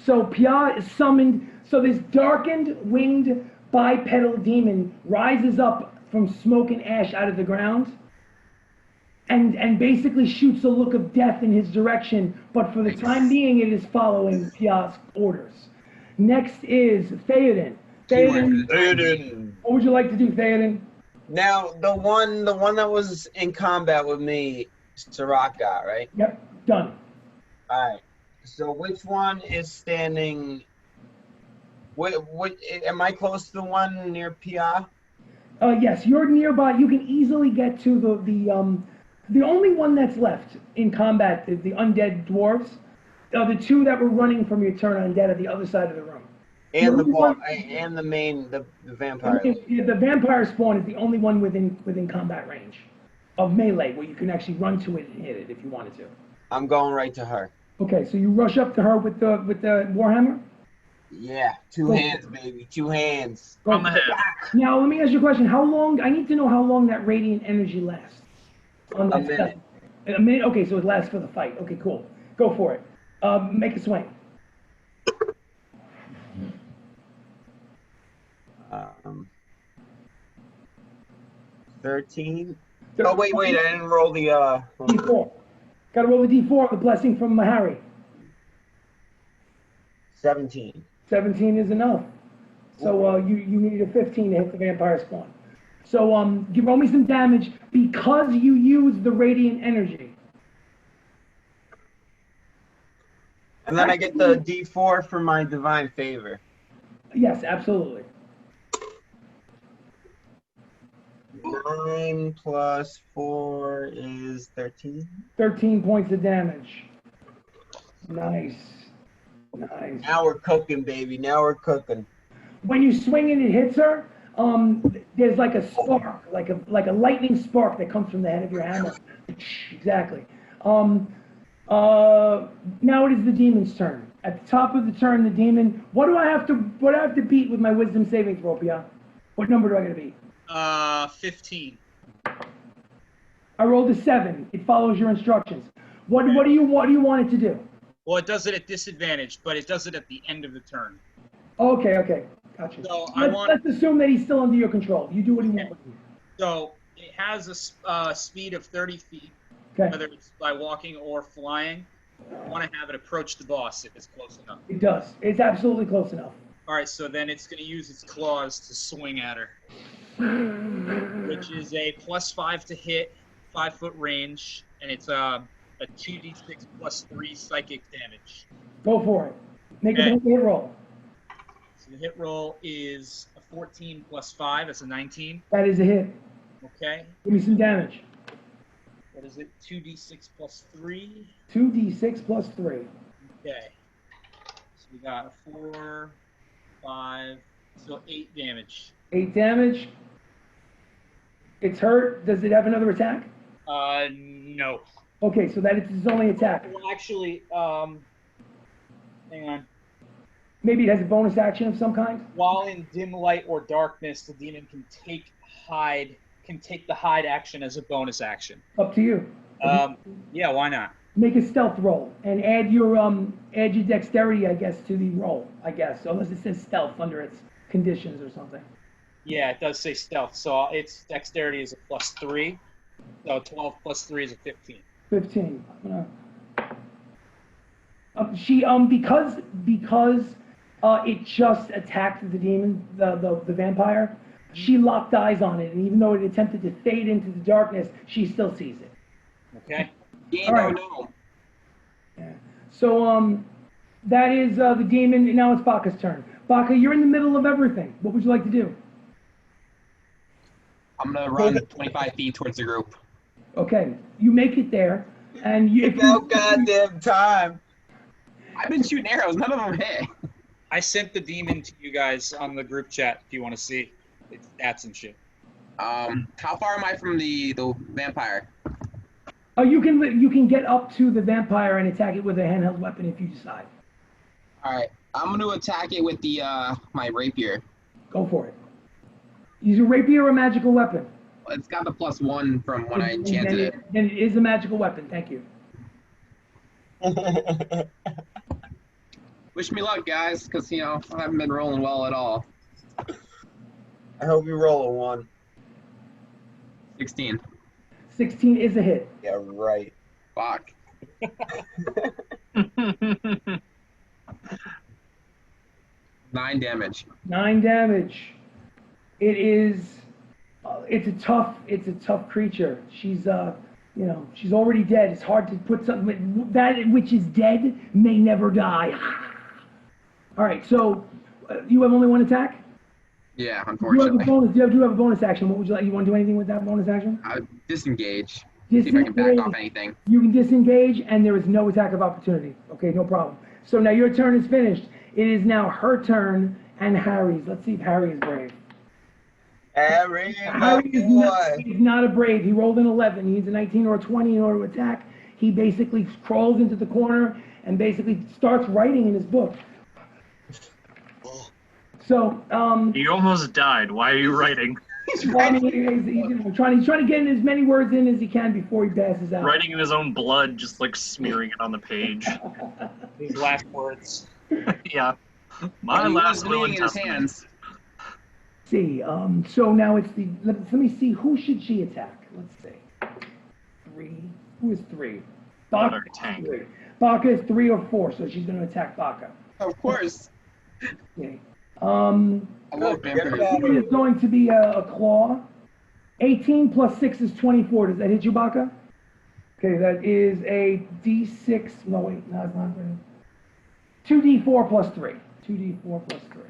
So Pyaah is summoned, so this darkened, winged, bipedal demon rises up from smoke and ash out of the ground and basically shoots a look of death in his direction, but for the time being, it is following Pyaah's orders. Next is Theodin. Theodin. What would you like to do, Theodin? Now, the one that was in combat with me, Syrack got, right? Yep, done. All right. So which one is standing? What am I close to the one near Pyaah? Yes, you're nearby. You can easily get to the only one that's left in combat, the undead dwarves. The two that were running from your turn undead at the other side of the room. And The the vampire. The vampire spawn is the only one within combat range of melee where you can actually run to it and hit it if you wanted to. I'm going right to her. Okay, so you rush up to her with the warhammer. Yeah, two hands, baby, 2 hands. On the head. Now let me ask you a question. How long? I need to know how long that radiant energy lasts. On that A minute. A minute. Okay, so it lasts for the fight. Okay, cool. Go for it. Make a swing. 13. Oh wait, I didn't roll the D4. Got to roll the D4. The blessing from Harry. 17. 17 is enough. So you need a 15 to hit the vampire spawn. So you roll me some damage because you use the radiant energy. And then I get the D4 for my divine favor. Yes, absolutely. 9 plus 4 is 13. 13 points of damage. Nice. Nice. Now we're cooking, baby. Now we're cooking. When you swing and it hits her, there's like a spark, like a lightning spark that comes from the head of your hammer. Exactly. Now it is the demon's turn. At the top of the turn, the demon. What do I have to beat with my wisdom saving throw, Pyaah? What number do I got to beat? 15. I rolled a 7. It follows your instructions. What do you want it to do? Well, it does it at disadvantage, but it does it at the end of the turn. Okay, gotcha. So let's assume that he's still under your control. You do what you want with him. So it has a speed of 30 feet, Okay. whether it's by walking or flying. I want to have it approach the boss if it's close enough. It does. It's absolutely close enough. All right, so then it's going to use its claws to swing at her, which is a +5 to hit, 5-foot range, and it's a 2d6 plus 3 psychic damage. Go for it. Make a hit roll. So the hit roll is a 14 plus 5. That's a 19. That is a hit. Okay. Give me some damage. What is it? 2d6 plus 3. 2d6 plus 3. Okay. So we got a 4, 5, so 8 damage. 8 damage. It's hurt. Does it have another attack? No. Okay, so that is his only attack. Well, actually, hang on. Maybe it has a bonus action of some kind? While in dim light or darkness, the demon can take the hide action as a bonus action. Up to you. Yeah, why not? Make a stealth roll and add your dexterity, I guess, to the roll, I guess. Unless it says stealth under its conditions or something. Yeah, it does say stealth, so its dexterity is a +3. So 12 plus 3 is a 15. 15. Because it just attacked the demon, the vampire, she locked eyes on it, and even though it attempted to fade into the darkness, she still sees it. Okay. Yeah, All right. no. Yeah. So that is the demon. Now it's Baka's turn. Baka, you're in the middle of everything. What would you like to do? I'm gonna run 25 feet towards the group. Okay, you make it there, and you. About goddamn time. I've been shooting arrows. None of them hit. I sent the demon to you guys on the group chat if you want to see its stats and shit. How far am I from the vampire? Oh, you can get up to the vampire and attack it with a handheld weapon if you decide. All right, I'm gonna attack it with the my rapier. Go for it. Use a rapier or a magical weapon. It's got the +1 from when I enchanted it. Then it is a magical weapon. Thank you. Wish me luck, guys, because I haven't been rolling well at all. I hope you roll a 1. 16. 16 is a hit. Yeah, right. Fuck. 9 damage. 9 damage. It is. It's a tough creature. She's she's already dead. It's hard to put something that which is dead may never die. All right, so you have only one attack. Yeah, You unfortunately. do have a bonus action. What would you like? You want to do anything with that bonus action? Disengage. See if I can back off anything. You can disengage, and there is no attack of opportunity. Okay, no problem. So now your turn is finished. It is now her turn and Harry's. Let's see if Harry is brave. Harry He's not a brave. He rolled an 11. He needs a 19 or a 20 in order to attack. He basically crawls into the corner and basically starts writing in his book. So, You almost died. Why are you writing? he's trying to get in as many words in as he can before he passes out. Writing in his own blood, just like smearing it on the page. These last words. Yeah. My He was last will and bleeding in his testament. hands. See, so now it's let me see, who should she attack? Let's see. 3. Who is 3? Baka Another tank. 3. Baka is 3 or 4, so she's going to attack Baka. Of course. Okay. I love Get vampires. back. It is going to be a claw. 18 plus 6 is 24. Does that hit you, Baka? Okay, that is a D6. No, wait, no, it's not. 2D4 plus 3. 2D4 plus 3.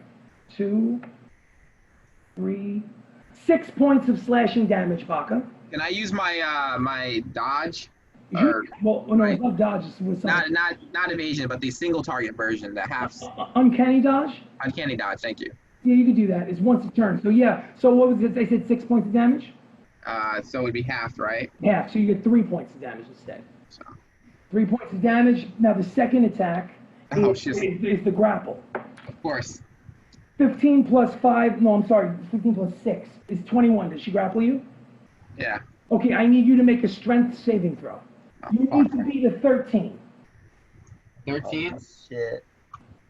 2, 3, 6 points of slashing damage, Baka. Can I use my my dodge? Well, no, it's not dodge. It's with something. Not evasion, but the single target version, the half Uncanny dodge? uncanny dodge. Thank you. Yeah, you could do that. It's once a turn. So yeah. So what was it? They said 6 points of damage? So it'd be half, right? Yeah, so you get 3 points of damage instead. So 3 points of damage. Now the second attack Oh, is shit. the grapple. of course. 15 plus 5, no, I'm sorry, 15 plus 6 is 21. Does she grapple you? Yeah. Okay, I need you to make a strength saving throw. You Oh, need to beat a 13. 13. Shit.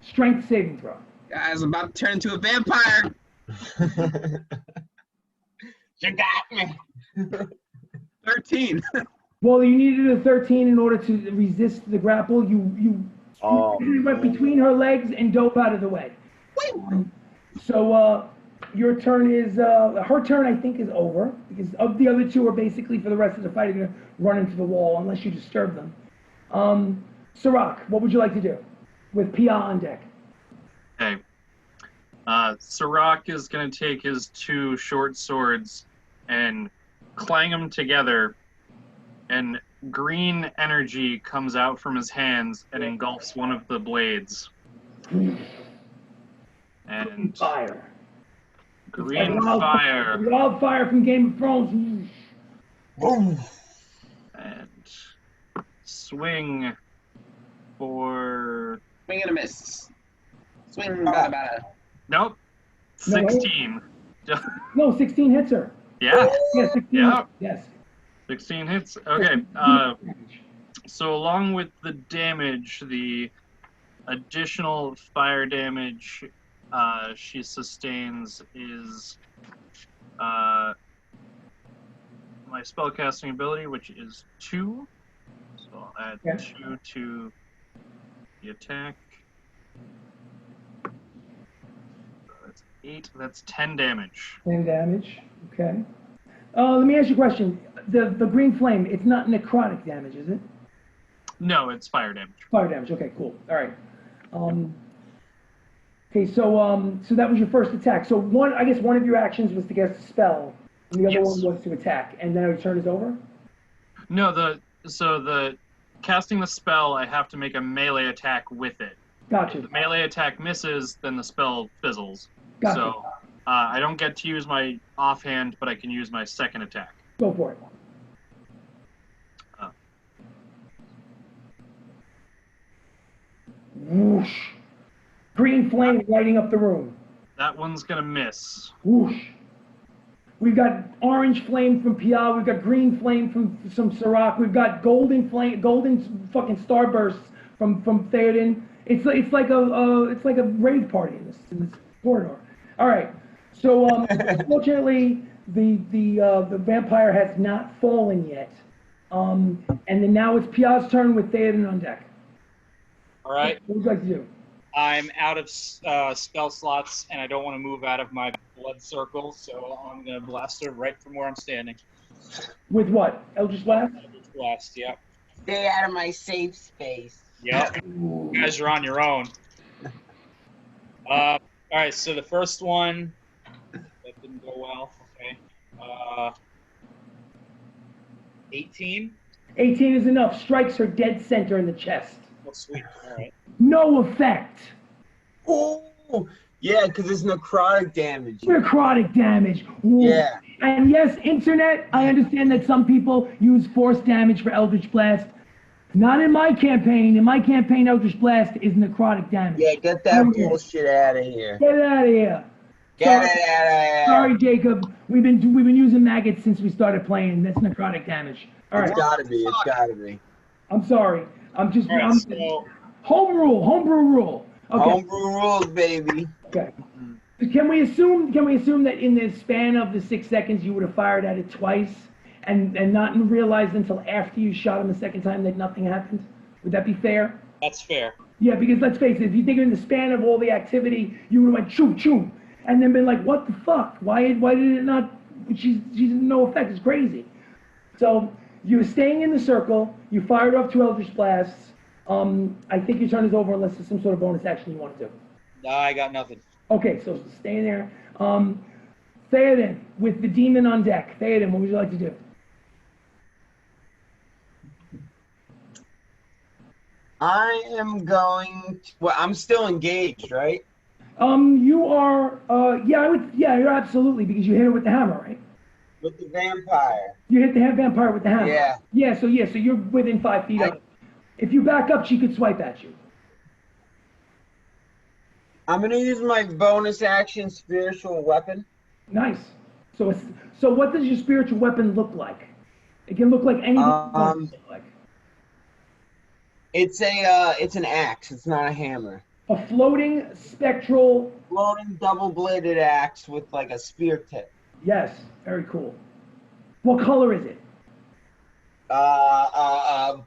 Strength saving throw. Guys, I'm about to turn into a vampire. You got me. 13. Well, you needed a 13 in order to resist the grapple. You went between her legs and dove out of the way. So your turn is, her turn I think is over, because of the other two are basically for the rest of the fight are going to run into the wall unless you disturb them. Syrack, what would you like to do with Pyaah on deck? Okay. Syrack is going to take his 2 short swords and clang them together, and green energy comes out from his hands and engulfs one of the blades. And Fire. green Like fire. Wildfire from Game of Thrones. Boom. And swing for... Swing and a miss. Swing, bada bada. Nope. No. 16. No, 16 hits her. Yeah. Yeah, 16. Yeah. Yes. 16 hits. Okay. So along with the damage, the additional fire damage she sustains is my spellcasting ability, which is 2. So I'll add 2 to the attack. So that's 8. That's 10 damage. 10 damage. Okay. Let me ask you a question. The green flame, it's not necrotic damage, is it? No, it's fire damage. Fire damage. Okay, cool. All right. Okay, so that was your first attack. So I guess one of your actions was to cast a spell and the other Yes. one was to attack, and now your turn is over? No, the casting the spell, I have to make a melee attack with it. Gotcha. If the melee attack misses, then the spell fizzles. Gotcha. So I don't get to use my offhand, but I can use my second attack. Go for it. Whoosh. Green flame lighting up the room. That one's gonna miss. Whoosh. We've got orange flame from Pyaah. We've got green flame from Syrack. We've got golden flame, golden fucking starbursts from Theodin. It's like a rave party in this corridor. All right. So unfortunately, the vampire has not fallen yet. And then now it's Pyaah's turn with Theodin on deck. All right. What would you like to do? I'm out of spell slots, and I don't want to move out of my blood circle, so I'm going to blast her right from where I'm standing. With what? Eldritch Blast? Eldritch Blast, yep. Stay out of my safe space. Yep. You guys are on your own. All right, so the first one, that didn't go well. Okay. 18. 18 is enough. Strikes her dead center in the chest. Oh, sweet. All right. No effect. Oh, yeah, because it's necrotic damage. Necrotic damage. Ooh. Yeah. And yes, internet, I understand that some people use force damage for Eldritch Blast. Not in my campaign. In my campaign, Eldritch Blast is necrotic damage. Yeah, get that bullshit out of here. Get it out of here. Get it out of here. Sorry, Jacob. We've been using maggots since we started playing. That's necrotic damage. All right. It's gotta be. It's gotta be. I'm sorry. I'm just. All right, I'm, so homebrew rule. Okay. Homebrew rules, baby. Okay. Can we assume that in the span of the 6 seconds you would have fired at it twice and not realized until after you shot him the second time that nothing happened? Would that be fair? that's fair. Yeah, because let's face it, if you think in the span of all the activity, you would have went choo choo and then been like, what the fuck? Why did it not? She's no effect. It's crazy. So you were staying in the circle. You fired off 2 Eldritch Blasts. I think your turn is over unless there's some sort of bonus action you want to do. I got nothing. Okay, so stay there. Theodin, with the demon on deck. Theodin, what would you like to do? I am going to, well, I'm still engaged, right? You are, you're absolutely, because you hit her with the hammer, right? With the vampire. You hit the vampire with the hammer. Yeah. Yeah, so you're within 5 feet of her. If you back up, she could swipe at you. I'm gonna use my bonus action spiritual weapon. Nice. So what does your spiritual weapon look like? It can look like anything. It's an axe. It's not a hammer. A floating spectral. Floating double-bladed axe with like a spear tip. Yes, very cool. What color is it?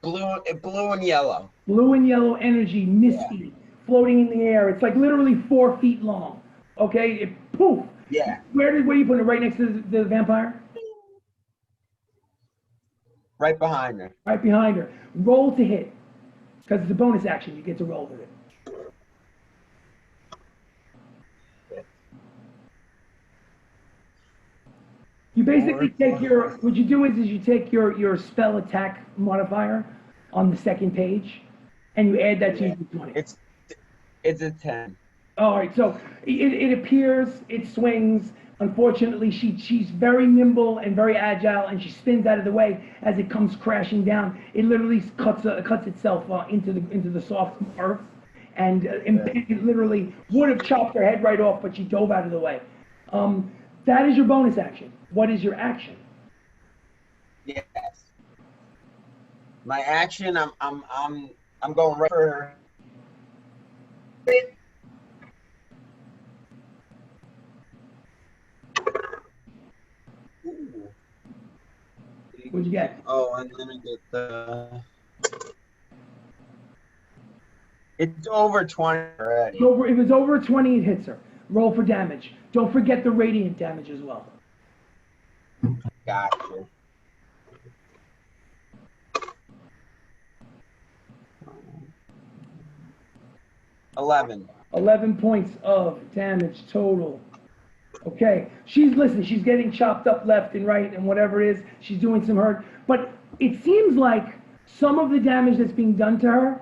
Blue and yellow. Blue and yellow energy, misty, floating in the air. It's like literally 4 feet long. Okay, it poof. Yeah. Where are you putting it? Right next to the vampire? Right behind her. Right behind her. Roll to hit, because it's a bonus action. You get to roll with it. You basically take what you do is you take your spell attack modifier on the second page, and you add that to your d20. It's a 10. All right, so it appears, it swings. Unfortunately, she's very nimble and very agile, and she spins out of the way as it comes crashing down. It literally cuts itself into the soft earth, and it literally would have chopped her head right off, but she dove out of the way. That is your bonus action. What is your action? Yes. My action, I'm going right for her. Ooh. What'd you get? Oh, and let me get the. It's over 20 already. If it was over 20, it hits her. Roll for damage. Don't forget the radiant damage as well. Gotcha. $11. 11 points of damage total. Okay, she's getting chopped up left and right and whatever it is, she's doing some hurt. But it seems like some of the damage that's being done to her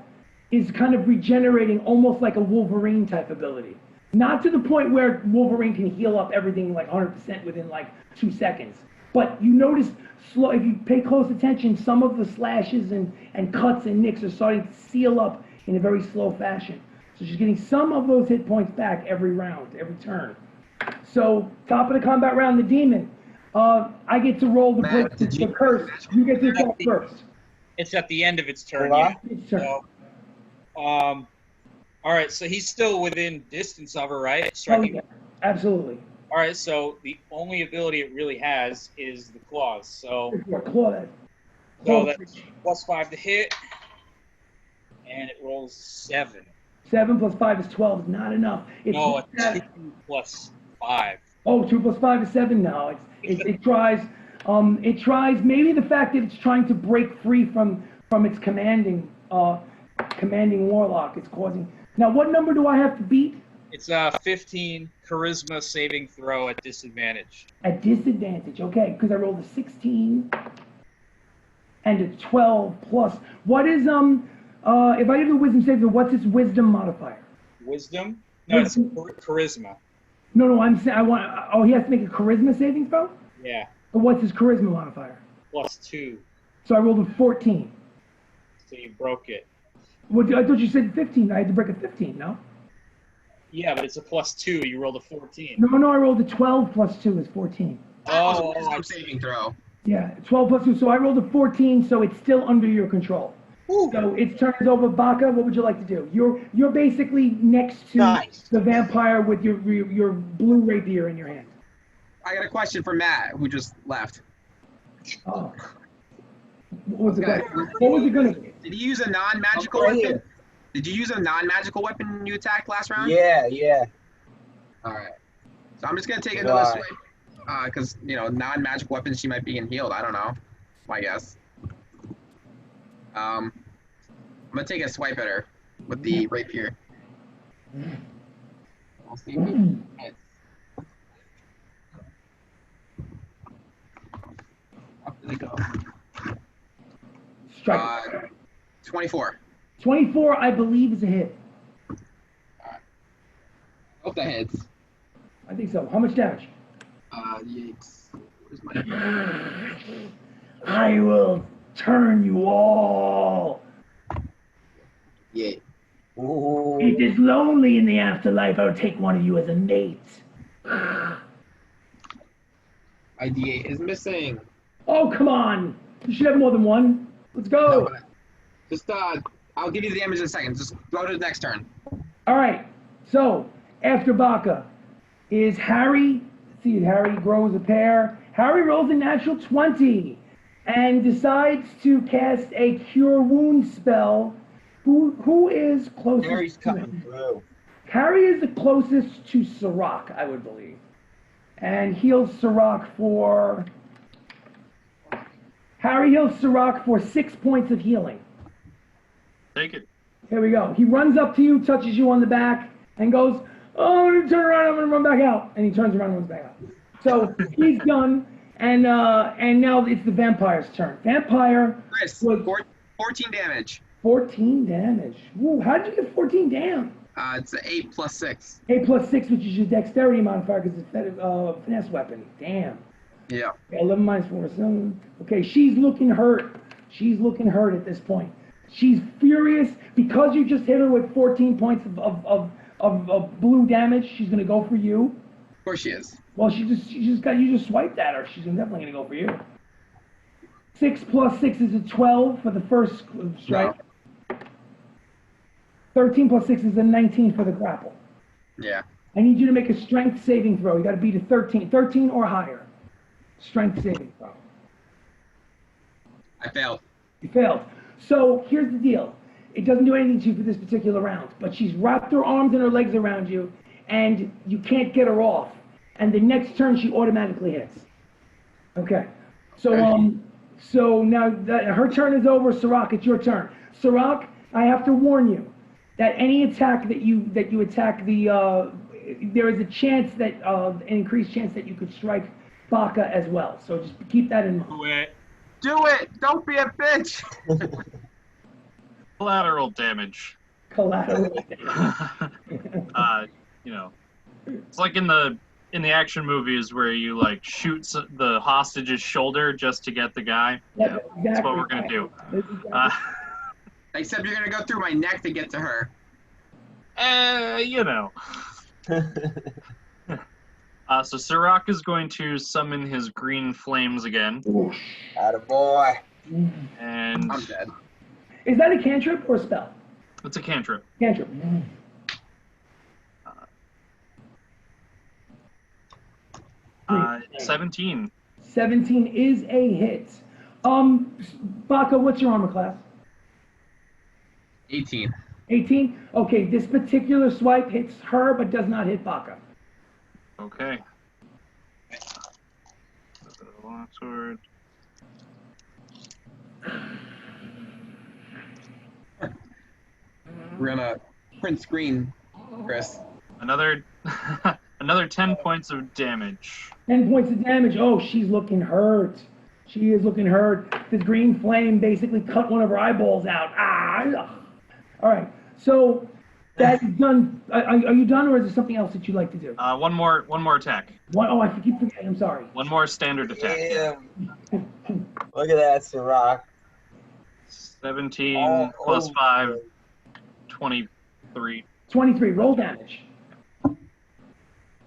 is kind of regenerating almost like a Wolverine type ability. Not to the point where Wolverine can heal up everything like 100% within like 2 seconds. But you notice, if you pay close attention, some of the slashes and cuts and nicks are starting to seal up in a very slow fashion. So she's getting some of those hit points back every round, every turn. So, top of the combat round, the demon. I get to roll the curse. You get to go first. It's at the end of its turn. Hello? Yeah. So, all right. So he's still within distance of her, right? Striking. Oh, yeah. Absolutely. All right. So the only ability it really has is the claws. So that's +5 to hit, and it rolls 7. 7 plus 5 is 12. Is not enough. No, it's 2 plus 5. Oh, 2 plus 5 is 7 now. It tries. It tries. Maybe the fact that it's trying to break free from its commanding warlock. It's causing. Now, what number do I have to beat? It's 15 charisma saving throw at disadvantage. At disadvantage, okay, because I rolled a 16 and a 12 plus. What is if I give the wisdom saving throw, what's its wisdom modifier? Wisdom? No, it's charisma. No, I'm saying he has to make a charisma saving throw? Yeah. But what's his charisma modifier? +2. So I rolled a 14. So you broke it. Well, I thought you said 15. I had to break a 15, no? Yeah, but it's a +2. You rolled a 14. No, I rolled a 12 plus 2 is 14. Oh, wisdom saving throw. Yeah, 12 plus 2. So I rolled a 14, so it's still under your control. Ooh. So its turn is over. Baka, what would you like to do? You're basically next to the vampire with your blue rapier in your hand. I got a question for Matt, who just left. Oh. What was it going to be? Did you use a non-magical weapon? Did you use a non-magical weapon when you attacked last round? Yeah. All right. So I'm just gonna take another swipe, because non-magical weapons, she might be getting healed. I don't know. My guess. I'm gonna take a swipe at her with the rapier. I'll see if it hits. Up did it go? Strike. 24. 24, I believe, is a hit. Hope that hits. I think so. How much damage? Yikes. Where's my... I will turn you all. Yeah. Ooh. It is lonely in the afterlife. I'll take one of you as a mate. ID8 is missing. Oh, come on. You should have more than one. Let's go. No, but just, I'll give you the damage in a second. Just go to the next turn. All right. So, after Baka is Harry. Let's see, Harry grows a pair. Harry rolls a natural 20 and decides to cast a Cure Wounds spell. Who is closest? Harry's coming through. Harry is the closest to Syrack, I would believe. And heals Syrack for... Harry heals Syrack for 6 points of healing. Take it. Here we go. He runs up to you, touches you on the back, and goes, "Oh, I'm going to turn around, I'm going to run back out." And he turns around and runs back out. So he's done, and now it's the vampire's turn. Vampire Chris, was 14 damage. 14 damage. Woo, how did you get 14 down? It's an 8 plus 6. 8 plus 6, which is your dexterity modifier, because it's a finesse weapon. Damn. Yeah. Okay, 11 minus 4 is 7. Okay, she's looking hurt. She's looking hurt at this point. She's furious because you just hit her with 14 points of blue damage. She's gonna go for you. Of course she is. Well, you just swiped at her. She's definitely gonna go for you. 6 plus 6 is a 12 for the first strike. No. 13 plus 6 is a 19 for the grapple. Yeah. I need you to make a strength saving throw. You got to beat a 13 or higher. Strength saving throw. I failed. You failed. So here's the deal. It doesn't do anything to you for this particular round, but she's wrapped her arms and her legs around you, and you can't get her off. And the next turn, she automatically hits. Okay. So now that her turn is over, Syrack, it's your turn. Syrack, I have to warn you that any attack that you attack the there is a chance that, an increased chance that you could strike Baka as well. So just keep that in mind. Do it! Don't be a bitch! Collateral damage. Collateral. You know, it's like in the action movies where you like shoot the hostage's shoulder just to get the guy. Yeah, Yeah, that's what we're gonna do. Except you're gonna go through my neck to get to her. You know. So Syrack is going to summon his green flames again. Attaboy. And I'm dead. Is that a cantrip or a spell? it's a cantrip. Cantrip. 17. 17 is a hit. Baka, what's your armor class? 18. 18? Okay, this particular swipe hits her but does not hit Baka. Okay. Longsword. We're gonna print screen, Chris. Another 10 points of damage. 10 points of damage. Oh, she's looking hurt. She is looking hurt. This green flame basically cut one of her eyeballs out. Ah! All right. So that is done. Are you done, or is there something else that you'd like to do? One more attack. Oh, I keep forgetting. I'm sorry. One more standard attack. Look at that, Syrack. 17 plus 5, 23. 23. Roll damage.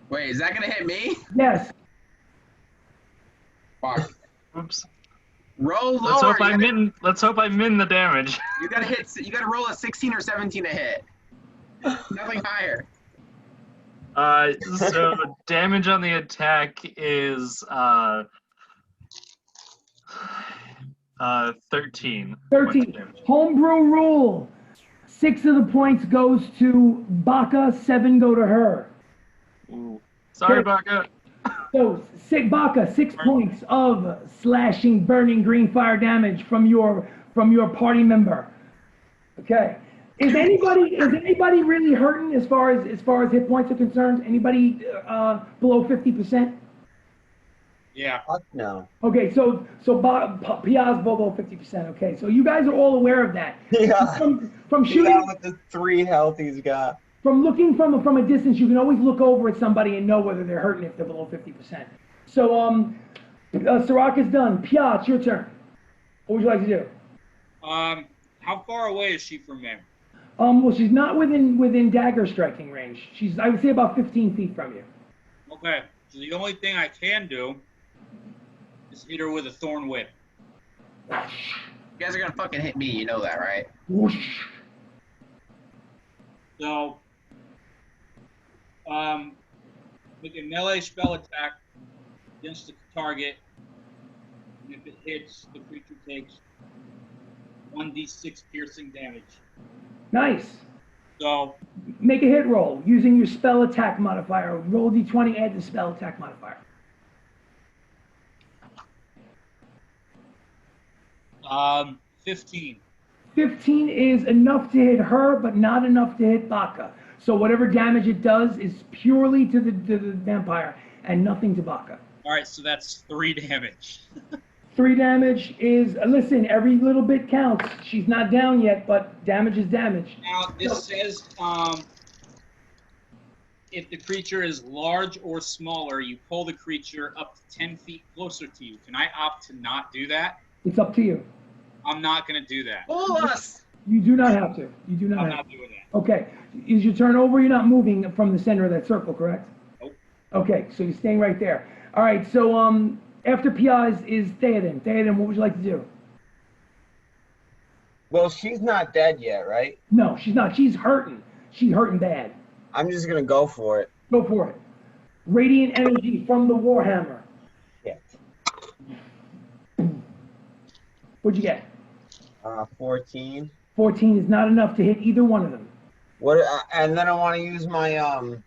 Wait, is that gonna hit me? Yes. Fuck. Oops. Roll lower. Let's hope I min the damage. You gotta roll a 16 or 17 to hit. Nothing higher. So damage on the attack is 13. 13. Homebrew rule. 6 of the points goes to Baka, 7 go to her. Ooh. Sorry, Baka. So, Baka, 6 points of slashing, burning green fire damage from your party member. Okay. Is anybody really hurting as far as hit points are concerned? Anybody below 50%? Yeah. Fuck no. Okay, so Pyaah's below 50%. Okay, so you guys are all aware of that. Yeah. From shooting. Yeah, with the 3 health he's got. From looking from a distance, you can always look over at somebody and know whether they're hurting if they're below 50%. So, Syrack is done. Pyaah, it's your turn. What would you like to do? How far away is she from me? Well, she's not within dagger striking range. She's, I would say, about 15 feet from you. Okay, so the only thing I can do is hit her with a thorn whip. You guys are gonna fucking hit me, you know that, right? Whoosh. So, make a melee spell attack against the target, and if it hits, the creature takes 1d6 piercing damage. Nice. So, Make a hit roll using your spell attack modifier. Roll d20, add the spell attack modifier. 15. 15 is enough to hit her, but not enough to hit Baka. So whatever damage it does is purely to the vampire and nothing to Baka. All right, so that's 3 damage. 3 damage is, listen, every little bit counts. She's not down yet, but damage is damage. Now, this says if the creature is large or smaller, you pull the creature up to 10 feet closer to you. Can I opt to not do that? It's up to you. I'm not going to do that. Pull us! You do not have to. You do not I'm have not to. doing that. Okay. Is your turn over? You're not moving from the center of that circle, correct? Nope. Okay, so you're staying right there. All right, so after Pyaah is Theodin. Theodin, what would you like to do? Well, she's not dead yet, right? No, she's not. She's hurting. She's hurting bad. I'm just gonna go for it. Go for it. Radiant energy from the Warhammer. Shit. What'd you get? 14. 14 is not enough to hit either one of them. What? And then I want to use my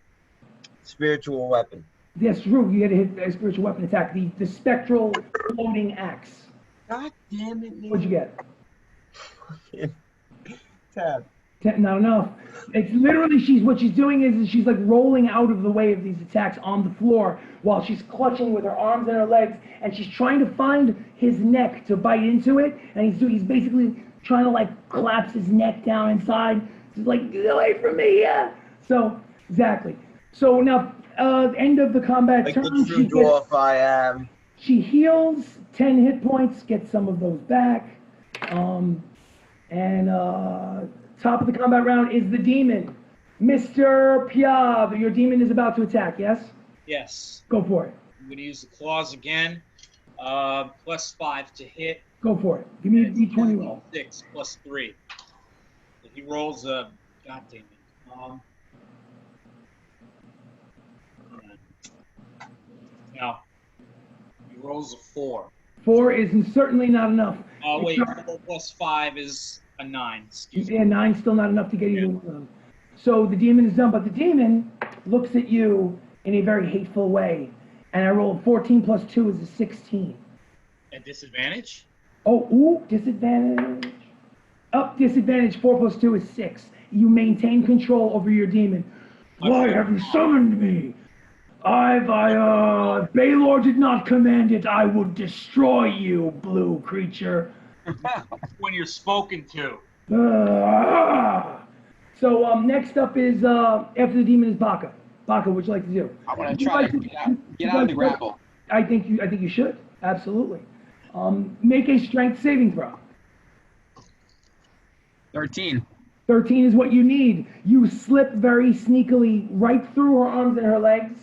spiritual weapon. That's true. You got to hit a spiritual weapon attack. The spectral floating axe. God damn it, man. What'd you get? 10. Not enough. It's literally what she's doing is she's like rolling out of the way of these attacks on the floor while she's clutching with her arms and her legs, and she's trying to find his neck to bite into it, and he's basically trying to like collapse his neck down inside. He's like, get away from me, yeah. So exactly. So now, end of the combat Like turn. the true dwarf I am. She heals 10 hit points, gets some of those back. Top of the combat round is the demon. Mr. Pyaah, your demon is about to attack, yes? Yes. Go for it. I'm going to use the claws again. +5 to hit. Go for it. Give me a d20 roll. 6 + 3. So he rolls a... God damn it. No. He rolls a 4. 4 is certainly not enough. Oh, wait. 4 + 5 is a 9. Excuse me. Yeah, 9's still not enough to get you to So the demon is done, but the demon looks at you in a very hateful way. And I rolled 14 + 2 is a 16. At disadvantage? Oh, ooh, disadvantage. Up, disadvantage, 4 + 2 is 6. You maintain control over your demon. Why have you summoned me? Baylor did not command it. I will destroy you, blue creature. When you're spoken to. So next up is, after the demon is Baka. Baka, what would you like to do? I want to try to get out of the grapple. I think you should. Absolutely. Make a strength saving throw. 13. 13 is what you need. You slip very sneakily right through her arms and her legs,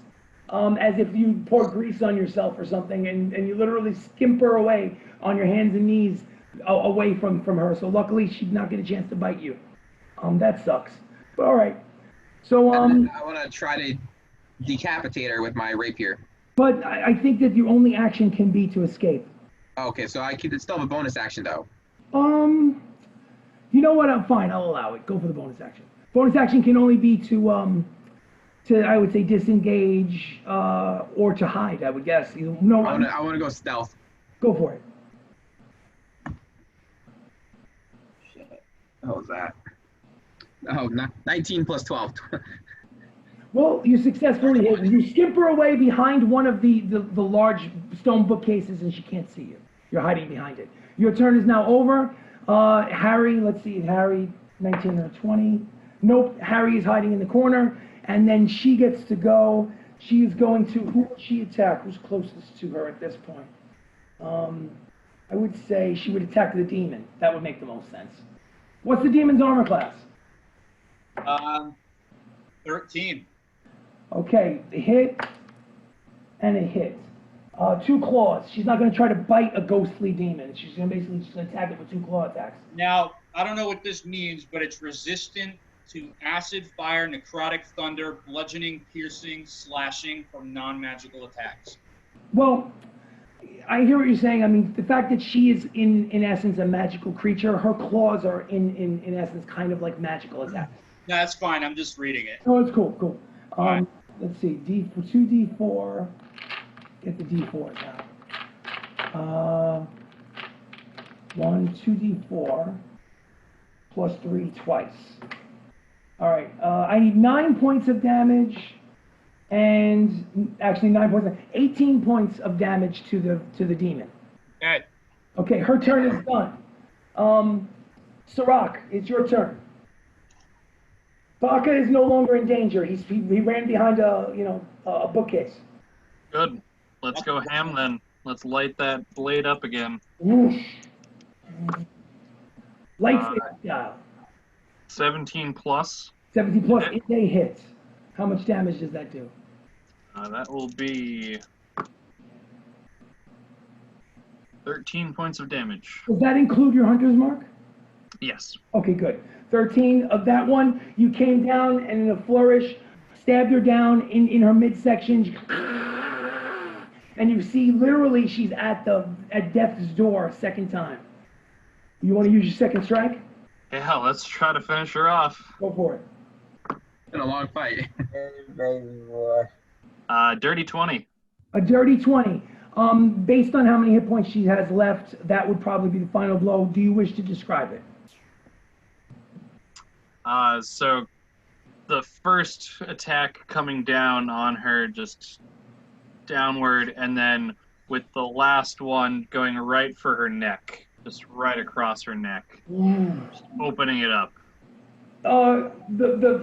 as if you pour grease on yourself or something, and you literally skimper away on your hands and knees away from her. So luckily, she'd not get a chance to bite you. That sucks. But all right. So I want to try to decapitate her with my rapier. But I think that your only action can be to escape. Okay, so I could still have a bonus action though. You know what? I'm fine. I'll allow it. Go for the bonus action. Bonus action can only be to I would say disengage or to hide. I would guess. No. I want to go stealth. Go for it. Shit. What was that? Oh, 19 + 12. Well, you successfully hit. You skimper away behind one of the large stone bookcases, and she can't see you. You're hiding behind it. Your turn is now over. Harry, let's see, Harry, 19 or 20. Nope, Harry is hiding in the corner, and then she gets to go. She is going to, who will she attack? Who's closest to her at this point? I would say she would attack the demon. That would make the most sense. What's the demon's armor class? 13. Okay, a hit and a hit. 2 claws. She's not going to try to bite a ghostly demon. She's going to basically just attack it with 2 claw attacks. Now, I don't know what this means, but it's resistant to acid, fire, necrotic thunder, bludgeoning, piercing, slashing from non-magical attacks. Well, I hear what you're saying. I mean, the fact that she is in essence a magical creature, her claws are in essence kind of like magical attacks. No, that's fine. I'm just reading it. Oh, it's cool, cool. Right. Let's see, 2d4. Get the d4s out. 2d4 plus 3 twice. All right, I need 9 points of damage, and actually 18 points of damage to the demon. Okay. Okay, her turn is done. Syrack, it's your turn. Baka is no longer in danger. He ran behind a bookcase. Good. Let's go ham then. Let's light that blade up again. Whoosh. Lightsaber style. 17 plus. 17 plus is a hit. How much damage does that do? That will be 13 points of damage. Does that include your hunter's mark? Yes. Okay, good. 13 of that one. You came down and in a flourish, stabbed her down in her midsection. And you see literally she's at death's door a second time. You want to use your second strike? Yeah, let's try to finish her off. Go for it. It's been a long fight. Dirty 20. A dirty 20. Based on how many hit points she has left, that would probably be the final blow. Do you wish to describe it? So the first attack coming down on her, just downward, and then with the last one going right for her neck, just right across her neck, just opening it up. The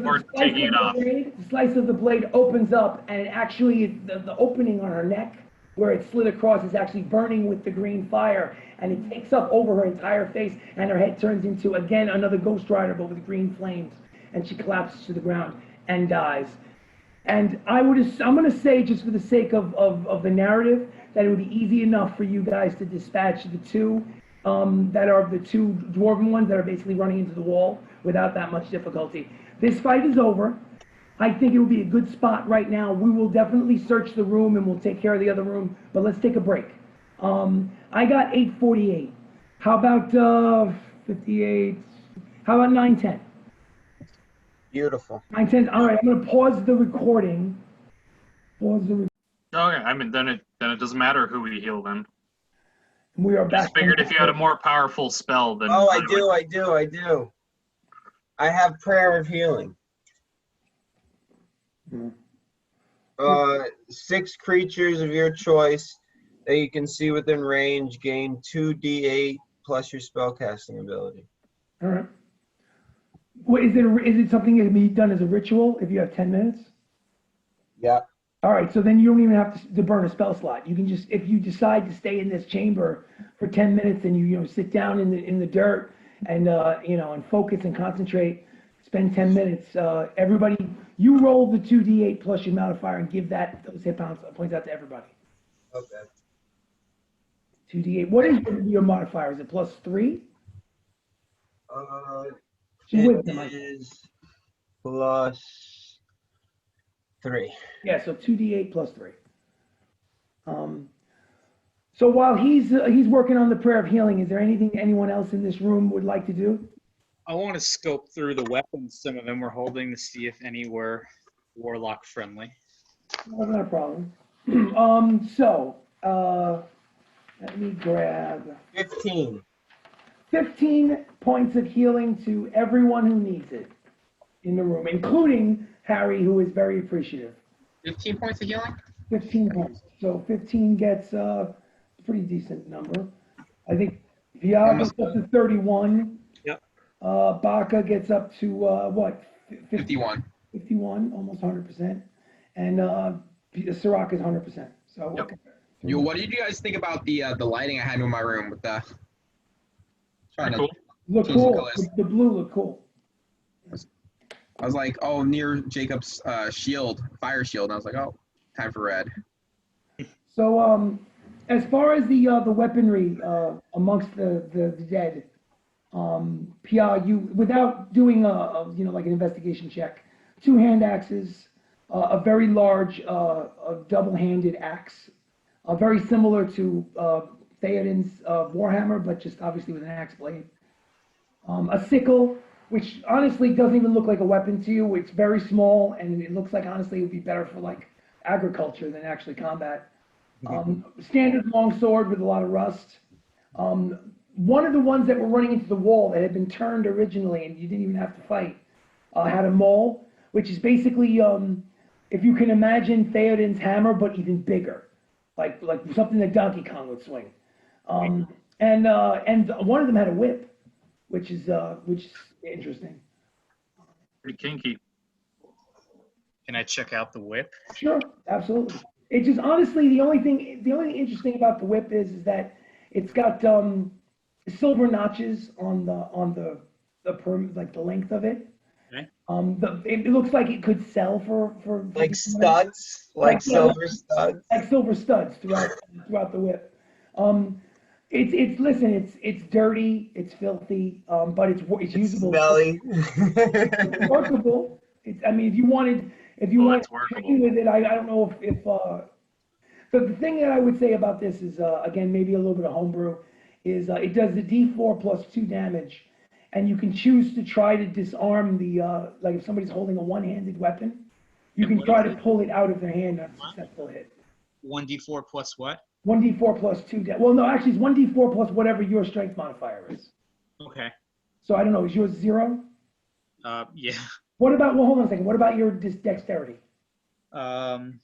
Or slice taking of it the off. blade, the slice of the blade opens up, and actually the opening on her neck, where it slid across, is actually burning with the green fire, and it takes up over her entire face, and her head turns into, again, another Ghost Rider, but with green flames, and she collapses to the ground and dies. And I'm going to say, just for the sake of the narrative, that it would be easy enough for you guys to dispatch the two that are the two dwarven ones that are basically running into the wall without that much difficulty. This fight is over. I think it would be a good spot right now. We will definitely search the room and we'll take care of the other room, but let's take a break. I got 8:48. How about 58? How about 9:10? Beautiful. 9:10. All right, I'm going to pause the recording. Okay, I mean, then it doesn't matter who we heal then. We are back. Just figured if you had a more powerful spell, then. Oh, I do. I have Prayer of Healing. 6 creatures of your choice that you can see within range gain 2d8 plus your spellcasting ability. All right. Well, is it something that can be done as a ritual if you have 10 minutes? Yeah. All right, so then you don't even have to burn a spell slot. You can just, if you decide to stay in this chamber for 10 minutes and you sit down in the dirt and and focus and concentrate, spend 10 minutes. Everybody, you roll the 2d8 plus your modifier and give those hit points out to everybody. Okay. 2d8. What is your modifier? Is it +3? It is +3. Yeah, so 2d8 +3. So while he's working on the prayer of healing, is there anything anyone else in this room would like to do? I want to scope through the weapons some of them were holding to see if any were warlock friendly. No, not a problem. Let me grab 15. 15 points of healing to everyone who needs it in the room, including Harry, who is very appreciative. 15 points of healing? 15 points. So 15 gets a pretty decent number. I think Pyaah gets up to 31. Yep. Baka gets up to what? 51. 51, almost 100%. And Syrack is 100%. So Yep. okay. Yo, what did you guys think about the lighting I had in my room with the trying to Cool. Look change the cool. colors? The blue look cool. I was like, oh, near Jacob's shield, fire shield. And I was like, oh, time for red. So as far as the weaponry amongst the dead, Pyaah, you, without doing like an investigation check, 2 hand axes, a very large double-handed axe, very similar to Theodin's warhammer, but just obviously with an axe blade. A sickle, which honestly doesn't even look like a weapon to you. It's very small, and it looks like honestly it would be better for like agriculture than actually combat. Standard longsword with a lot of rust. One of the ones that were running into the wall that had been turned originally, and you didn't even have to fight, had a maul, which is basically, if you can imagine Theodin's hammer, but even bigger, like something that Donkey Kong would swing. And one of them had a whip, which is interesting. Pretty kinky. Can I check out the whip? Sure, absolutely. It just honestly the only thing interesting about the whip is that it's got silver notches on the length of it. Okay. It looks like it could sell for like studs, like silver studs, like silver studs throughout the whip. It's dirty, it's filthy, but it's usable. Smelly. It's workable. I mean, if you wanted to train with it, I don't know if the thing that I would say about this is again maybe a little bit of homebrew is it does the D4 plus 2 damage, and you can choose to try to disarm the like if somebody's holding a one-handed weapon, you can try to pull it out of their hand on a successful hit. 1d4 plus what? 1d4 plus 2 well, no, actually it's 1d4 plus whatever your strength modifier is. Okay. So I don't know, is yours 0? Yeah. What about, well, hold on a second. What about your dexterity? +1.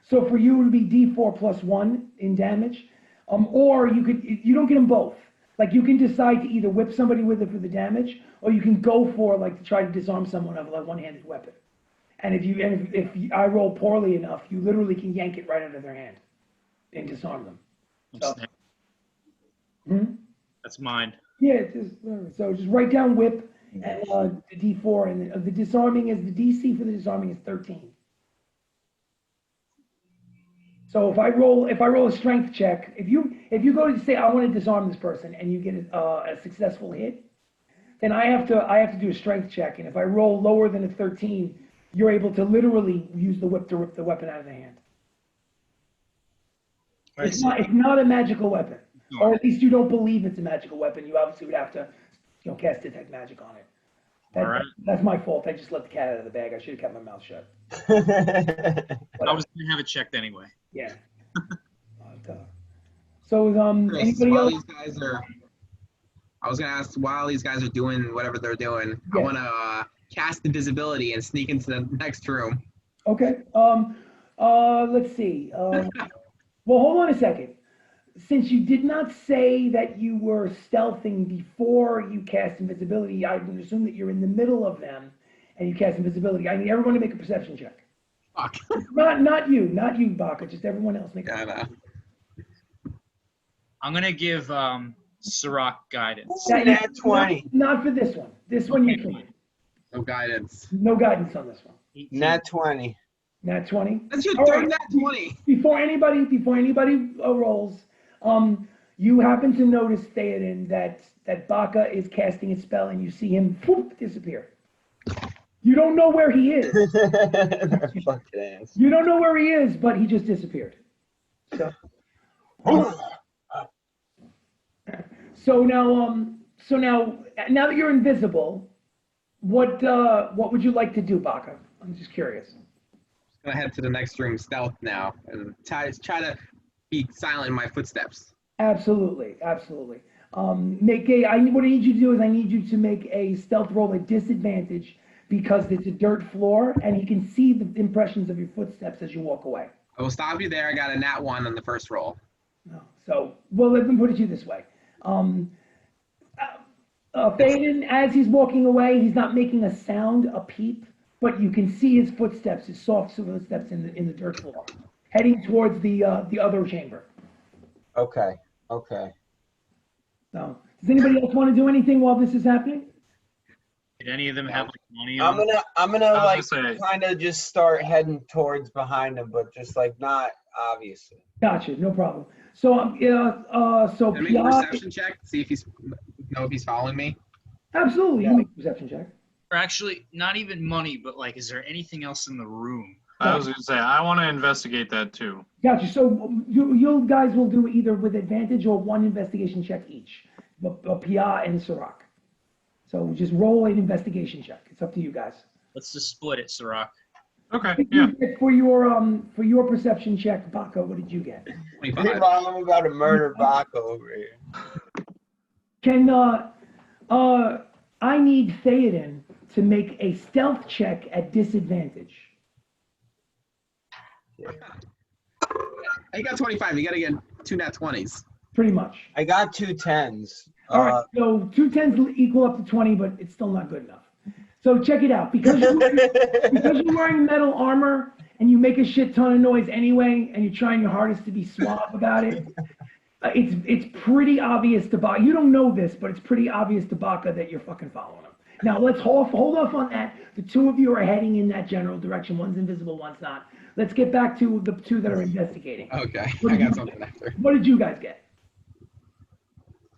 So for you, it would be D4 plus 1 in damage. Or you don't get them both. Like you can decide to either whip somebody with it for the damage, or you can go for like to try to disarm someone of a one-handed weapon. And if I roll poorly enough, you literally can yank it right out of their hand and disarm them. So, That's mine. yeah, so just write down whip and the D4, and the disarming is the DC for the disarming is 13. So if I roll a strength check, if you go to say I want to disarm this person and you get a successful hit, then I have to do a strength check, and if I roll lower than a 13, you're able to literally use the whip to rip the weapon out of the hand. It's not a magical weapon, or at least you don't believe it's a magical weapon. You obviously would have to cast detect magic on it. All right. That's my fault. I just let the cat out of the bag. I should have kept my mouth shut. I was going to have it checked anyway. Yeah. So Chris, anybody while else? I was gonna ask, while these guys are doing whatever they're doing, Yeah. I want to cast invisibility and sneak into the next room. Okay. Let's see. Well, hold on a second. Since you did not say that you were stealthing before you cast invisibility, I would assume that you're in the middle of them and you cast invisibility. I need everyone to make a perception check. Fuck. Not you, Baka. Just everyone else make. Yeah, I know. I'm going to give Syrack guidance. Nat 20. Not for this one. This one you can't. No guidance. No guidance on this one. 18. Nat 20. Nat 20. That's your All third right. nat 20. Before anybody rolls, you happen to notice, Theodin, that Baka is casting a spell, and you see him disappear. You don't know where he is. Fucking ass. You don't know where he is, but he just disappeared. So now that you're invisible, what would you like to do, Baka? I'm just curious. I'm gonna head to the next room stealth now and try to be silent in my footsteps. Absolutely. What I need you to do is I need you to make a stealth roll at disadvantage because it's a dirt floor and he can see the impressions of your footsteps as you walk away. I will stop you there. I got a nat 1 on the first roll. No. So, well, let me put it to you this way. Theodin, as he's walking away, he's not making a sound, a peep, but you can see his footsteps, his soft footsteps in the dirt floor, heading towards the other chamber. Okay. So, does anybody else want to do anything while this is happening? Did any of them have like money on? I'm gonna like say. kind of just start heading towards behind him, but just like not obviously. Gotcha, no problem. So, so Can I make a Pyaah, perception check? See if he's following me. absolutely, Yeah. you make a perception check. Or actually, not even money, but like, is there anything else in the room? I was going to say, I want to investigate that too. Gotcha. So you guys will do either with advantage or one investigation check each, Pyaah and Syrack. So just roll an investigation check. It's up to you guys. Let's just split it, Syrack. Okay, yeah. For your perception check, Baka, what did you get? 25. I'm about to murder Baka over here. Can I need Theodin to make a stealth check at disadvantage? I got 25. You got to get 2 nat 20s. Pretty much. I got 2 10s. All right, so 2 10s equal up to 20, but it's still not good enough. So check it out. Because you're wearing metal armor and you make a shit ton of noise anyway, and you're trying your hardest to be suave about it, it's pretty obvious to Baka. You don't know this, but it's pretty obvious to Baka that you're fucking following him. Now let's hold off on that. The two of you are heading in that general direction. One's invisible, one's not. Let's get back to the two that are investigating. Okay, I got something after. What did you guys get?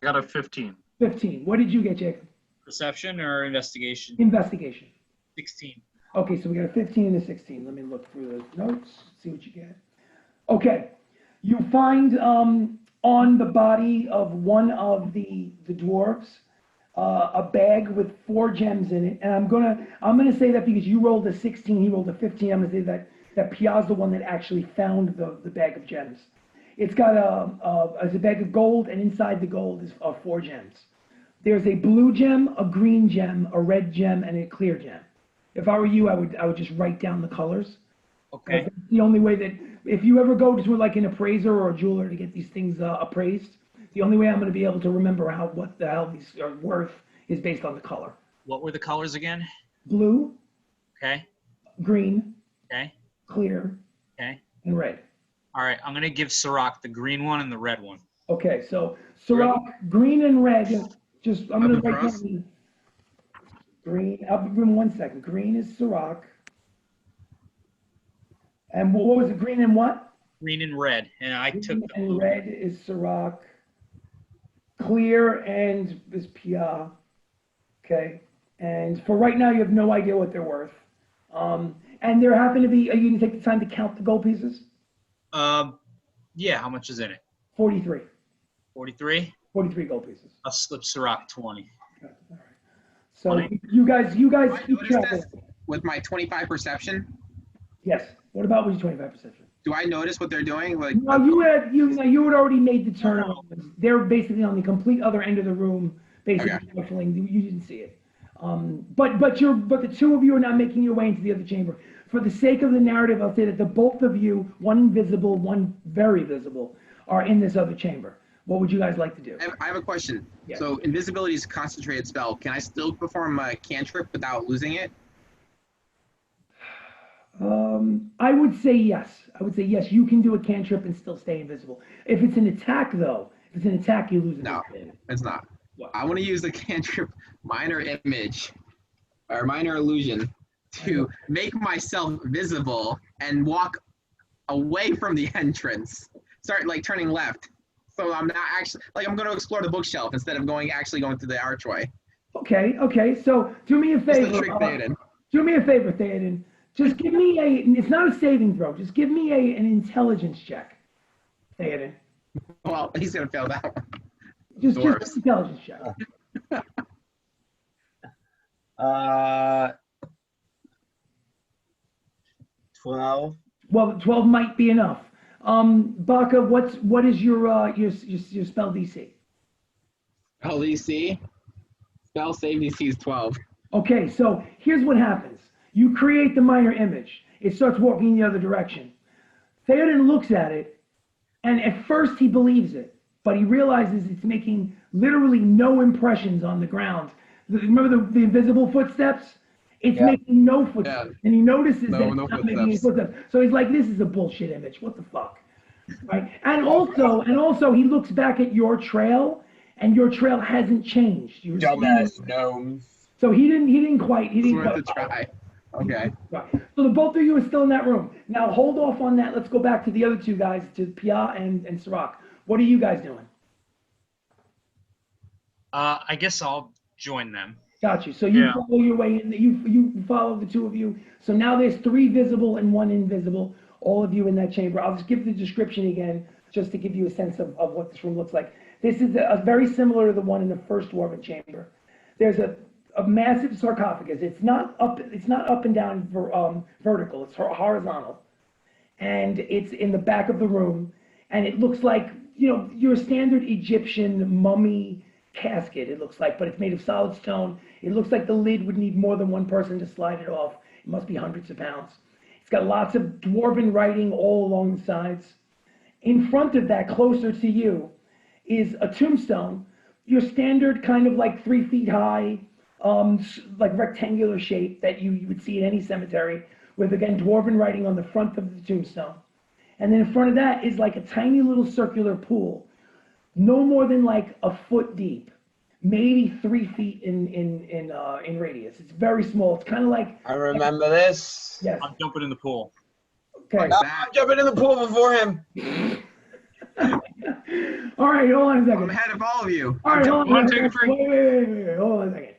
I got a 15. 15. What did you get, Jacob? Perception or investigation? Investigation. 16. Okay, so we got a 15 and a 16. Let me look through those notes, see what you get. Okay, you find on the body of one of the dwarves a bag with 4 gems in it, and I'm gonna say that because you rolled a 16, he rolled a 15. I'm gonna say that Pyaah's the one that actually found the bag of gems. It's got a bag of gold, and inside the gold are 4 gems. There's a blue gem, a green gem, a red gem, and a clear gem. If I were you, I would just write down the colors. Okay. That's the only way that, if you ever go to like an appraiser or a jeweler to get these things appraised, the only way I'm going to be able to remember what the hell these are worth is based on the color. What were the colors again? Blue, Okay. green, Okay. clear, Okay. and red. All right. I'm gonna give Syrack the green one and the red one. Okay, so Syrack, green and red. I'm going to write down green. I'll give him 1 second. Green is Syrack. And what was it? Green and what? Green and red, and I took Green the and blue. red is Syrack. Clear and is Pyaah. Okay. And for right now, you have no idea what they're worth. And there happen to be, are you going to take the time to count the gold pieces? Yeah. How much is in it? 43. 43. 43 gold pieces. I'll slip Syrack 20. Okay, all right. So 20? you guys Do I keep notice track. this with my 25 perception? Yes. What about with your 25 perception? Do I notice what they're doing? Like, No, you had already made the turn. They're basically on the complete other end of the room, basically shuffling. You didn't see it. But the two of you are now making your way into the other chamber. For the sake of the narrative, I'll say that the both of you, one invisible, one very visible, are in this other chamber. What would you guys like to do? I have a question. Yeah. So invisibility is a concentrated spell. Can I still perform a cantrip without losing it? I would say yes. You can do a cantrip and still stay invisible. If it's an attack, though, you lose it. No, it's not. What? I want to use the cantrip minor image or minor illusion to make myself visible and walk away from the entrance. Start like turning left. So I'm not actually, like I'm going to explore the bookshelf instead of actually going through the archway. Okay. So do me a favor. Just to trick Theodin. Do me a favor, Theodin. Just give me it's not a saving throw. Just give me an intelligence check, Theodin. Well, he's going to fail that one. Just an intelligence check. 12. Well, 12 might be enough. Baka, what is your spell DC? Spell DC? Spell save DC is 12. Okay, so here's what happens. You create the minor image. It starts walking in the other direction. Theodin looks at it, and at first he believes it, but he realizes it's making literally no impressions on the ground. Remember the invisible footsteps? It's making no footsteps, and he notices that it's not making any footsteps. So he's like, "This is a bullshit image. What the fuck?" Right? And also, he looks back at your trail, and your trail hasn't changed. Dumbass gnomes. So he didn't quite. It's worth a try. Okay. Right. So the both of you are still in that room. Now hold off on that. Let's go back to the other two guys, to Pyaah and Syrack. What are you guys doing? I guess I'll join them. Got you. So you follow your way in. You follow the two of you. So now there's 3 visible and 1 invisible. All of you in that chamber. I'll just give the description again, just to give you a sense of what this room looks like. This is a very similar to the one in the first Dwarven chamber. There's a massive sarcophagus. It's not up and down vertical. It's horizontal, and it's in the back of the room. And it looks like your standard Egyptian mummy casket. It looks like, but it's made of solid stone. It looks like the lid would need more than one person to slide it off. It must be hundreds of pounds. It's got lots of dwarven writing all along the sides. In front of that, closer to you, is a tombstone. Your standard kind of like 3 feet high, like rectangular shape that you would see in any cemetery, with again dwarven writing on the front of the tombstone. And then in front of that is like a tiny little circular pool, no more than like a foot deep, maybe 3 feet in radius. It's very small. It's kind of like. I remember this. Yes. I'm jumping in the pool. Okay. I'm jumping in the pool before him. All right, hold on a second. I'm ahead of all of you. All right, hold on. take a drink. Wait, hold on a second.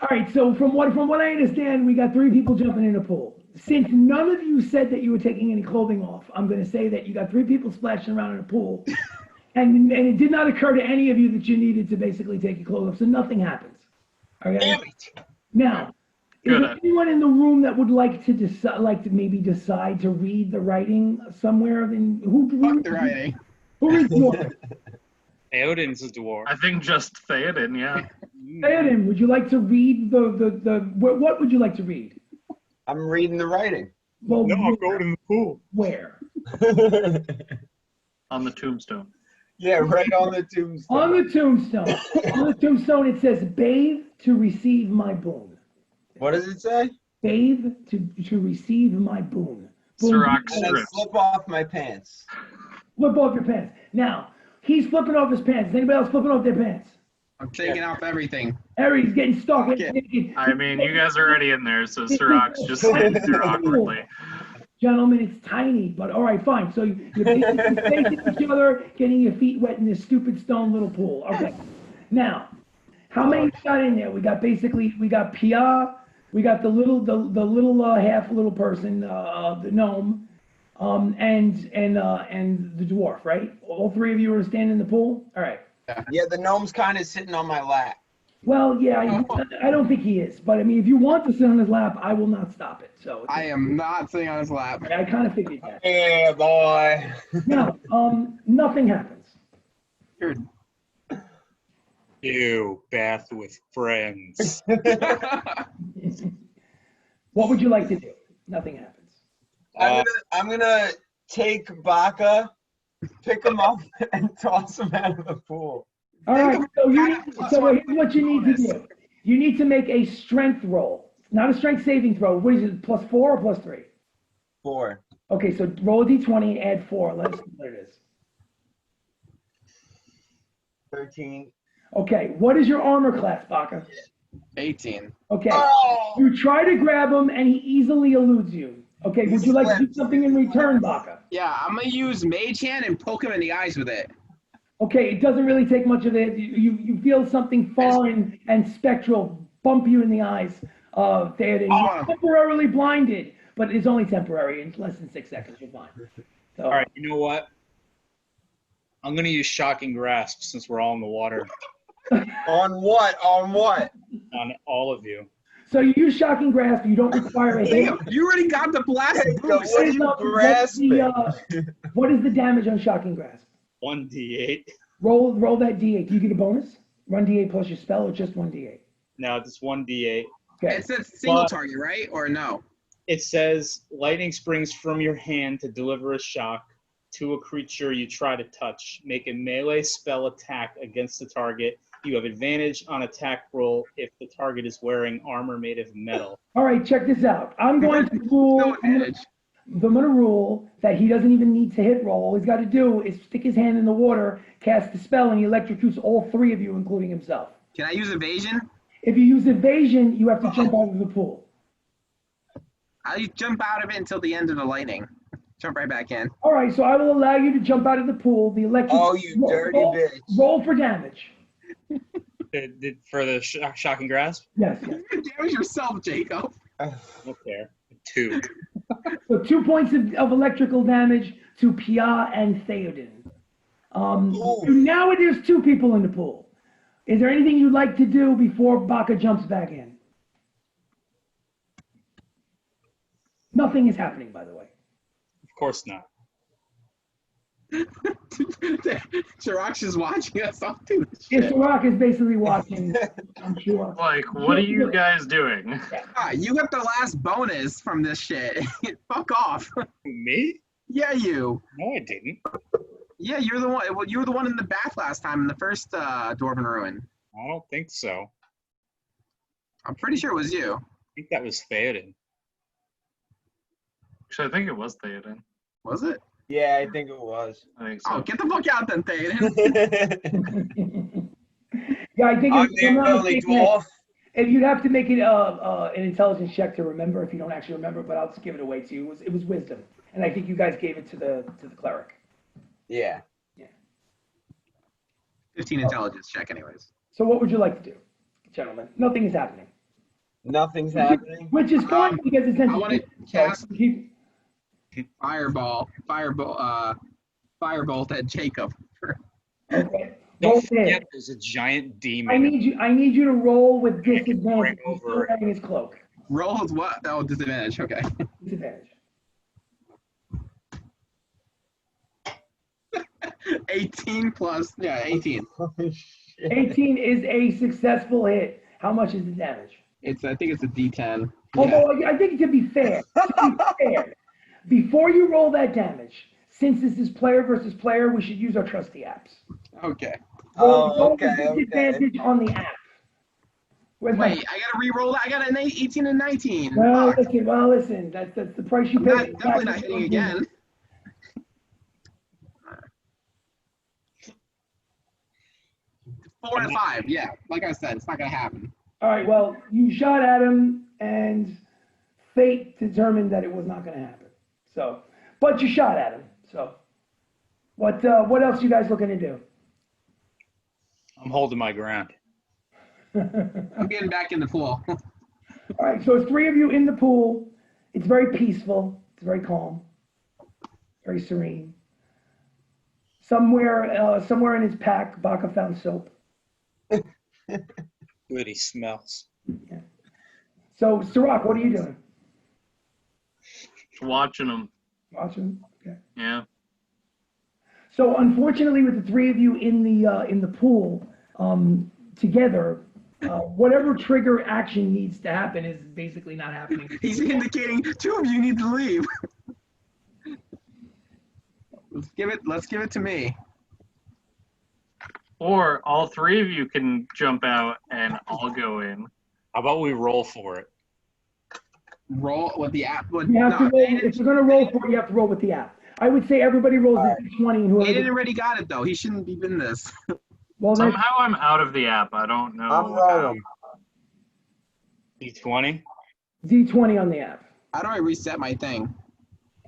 All right, so from what I understand, we got 3 people jumping in a pool. Since none of you said that you were taking any clothing off, I'm going to say that you got 3 people splashing around in a pool, and it did not occur to any of you that you needed to basically take your clothes off, so nothing happens. Okay. Damn it. Now, is Good. there anyone in the room that would like to decide to read the writing somewhere? Fuck the writing. Who reads more? Theodin's a dwarf. I think just Theodin, yeah. Theodin, would you like to read what would you like to read? I'm reading the writing. Well, No, I'm going in the pool. Where? On the tombstone. Yeah, right on the tombstone. On the tombstone. On the tombstone, it says, "Bathe to receive my boon." What does it say? Bathe to receive my boon. Syrack And then strips. slip off my pants. Flip off your pants. Now, he's flipping off his pants. Is anybody else flipping off their pants? I'm taking off everything. Harry's getting stuck. Okay. I mean, you guys are already in there, so Syrack's just standing there awkwardly. Gentlemen, it's tiny, but all right, fine. So you're facing each other, getting your feet wet in this stupid stone little pool. Okay. Now, how many got in there? We got Pyaah, we got the little half little person, the gnome, and the dwarf, right? All three of you are standing in the pool. All right. Yeah, the gnome's kind of sitting on my lap. Well, yeah, I don't think he is, but I mean, if you want to sit on his lap, I will not stop it. So I am not sitting on his lap. I kind of figured that. Yeah, boy. Now, nothing happens. Ew, bath with friends. What would you like to do? Nothing happens. I'm gonna take Baka, pick him up, and toss him out of the pool. All right, so here's what you need to do. You need to make a strength roll, not a strength saving throw. What is it, +4 or +3? 4. Okay, so roll a d20 and add 4. Let us see what it is. 13. Okay, what is your armor class, Baka? 18. Okay, Oh! you try to grab him and he easily eludes you. Okay, would you like to do something in return, Baka? Yeah, I'm gonna use Mage Hand and poke him in the eyes with it. Okay, it doesn't really take much of it. You feel something foreign and spectral bump you in the eyes, Theodin. You're temporarily blinded, but it's only temporary. In less than 6 seconds, you're fine. So, All right, you know what? I'm going to use Shocking Grasp since we're all in the water On what? On what? on all of you. So you use Shocking Grasp. You don't require a hit. Damn, you already got the blast Hey, boost. what are you grasping? What is the damage on Shocking Grasp? 1d8. Roll that d8. Do you get a bonus? Run d8 plus your spell, or just 1d8? No, it's 1d8. Okay. It's a single But- target, right? Or no? It says lightning springs from your hand to deliver a shock to a creature you try to touch. Make a melee spell attack against the target. You have advantage on attack roll if the target is wearing armor made of metal. All right, check this out. I'm going to rule. No advantage. I'm going to rule that he doesn't even need to hit roll. All he's got to do is stick his hand in the water, cast the spell, and he electrocutes all 3 of you, including himself. Can I use evasion? If you use evasion, you have to jump out of the pool. I'll jump out of it until the end of the lightning. Jump right back in. All right, so I will allow you to jump out of the pool. The electric. Oh, you dirty bitch. Roll for damage. For the Shocking Grasp? Yes. You damage yourself, Jacob. Okay. 2. So 2 points of electrical damage to Pyaah and Theodin. Now there's 2 people in the pool. Is there anything you'd like to do before Baka jumps back in? Nothing is happening, by the way. Of course not. Syrack's just watching us all do this Yeah, shit. Syrack is basically watching, I'm sure. Like, what are you guys doing? Ah, you got the last bonus from this shit. Fuck off. Me? Yeah, you. No, I didn't. Yeah, you're the one. Well, you were the one in the bath last time in the first Dwarven Ruin. I don't think so. I'm pretty sure it was you. I think that was Theodin. Actually, I think it was Theodin. Was it? Yeah, I think it was. I think so. Oh, get the fuck out then, Theodin. Yeah, I think I'm the only dwarf. if you'd have to make it an intelligence check to remember, if you don't actually remember, but I'll just give it away to you. It was wisdom, and I think you guys gave it to the cleric. Yeah. 15 intelligence check, anyways. So what would you like to do, gentlemen? Nothing is happening, Nothing's happening. which is fine because it's I want to cast keep. firebolt at Jacob. Okay. Don't Roll forget, there. there's a giant demon. I need you to roll with disadvantage. Right He's still over it. wearing his cloak. Roll with what? Oh, disadvantage. Okay. Disadvantage. 18 plus, yeah, 18. 18 is a successful hit. How much is the damage? I think it's a D10. Although I think to be fair, before you roll that damage, since this is player versus player, we should use our trusty apps. Okay. Roll with disadvantage on the app. Wait, I gotta re-roll that. I got an 18 and 19. Well, Fuck. listen, that's the price you pay. Definitely not hitting again. 4 and 5, yeah. Like I said, it's not gonna happen. All right, well, you shot at him, and fate determined that it was not going to happen. So, but you shot at him. So, what else you guys looking to do? I'm holding my ground. I'm getting back in the pool. All right, so it's 3 of you in the pool. It's very peaceful. It's very calm, very serene. Somewhere in his pack, Baka found soap. Good, he smells. Yeah. So, Syrack, what are you doing? Watching them. Watching. Okay. Yeah. So, unfortunately, with the 3 of you in the pool together, whatever trigger action needs to happen is basically not happening. He's indicating 2 of you need to leave. Let's give it to me. Or all 3 of you can jump out and I'll go in. How about we roll for it? Roll with the app. You have to roll, if you're going to roll for it, you have to roll with the app. I would say everybody rolls a d20 and whoever. Aiden already got it though. He shouldn't be in this. Well, somehow I'm out of the app. I don't know. I'm rolling. D20? D20 on the app. How do I reset my thing?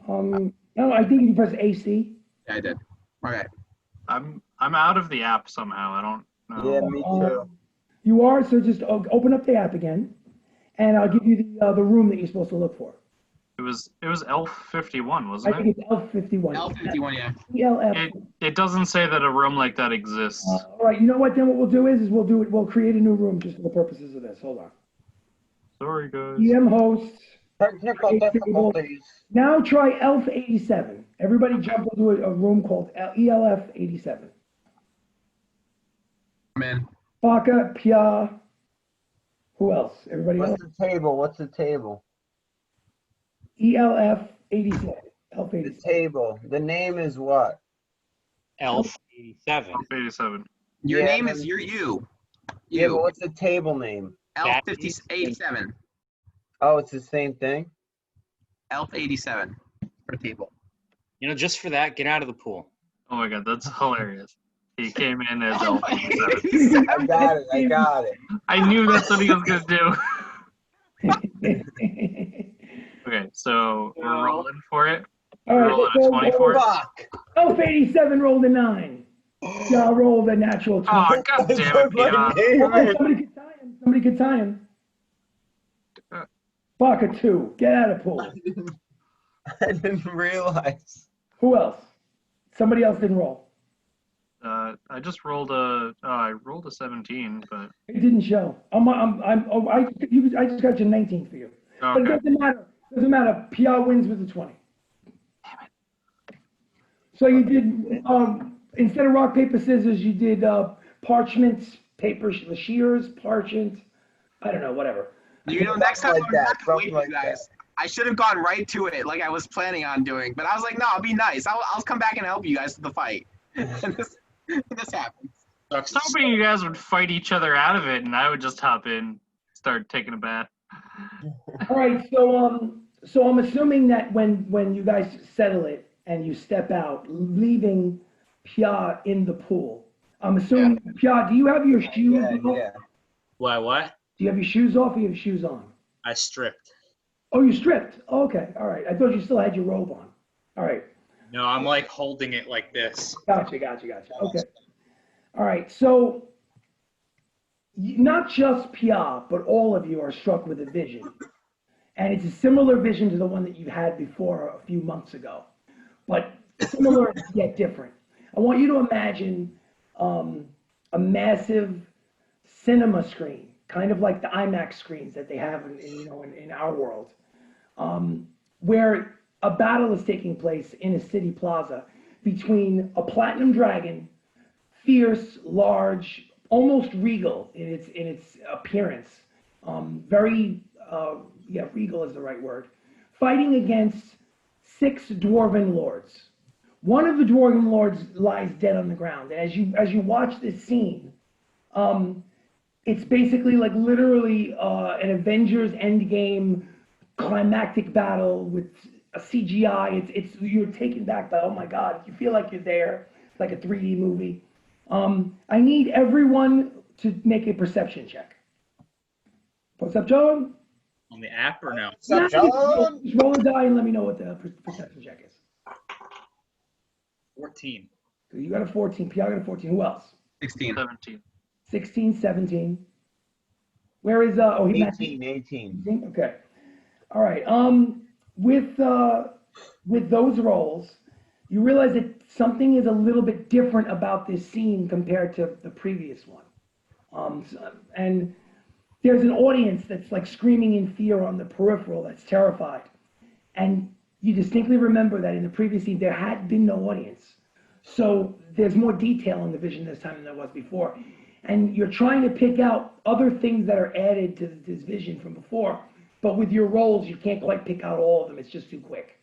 No, I think you press AC. Yeah, I did. Okay. I'm out of the app somehow. I don't know. Yeah, me too. You are, so just open up the app again, and I'll give you the room that you're supposed to look for. It was Elf 51, wasn't I it? think it's L51. L51, yeah. ELF. It doesn't say that a room like that exists. All right, you know what? Then what we'll do is we'll create a new room just for the purposes of this. Hold on. Sorry, guys. EM hosts. Technical difficulties. Now try ELF 87. Everybody jump into a room called ELF 87. Man. Baka, Pyaah. Who else? Everybody else? What's the table? ELF 87. ELF The 87. table. The name is what? Elf 87. Elf 87. Your Yeah, name then- is you. Yeah, but what's the table name? Elf 87. Oh, it's the same thing? Elf 87 for table. You know, just for that, get out of the pool. Oh my god, that's hilarious. He came in as Elf 87. I got it. I knew that's what he was going to do. Okay, so we're rolling for it. All We're right, rolling let's a go. 24. Fuck. ELF 87 rolled a 9. Y'all rolled a natural 20. Oh, god damn it, Pyaah. Oh, somebody could tie him. Somebody could tie him. Baka 2. Get out of pool. I didn't realize. Who else? Somebody else didn't roll. I just rolled I rolled a 17, but It didn't show. I just got you 19 for you. But it okay. doesn't matter. Doesn't matter. Pyaah wins with the 20. So you did, instead of rock, paper, scissors, you did parchments, paper, shears, parchment, I don't know, whatever. You know, next time Like I'm that, not gonna wait something for you like guys. I should have gone right to it like I was planning on doing, but I was like, no, I'll be nice. I'll come back and help you guys to the fight. And this happens. I was hoping you guys would fight each other out of it, and I would just hop in, start taking a bath. All right, so I'm assuming that when you guys settle it and you step out, leaving Pyaah in the pool, I'm assuming, Pyaah, do you have your shoes off? Yeah. What? Do you have your shoes off or you have shoes on? I stripped. Oh, you stripped? Oh, okay, all right. I thought you still had your robe on. All right. No, I'm like holding it like this. Gotcha. Okay. All right, so not just Pyaah, but all of you are struck with a vision. And it's a similar vision to the one that you had before a few months ago, but similar yet different. I want you to imagine a massive cinema screen, kind of like the IMAX screens that they have in our world, where a battle is taking place in a city plaza. between a platinum dragon, fierce, large, almost regal in its appearance. Regal is the right word. Fighting against 6 dwarven lords. One of the dwarven lords lies dead on the ground. And as you watch this scene, it's basically like literally an Avengers Endgame climactic battle with a CGI. It's you're taken back by, oh my God, you feel like you're there, like a 3D movie. I need everyone to make a perception check. What's up, John? On the app or no? What's up, John? Just roll a die and let me know what the perception check is. 14. So you got a 14. Pyaah got a 14. Who else? 16. 17. 16, 17. Where is he 18, 18. Okay. All right. With those rolls, you realize that something is a little bit different about this scene compared to the previous one. And there's an audience that's like screaming in fear on the peripheral, that's terrified. And you distinctly remember that in the previous scene, there had been no audience. So there's more detail in the vision this time than there was before. And you're trying to pick out other things that are added to this vision from before. But with your rolls, you can't quite pick out all of them. It's just too quick.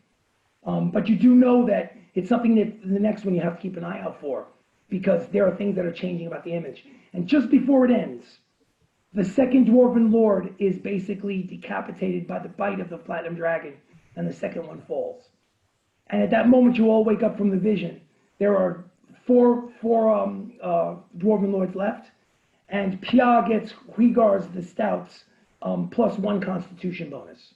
But you do know that it's something that the next one you have to keep an eye out for, because there are things that are changing about the image. And just before it ends, the second Dwarven Lord is basically decapitated by the bite of the Platinum Dragon, and the second one falls. And at that moment, you all wake up from the vision. There are four Dwarven Lords left, and Pyaah gets Huygar's the Stout's +1 Constitution bonus.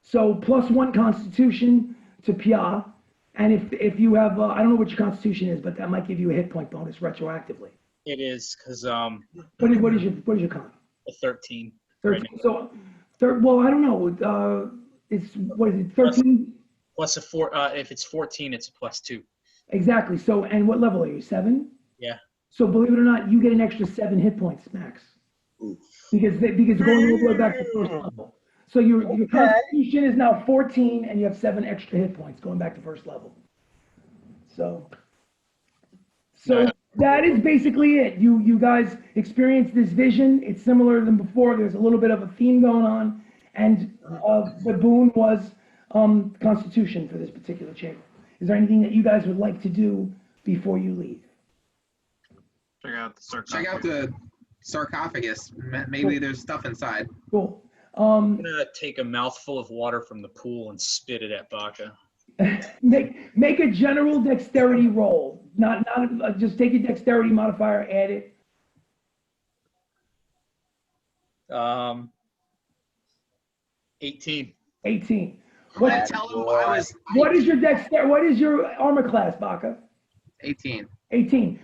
So +1 Constitution to Pyaah, and if you have, I don't know what your Constitution is, but that might give you a hit point bonus retroactively. It is because What is your con? a 13. 13. Right. So, well, I don't know. It's what is it? 13. Plus a 4. If it's 14, it's a +2. Exactly. So, and what level are you? 7? Yeah. So, believe it or not, you get an extra 7 hit points max. Oof. Because going all the way back to first level. So your Constitution is now 14, and you have 7 extra hit points going back to first level. So that is basically it. You guys experienced this vision. It's similar than before. There's a little bit of a theme going on, and the boon was Constitution for this particular chamber. Is there anything that you guys would like to do before you leave? Check out the sarcophagus. Check out the sarcophagus. Maybe there's stuff inside. Cool. I'm gonna take a mouthful of water from the pool and spit it at Baka. Make a general dexterity roll. Not just take your dexterity modifier, add it. 18. 18. What is your dexterity? What is your armor class, Baka? 18. 18.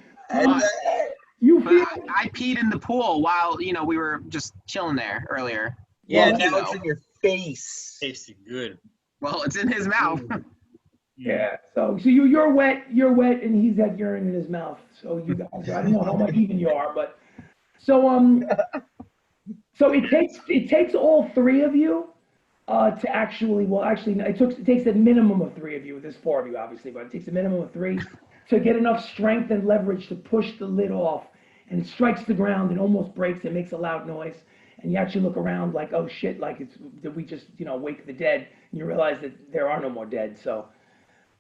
You feel? I peed in the pool while we were just chilling there earlier. Yeah, now it's in your face. Tasted good. Well, it's in his mouth. Yeah. So you're wet, and he's got urine in his mouth. So you guys, I don't know how much even you are, but so it takes all 3 of you to actually, it takes a minimum of 3 of you. There's 4 of you, obviously, but it takes a minimum of 3 to get enough strength and leverage to push the lid off, and it strikes the ground and almost breaks. It makes a loud noise, and you actually look around like, oh shit, like did we just wake the dead? And you realize that there are no more dead. So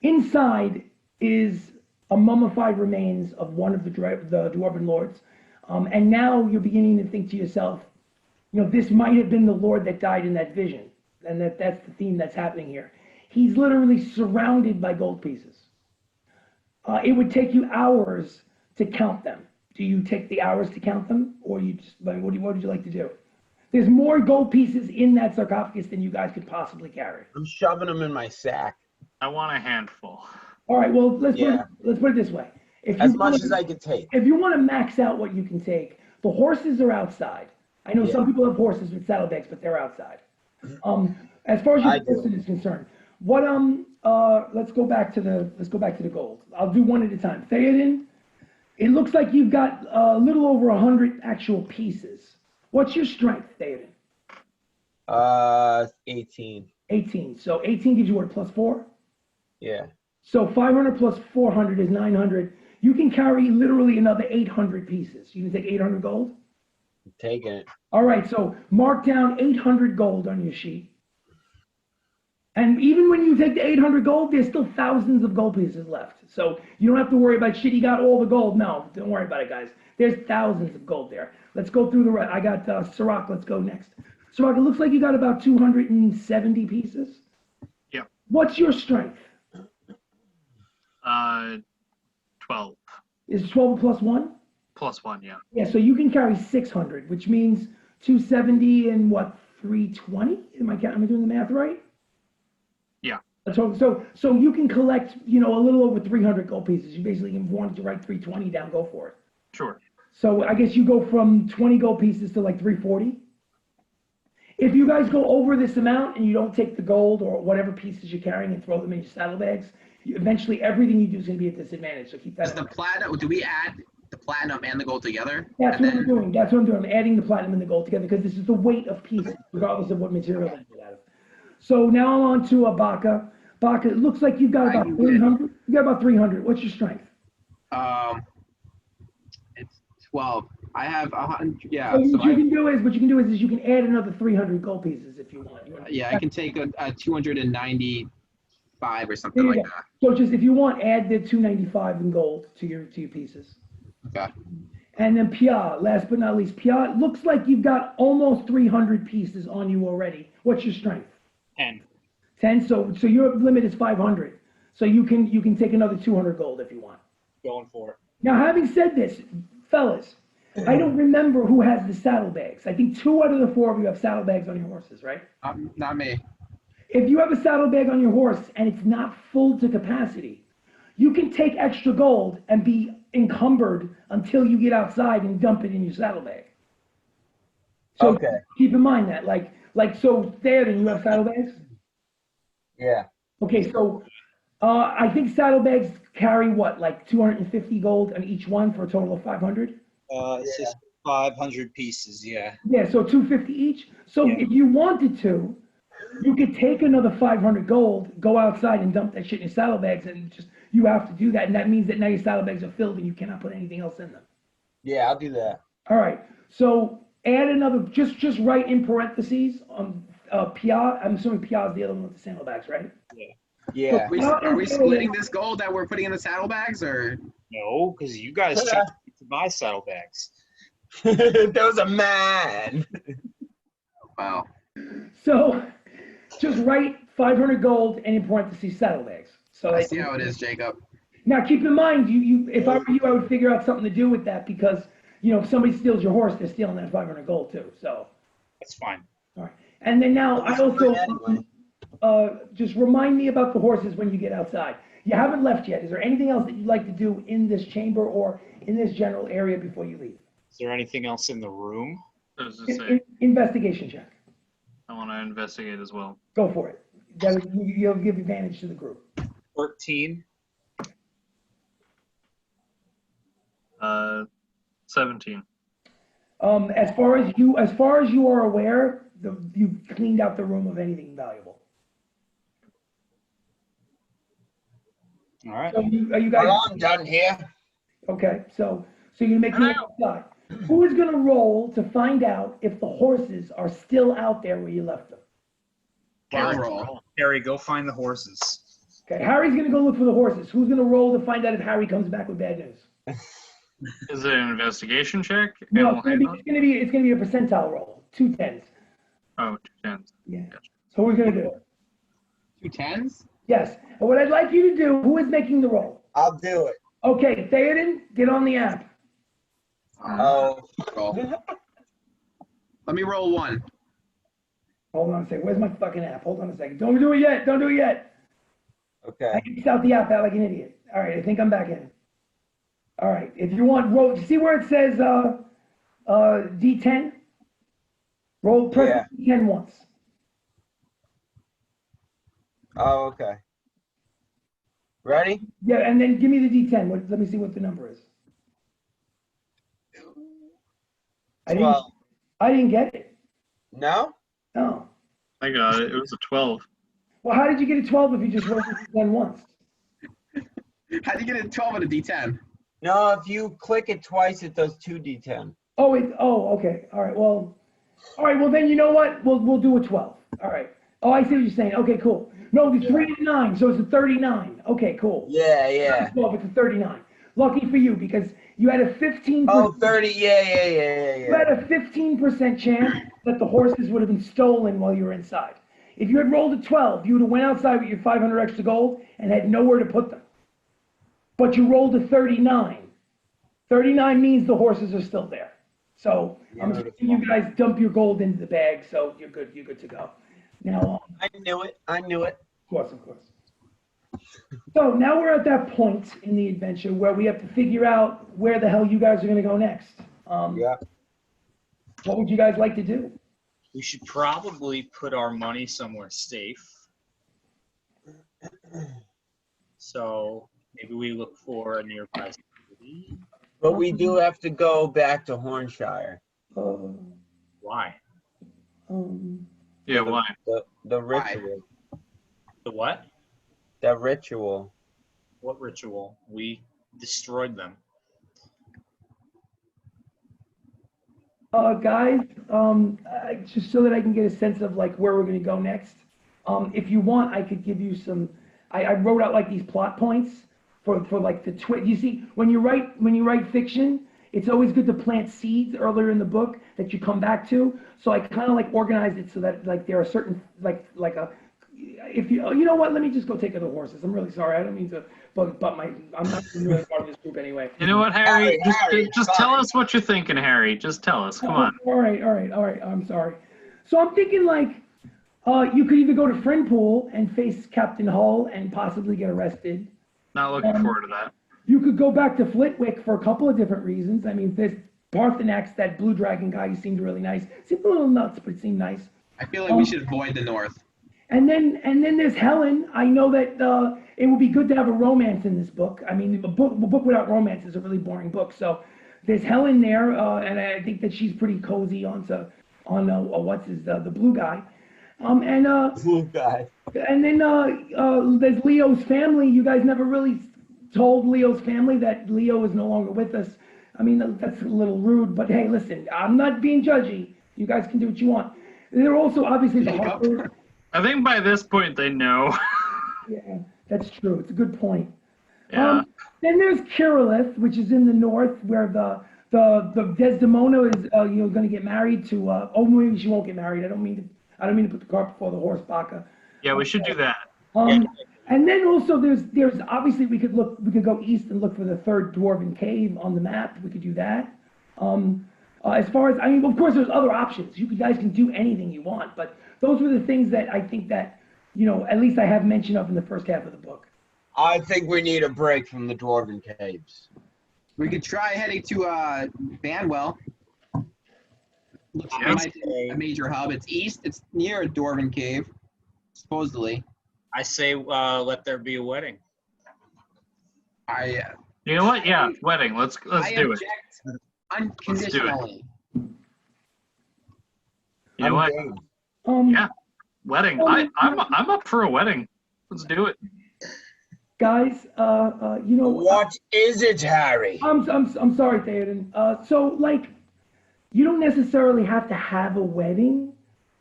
inside is a mummified remains of one of the Dwarven Lords, and now you're beginning to think to yourself, this might have been the Lord that died in that vision, and that's the theme that's happening here. He's literally surrounded by gold pieces. It would take you hours to count them. Do you take the hours to count them, or you just what would you like to do? There's more gold pieces in that sarcophagus than you guys could possibly carry. I'm shoving them in my sack. I want a handful. All right. Well, let's put it this way. As much as I can take. If you want to max out what you can take, the horses are outside. I know some people have horses with saddlebags, but they're outside. As far as your person is concerned, what let's go back to the gold. I'll do one at a time. Theodin, it looks like you've got a little over 100 actual pieces. What's your strength, Theodin? 18. 18. So 18 gives you what, +4? Yeah. So 500 plus 400 is 900. You can carry literally another 800 pieces. You can take 800 gold? Taking it. All right, so mark down 800 gold on your sheet. And even when you take the 800 gold, there's still thousands of gold pieces left. So you don't have to worry about shit, you got all the gold. No, don't worry about it, guys. There's thousands of gold there. Let's go through the rest. I got Syrack, let's go next. Syrack, it looks like you got about 270 pieces. Yeah. What's your strength? 12. Is 12 plus 1? Plus 1, yeah. Yeah, so you can carry 600, which means 270 and what, 320? Am I doing the math right? Yeah. So you can collect, a little over 300 gold pieces. You basically wanted to write 320 down, go for it. Sure. So I guess you go from 20 gold pieces to like 340. If you guys go over this amount and you don't take the gold or whatever pieces you're carrying and throw them in your saddlebags, eventually everything you do is going to be at disadvantage. So keep that. Does the platinum? Do we add the platinum and the gold together? That's what I'm doing. That's what I'm doing. I'm adding the platinum and the gold together because this is the weight of pieces, regardless of what material they get out of. So now I'm on to Baka. Baka, it looks like you've got about 300. You got about 300. What's your strength? It's 12. I have 100. Yeah. So what you can do is you can add another 300 gold pieces if you want. Yeah, I can take a 295 or something like that. So just if you want, add the 295 in gold to your pieces. Okay. And then Pyaah, last but not least, Pyaah, it looks like you've got almost 300 pieces on you already. What's your strength? 10. 10. So your limit is 500. So you can take another 200 gold if you want. Going for it. Now, having said this, fellas, I don't remember who has the saddlebags. I think 2 out of the 4 of you have saddlebags on your horses, right? Not me. If you have a saddlebag on your horse and it's not full to capacity, you can take extra gold and be encumbered until you get outside and dump it in your saddlebag. So Okay. keep in mind that, so Theodin, you have saddlebags? Yeah. Okay, so I think saddlebags carry what, like 250 gold on each one for a total of 500? It's just 500 pieces, yeah. Yeah, so 250 each. So if you wanted to, you could take another 500 gold, go outside and dump that shit in your saddlebags, and you have to do that. And that means that now your saddlebags are filled and you cannot put anything else in them. Yeah, I'll do that. All right. So add another, just write in parentheses on Pyaah. I'm assuming Pyaah is the other one with the saddlebags, right? Yeah. Yeah. Are we splitting this gold that we're putting in the saddlebags, or? No, because you guys changed it to my saddlebags. Those are mine. Wow. So just write 500 gold and in parentheses saddlebags. So I see how it is, Jacob. Now keep in mind, if I were you, I would figure out something to do with that because if somebody steals your horse, they're stealing that 500 gold too. So That's fine. all right. And then now I also just remind me about the horses when you get outside. You haven't left yet. Is there anything else that you'd like to do in this chamber or in this general area before you leave? Is there anything else in the room? I was just saying, Investigation check. I want to investigate as well. Go for it. You'll give advantage to the group. 13. 17. As far as you are aware, you've cleaned out the room of anything valuable. All right. So are you guys? Well, I'm done here. Okay, so you're making it outside. Who is going to roll to find out if the horses are still out there where you left them? Harry, go find the horses. Okay, Harry's going to go look for the horses. Who's going to roll to find out if Harry comes back with bad news? Is it an investigation check? No, it's going to be a percentile roll. 2 10s. Oh, 2 10s. Yeah. Gotcha. So we're going to do it. 2 10s? Yes. And what I'd like you to do, who is making the roll? I'll do it. Okay, Theodin, get on the app. Oh. Let me roll 1. Hold on a second. Where's my fucking app? Hold on a second. Don't do it yet. Don't do it yet. Okay. I kicked out the app out like an idiot. All right, I think I'm back in. All right, if you want, roll. See where it says D10? Roll, press D10 once. Oh, okay. Ready? Yeah, and then give me the D10. Let me see what the number is. 12. I didn't get it. No? No. I got it. It was a 12. Well, how did you get a 12 if you just rolled the D10 once? How do you get a 12 on a D10? No, if you click it twice, it does 2d10. Okay. All right. Well, then you know what? We'll do a 12. All right. Oh, I see what you're saying. Okay, cool. No, it's 3 to 9, so it's a 39. Okay, cool. Yeah. 12, it's a 39. Lucky for you because you had a 15%. Oh, 30. Yeah. You had a 15% chance that the horses would have been stolen while you were inside. If you had rolled a 12, you would have went outside with your 500 extra gold and had nowhere to put them. But you rolled a 39. 39 means the horses are still there. So I'm assuming you guys dump your gold into the bag, so you're good. You're good to go. Now. I knew it. Of course. So now we're at that point in the adventure where we have to figure out where the hell you guys are going to go next. What would you guys like to do? We should probably put our money somewhere safe. So maybe we look for a nearby city. But we do have to go back to Hornshire. Why? Yeah, why? The ritual. The what? The ritual. What ritual? We destroyed them. Guys, just so that I can get a sense of like where we're going to go next. If you want, I could give you some. I wrote out like these plot points for like the You see, when you write fiction, it's always good to plant seeds earlier in the book that you come back to. So I kind of like organized it so that like there are certain if you know what, let me just go take care of the horses. I'm really sorry. I don't mean to, but I'm not really part of this group anyway. You know what, Harry? Harry, just tell us what you're thinking, Harry. Just tell us. Come on. All right. I'm sorry. So I'm thinking like you could either go to Friendpool and face Captain Hull and possibly get arrested. Not looking forward to that. You could go back to Flitwick for a couple of different reasons. I mean, there's Parthenax, that blue dragon guy, he seemed really nice. Seemed a little nuts, but it seemed nice. I feel like we should avoid the north. And then there's Helen. I know that it would be good to have a romance in this book. I mean, a book without romance is a really boring book. So there's Helen there, and I think that she's pretty cozy on the blue guy. Blue guy. And then there's Leo's family. You guys never really told Leo's family that Leo is no longer with us. I mean, that's a little rude, but hey, listen, I'm not being judgy. You guys can do what you want. There are also obviously the Harper. I think by this point they know. Yeah, that's true. It's a good point. Yeah. Then there's Kirillith, which is in the north, where the Desdemona is going to get married to. Maybe she won't get married. I don't mean to put the cart before the horse, Baka. Yeah, we should do that. And then also there's obviously we could go east and look for the third Dwarven Cave on the map. We could do that. As far as, I mean, of course there's other options. You guys can do anything you want, but those were the things that I think that, at least I have mention of in the first half of the book. I think we need a break from the Dwarven Caves. We could try heading to Banwell. Looks like it might be a major hub. It's east. It's near a Dwarven Cave, supposedly. I say let there be a wedding. You know what? Yeah, wedding. Let's do it. Unconditionally. You know what? Yeah, wedding. I'm up for a wedding. Let's do it. Guys, what is it, Harry? I'm sorry, Theodin. So like, you don't necessarily have to have a wedding.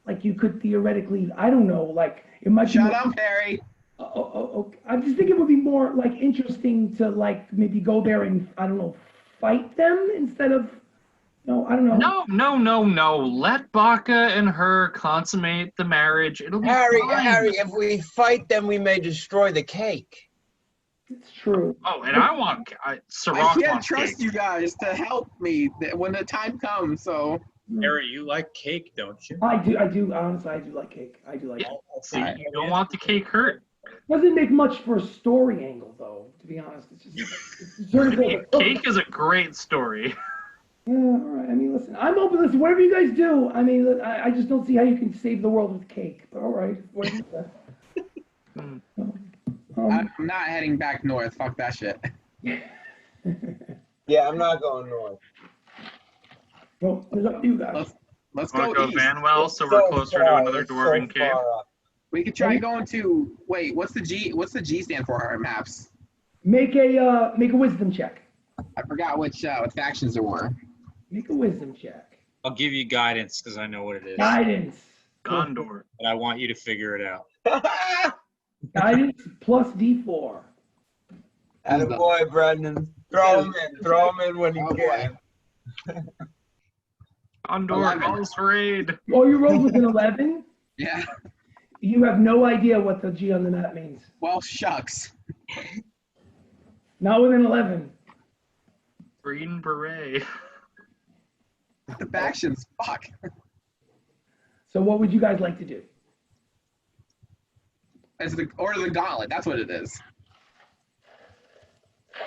Like you could theoretically, I don't know, like it might. Shut up, Harry. Okay. I just think it would be more like interesting to like maybe go there and I don't know, fight them instead of. No, I don't know. No. Let Baka and her consummate the marriage. It'll be fine. Harry, if we fight them, we may destroy the cake. It's true. Oh, and I want Syrack. I can't trust you guys to help me when the time comes. So, Harry, you like cake, don't you? I do. Honestly, I do like cake. I do like cake. See, you don't want the cake hurt. Doesn't make much for a story angle, though. To be honest, it's just sort of cake is a great story. Yeah, all right. I mean, listen, I'm open. Listen, whatever you guys do. I mean, I just don't see how you can save the world with cake. But all right, what do you say? I'm not heading back north. Fuck that shit. Yeah, I'm not going north. Well, it's up to you guys. Let's go east. Banwell, so we're closer to another Dwarven Cave. We could try going to. Wait, what's the G? What's the G stand for our maps? Make a wisdom check. I forgot which what factions there were. Make a wisdom check. I'll give you guidance because I know what it is. Guidance. Gondor. But I want you to figure it out. Guidance plus D4. Attaboy, Brendan. Throw him in when you can. Gondor 11. calls for aid. Oh, you rolled with an 11? Yeah. You have no idea what the G on the map means. Well, shucks. Not with an 11. Green beret. The factions. Fuck. So what would you guys like to do? It's the Order of the Gauntlet. That's what it is.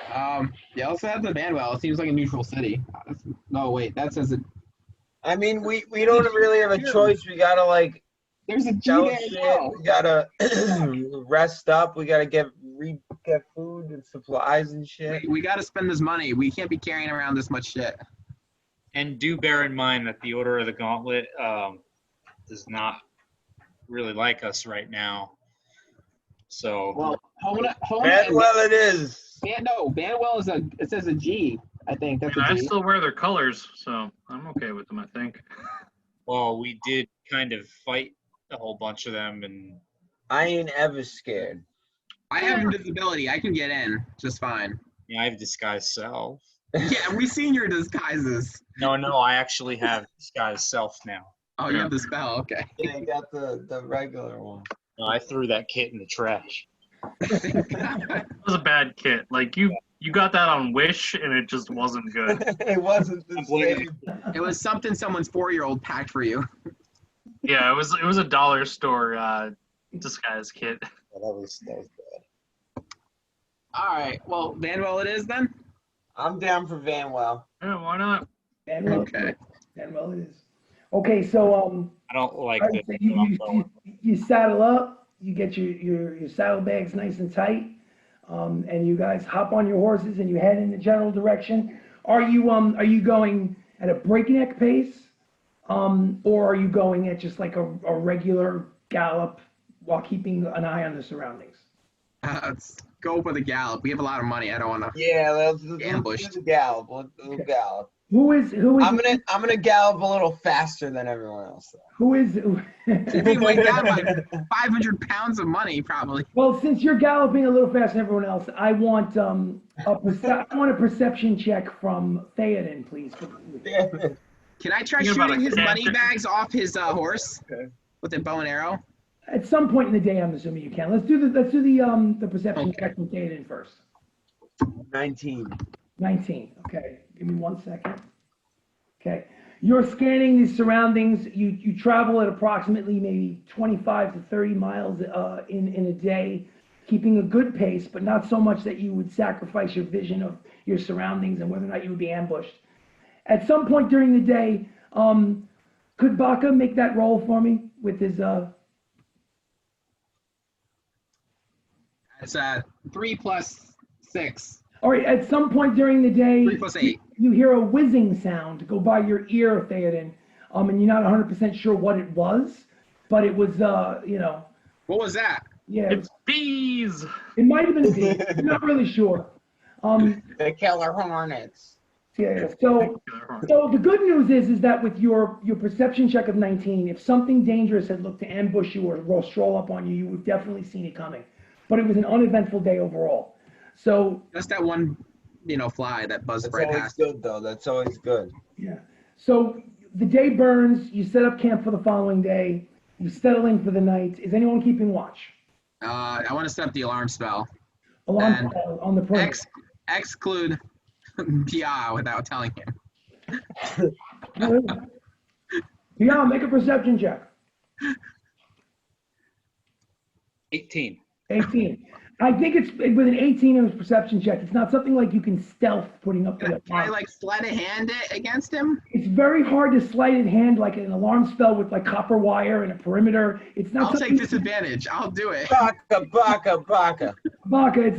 Yeah, let's have the Banwell. It seems like a neutral city. No, wait. That says it. I mean, we don't really have a choice. We gotta like There's a G sell there as shit. well. We gotta rest up. We gotta get food and supplies and shit. We got to spend this money. We can't be carrying around this much shit. And do bear in mind that the Order of the Gauntlet does not really like us right now. So Well, Well, it is. Banwell it says a G. I think that's I a G. still wear their colors, so I'm okay with them, I think. well, we did kind of fight a whole bunch of them, and I ain't ever scared. I have invisibility. I can get in just fine. I have disguise self. Yeah, we've seen your disguises. No, I actually have disguise self now. Oh, you have the spell. Okay. Yeah, you got the regular one. No, I threw that kit in the trash. It was a bad kit. Like you got that on Wish, and it just wasn't good. It wasn't the same. It was something someone's 4-year-old packed for you. Yeah, it was a dollar store disguise kit. That was bad. All right. Well, Banwell it is then. I'm down for Vanwell. Yeah, why not? Banwell. Okay. Banwell it is. Okay, so I don't like all right, this. so you saddle up, you get your saddlebags nice and tight, and you guys hop on your horses and you head in the general direction. Are you going at a breakneck pace, or are you going at just like a regular gallop while keeping an eye on the surroundings? Let's go for the gallop. We have a lot of money. I don't want to. Yeah, let's Ambushed. do the gallop. Let's gallop. Who is? I'm gonna gallop a little faster than everyone else. Who is? We went down by 500 pounds of money, probably. Well, since you're galloping a little faster than everyone else, I want a perception check from Theodin, please. Damn it. Can I try Think about shooting a his cat. money bags off his horse Okay. with a bow and arrow? At some point in the day, I'm assuming you can. Let's do the perception check from Theodin first. 19. 19. Okay, give me 1 second. Okay, you're scanning the surroundings. You travel at approximately maybe 25 to 30 miles in a day, keeping a good pace, but not so much that you would sacrifice your vision of your surroundings and whether or not you would be ambushed. At some point during the day, could Baka make that roll for me with his? It's 3 plus 6. All right, at some point during the day, 3 plus 8. you hear a whizzing sound go by your ear, Theodin, and you're not 100% sure what it was, but it was, What was that? yeah, It's bees. it might have been bees. I'm not really sure. The killer hornets. Yeah. So the good news is that with your perception check of 19, if something dangerous had looked to ambush you or stroll up on you, you would definitely seen it coming. But it was an uneventful day overall. So Just that one, fly that buzzed That's right always past. good, though. That's always good. yeah. So the day burns. You set up camp for the following day. You settle in for the night. Is anyone keeping watch? I want to set up the alarm spell. Alarm And clock on the perimeter. Exclude Pyaah without telling him. Yeah, make a perception check. 18. 18. I think it's with an 18 in his perception check. It's not something like you can stealth putting up the Can I sleight of hand it against him? It's very hard to sleight of hand like an alarm spell with like copper wire and a perimeter. It's not I'll something. take disadvantage. I'll do it. Baka, Baka, Baka. Baka,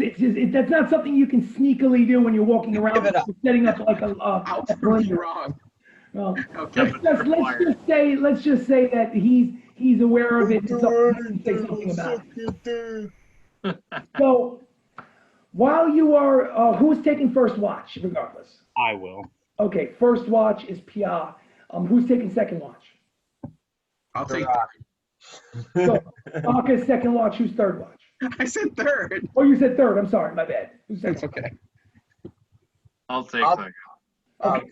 that's not something you can sneakily do when you're walking around Give it up. setting up like I'll a prove you perimeter. wrong. Well, Okay. let's just say that he's aware of it. And so he can say something about it. So While you are, who's taking first watch, regardless? I will. Okay, first watch is Pyaah. Who's taking second watch? I'll take. So, Baka's second watch. Who's third watch? I said third. Oh, you said third. I'm sorry, my bad. Who's second? It's okay. I'll take second. Okay.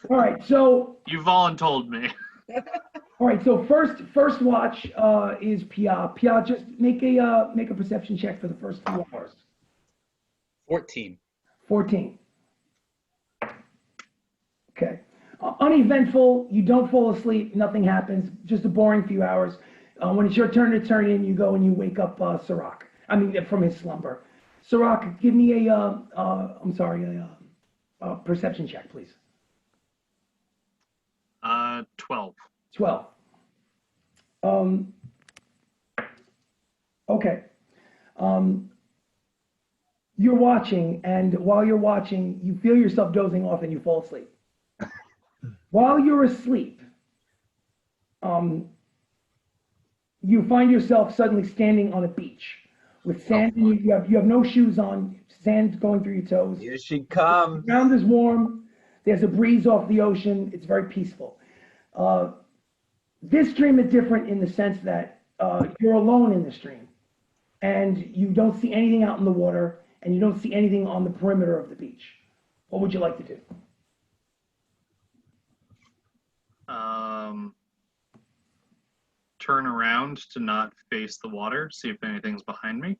All right, so You voluntold me. all right, so first watch is Pyaah. Pyaah, just make a perception check for the first 2 hours. 14. 14. Okay. Uneventful. You don't fall asleep. Nothing happens. Just a boring few hours. When it's your turn to turn in, you go and you wake up Syrack. I mean, from his slumber. Syrack, give me a perception check, please. 12. 12. Okay. You're watching, and while you're watching, you feel yourself dozing off and you fall asleep. While you're asleep, you find yourself suddenly standing on a beach with sand. You have no shoes on, sand going through your toes. Here she comes. The ground is warm. There's a breeze off the ocean. It's very peaceful. This stream is different in the sense that you're alone in the stream, and you don't see anything out in the water, and you don't see anything on the perimeter of the beach. What would you like to do? Turn around to not face the water, see if anything's behind me.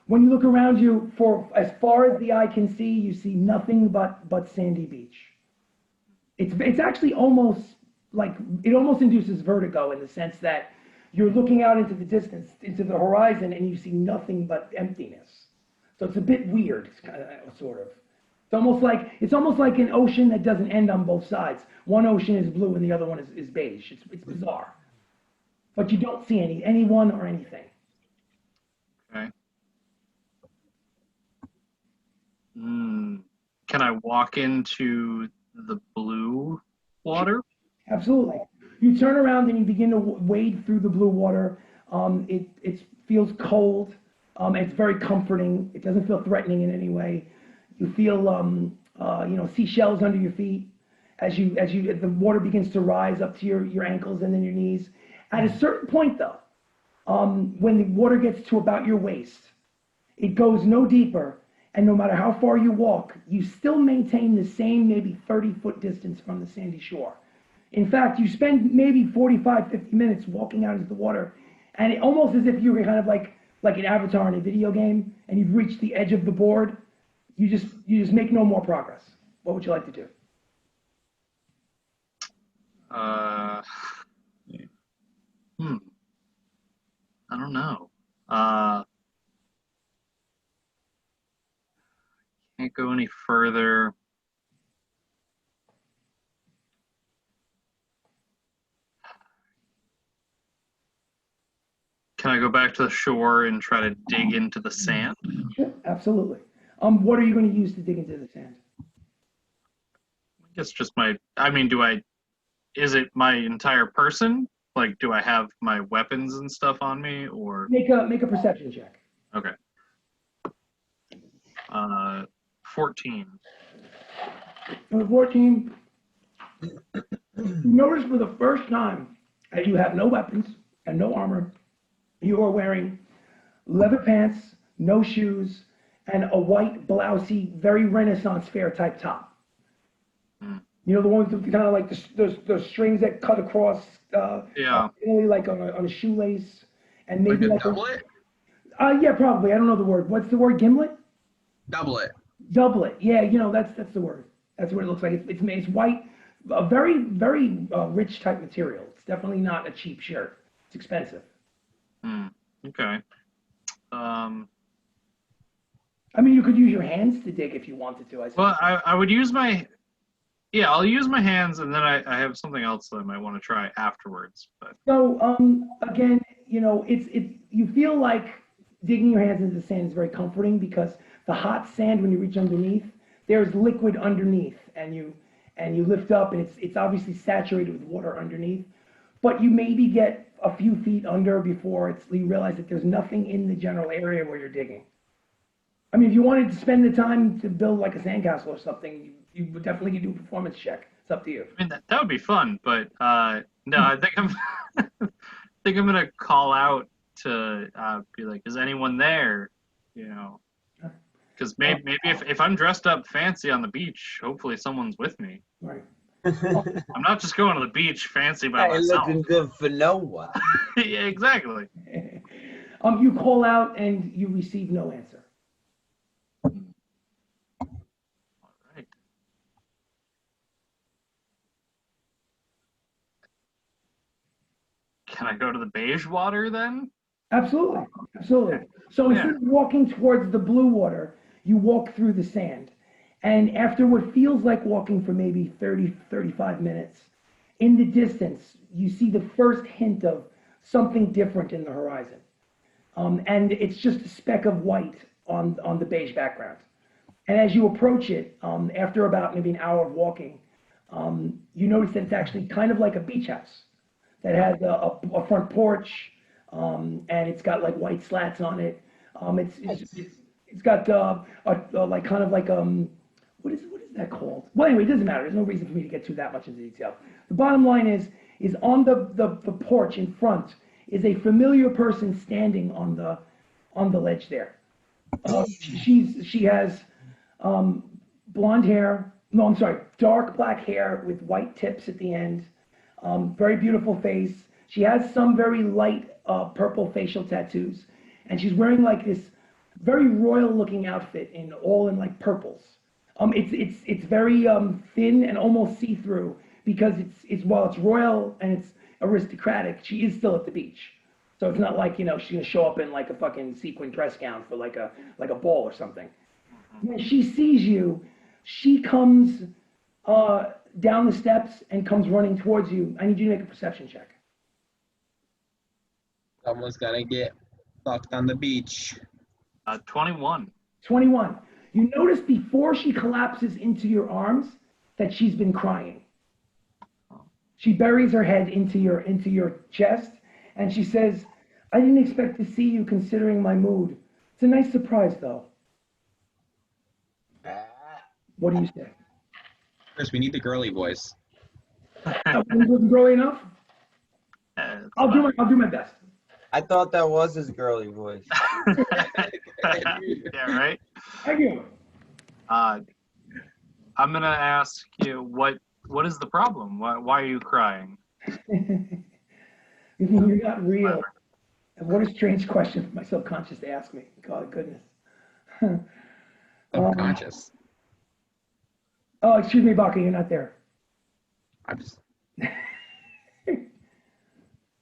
When you look around you, for as far as the eye can see, you see nothing but sandy beach. It's actually almost like, it almost induces vertigo in the sense that you're looking out into the distance, into the horizon, and you see nothing but emptiness. So it's a bit weird, sort of. It's almost like an ocean that doesn't end on both sides. One ocean is blue and the other one is beige. It's bizarre. But you don't see anyone or anything. Okay. Can I walk into the blue water? Absolutely. You turn around and you begin to wade through the blue water. It feels cold. It's very comforting. It doesn't feel threatening in any way. You feel seashells under your feet as the water begins to rise up to your ankles and then your knees. At a certain point, though, when the water gets to about your waist, it goes no deeper, and no matter how far you walk, you still maintain the same maybe 30-foot distance from the sandy shore. In fact, you spend maybe 45, 50 minutes walking out into the water, and it almost as if you were kind of like an avatar in a video game, and you've reached the edge of the board. You just make no more progress. What would you like to do? I don't know. Can't go any further. Can I go back to the shore and try to dig into the sand? Sure, absolutely. What are you going to use to dig into the sand? I guess just is it my entire person? Like, do I have my weapons and stuff on me, or? Make a perception check. Okay. 14. 14. You notice for the first time that you have no weapons and no armor. You are wearing leather pants, no shoes, and a white, blousy, very Renaissance fair type top. You know, the ones that kind of like the strings that cut across, like on a shoelace, and maybe like a doublet? Yeah, probably. I don't know the word. What's the word? Gimlet? Doublet. Doublet. Yeah, that's the word. That's what it looks like. It's white, a very, very rich type material. It's definitely not a cheap shirt. It's expensive. Okay. I mean, you could use your hands to dig if you wanted to. Well, I would use I'll use my hands, and then I have something else that I might want to try afterwards. But. So, again, you feel like digging your hands into the sand is very comforting because the hot sand, when you reach underneath, there's liquid underneath, and you lift up, and it's obviously saturated with water underneath, but you maybe get a few feet under before you realize that there's nothing in the general area where you're digging. I mean, if you wanted to spend the time to build like a sandcastle or something, you would definitely do a performance check. It's up to you. I mean, that would be fun, but no, I think I'm I think I'm gonna call out to be like, is anyone there? You know, because maybe if I'm dressed up fancy on the beach, hopefully someone's with me. Right. I'm not just going to the beach fancy by I ain't myself. looking good for no one. Yeah, exactly. You call out and you receive no answer. All right. Can I go to the beige water then? Absolutely, absolutely. So instead of walking towards the blue water, you walk through the sand. And after what feels like walking for maybe 30, 35 minutes, in the distance, you see the first hint of something different in the horizon. And it's just a speck of white on the beige background. And as you approach it, after about maybe an hour of walking, you notice that it's actually kind of like a beach house that has a front porch, and it's got like white slats on it. It's got like kind of like what is that called? Well, anyway, it doesn't matter. There's no reason for me to get too that much into detail. The bottom line is on the porch in front is a familiar person standing on the ledge there. She has blonde hair. No, I'm sorry, dark black hair with white tips at the end. Very beautiful face. She has some very light purple facial tattoos, and she's wearing like this very royal-looking outfit in like purples. It's very thin and almost see-through because while it's royal and it's aristocratic, she is still at the beach. So it's not like, she's gonna show up in like a fucking sequin dress gown for like a ball or something. When she sees you, she comes down the steps and comes running towards you. I need you to make a perception check. Someone's gonna get fucked on the beach. 21. 21. You notice before she collapses into your arms that she's been crying. She buries her head into your chest and she says, "I didn't expect to see you considering my mood. It's a nice surprise though." What do you say? Chris, we need the girly voice. Wasn't girly enough? I'll do my best. I thought that was his girly voice. Yeah, right? Thank you. I'm gonna ask you what is the problem? Why are you crying? You're not real. What a strange question for my subconscious to ask me. God, goodness. Subconscious. Oh, excuse me, Baka, you're not there. I'm just.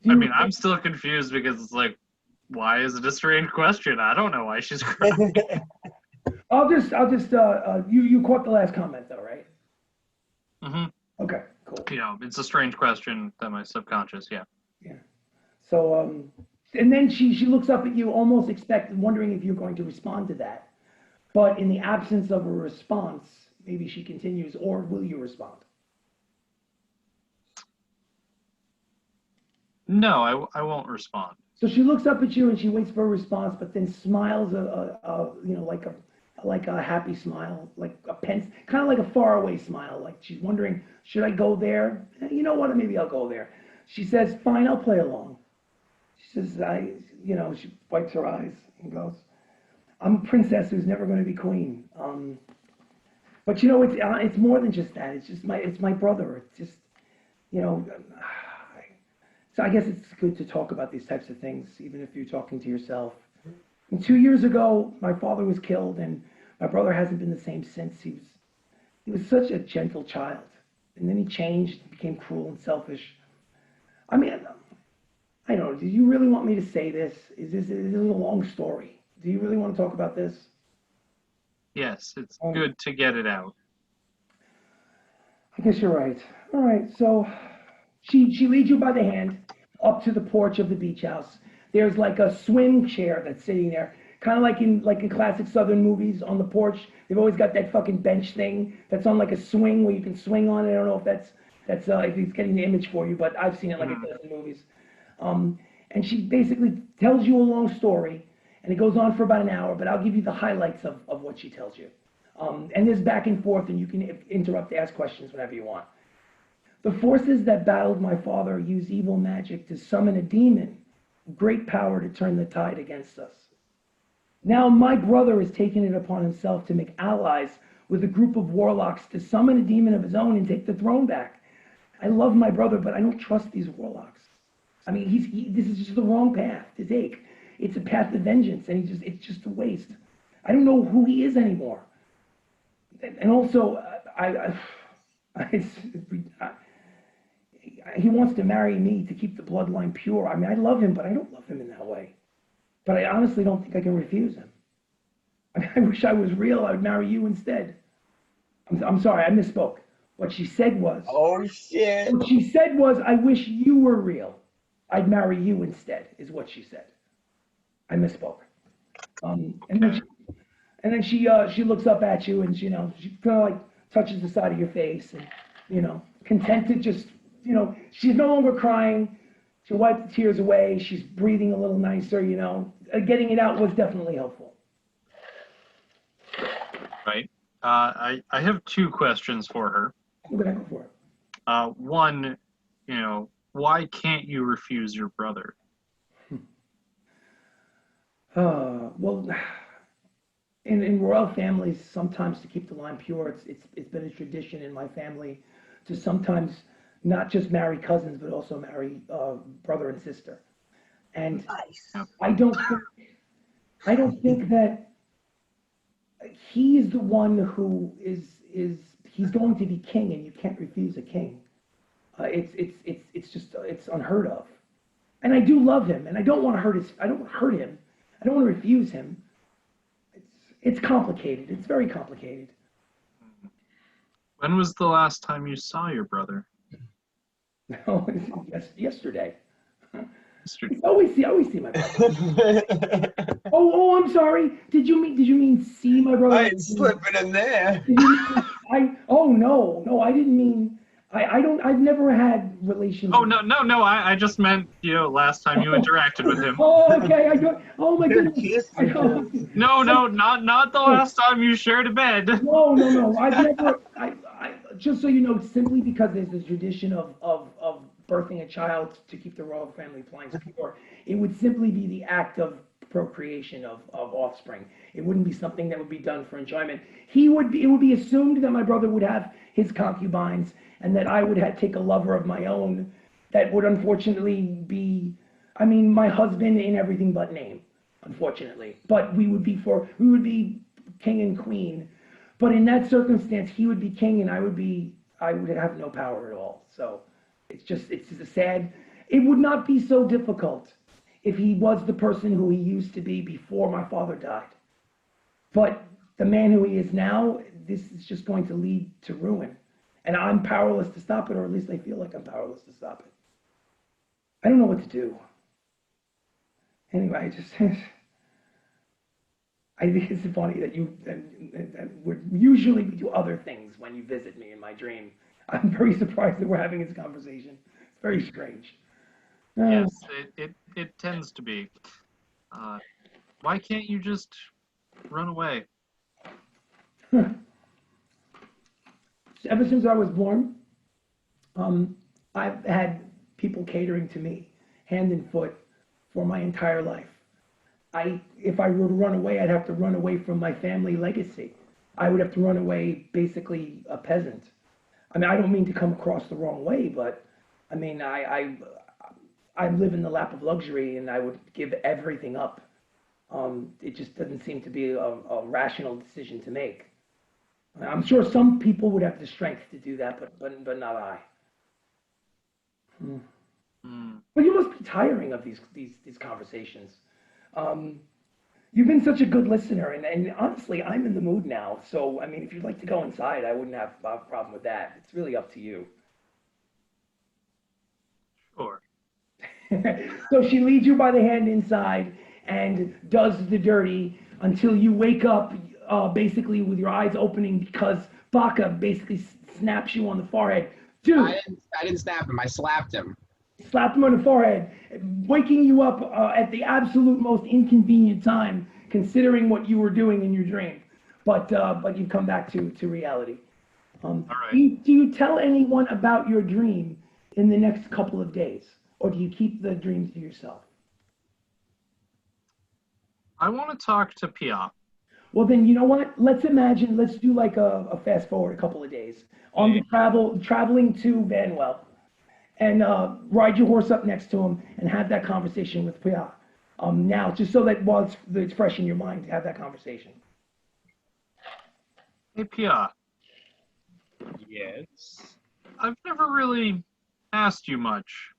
I'm still confused because it's like, why is it a strange question? I don't know why she's crying. I'll just you caught the last comment though, right? Mm-hmm. Okay, cool. It's a strange question that my subconscious, yeah. Yeah. So and then she looks up at you, almost wondering if you're going to respond to that. But in the absence of a response, maybe she continues, or will you respond? No, I won't respond. So she looks up at you and she waits for a response, but then smiles, like a happy smile, like kind of like a faraway smile. Like she's wondering, should I go there? You know what? Maybe I'll go there. She says, "Fine, I'll play along." She says, she wipes her eyes and goes, "I'm a princess who's never going to be queen. But it's more than just that. It's just my brother. It's just, So I guess it's good to talk about these types of things, even if you're talking to yourself. And 2 years ago, my father was killed, and my brother hasn't been the same since. He was such a gentle child, and then he changed, became cruel and selfish. I mean, I don't know. Do you really want me to say this? This is a long story. Do you really want to talk about this? Yes, it's good to get it out. I guess you're right. All right, so she leads you by the hand up to the porch of the beach house. There's like a swing chair that's sitting there, kind of like in classic Southern movies on the porch. They've always got that fucking bench thing that's on like a swing where you can swing on it. I don't know if that's if it's getting the image for you, but I've seen it like it does in movies. And she basically tells you a long story, And it goes on for about an hour, but I'll give you the highlights of what she tells you. And there's back and forth, and you can interrupt to ask questions whenever you want. The forces that battled my father used evil magic to summon a demon, great power to turn the tide against us. Now my brother has taken it upon himself to make allies with a group of warlocks to summon a demon of his own and take the throne back. I love my brother, but I don't trust these warlocks. I mean, this is just the wrong path to take. It's a path of vengeance, and it's just a waste. I don't know who he is anymore. And also, he wants to marry me to keep the bloodline pure. I mean, I love him, but I don't love him in that way. But I honestly don't think I can refuse him. I wish I was real. I would marry you instead. I'm sorry, I misspoke. What she said was... Oh, shit. What she said was, I wish you were real. I'd marry you instead, is what she said. I misspoke. And then she looks up at you, and she kind of like touches the side of your face, and content to just she's no longer crying. She wiped the tears away. She's breathing a little nicer. Getting it out was definitely helpful. Right. I have two questions for her. Okay, go for it. One, why can't you refuse your brother? Well, in royal families, sometimes to keep the line pure, it's been a tradition in my family to sometimes not just marry cousins, but also marry brother and sister. And Nice. I don't think that he is the one who is he's going to be king, and you can't refuse a king. It's unheard of. And I do love him, and I don't want to hurt him. I don't want to refuse him. It's complicated. It's very complicated. When was the last time you saw your brother? No, yesterday. Yesterday. I always see my brother. Oh, I'm sorry. Did you mean see my brother? I ain't slipping in there. No, I didn't mean. I've never had relations. Oh, no, I just meant, last time you interacted with him. Oh, okay, oh my goodness. No, not the last time you shared a bed. No, I've never, just so you know, simply because there's a tradition of birthing a child to keep the royal family lines pure, it would simply be the act of procreation of offspring. It wouldn't be something that would be done for enjoyment. It would be assumed that my brother would have his concubines, and that I would take a lover of my own that would unfortunately be, my husband in everything but name, unfortunately. But we would be king and queen. But in that circumstance, he would be king, and I would have no power at all. So it's just a sad. It would not be so difficult if he was the person who he used to be before my father died. But the man who he is now, this is just going to lead to ruin. And I'm powerless to stop it, or at least I feel like I'm powerless to stop it. I don't know what to do. Anyway, I think it's funny that usually we do other things when you visit me in my dream. I'm very surprised that we're having this conversation. It's very strange. Yes, it tends to be. Why can't you just run away? Ever since I was born, I've had people catering to me hand and foot for my entire life. If I were to run away, I'd have to run away from my family legacy. I would have to run away basically a peasant. I don't mean to come across the wrong way, but I live in the lap of luxury, and I would give everything up. It just doesn't seem to be a rational decision to make. I'm sure some people would have the strength to do that, but not I. But you must be tiring of these conversations. You've been such a good listener, and honestly, I'm in the mood now. So, if you'd like to go inside, I wouldn't have a problem with that. It's really up to you. Sure. So she leads you by the hand inside and does the dirty until you wake up, basically with your eyes opening, because Baka basically snaps you on the forehead. Dude! I didn't snap him. I slapped him. slapped him on the forehead, waking you up at the absolute most inconvenient time, considering what you were doing in your dream. But you've come back to reality. All right. Do you tell anyone about your dream in the next couple of days, or do you keep the dreams to yourself? I want to talk to Pyaah. Well, then you know what? Let's do like a fast forward a couple of days on the traveling to Vanwell, and ride your horse up next to him and have that conversation with Pyaah. Now, just so that while it's fresh in your mind, to have that conversation. Hey, Pyaah. Yes. I've never really asked you much.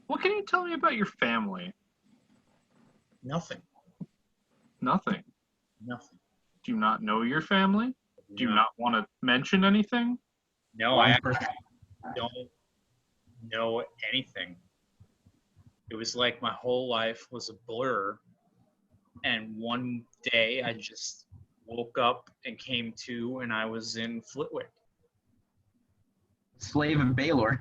What can you tell me about your family? Nothing. Nothing. Nothing. Do you not know your family? Do you not want to mention anything? No, I actually don't know anything. It was like my whole life was a blur. And one day I just woke up and came to, and I was in Flitwick. Slave of Baelor.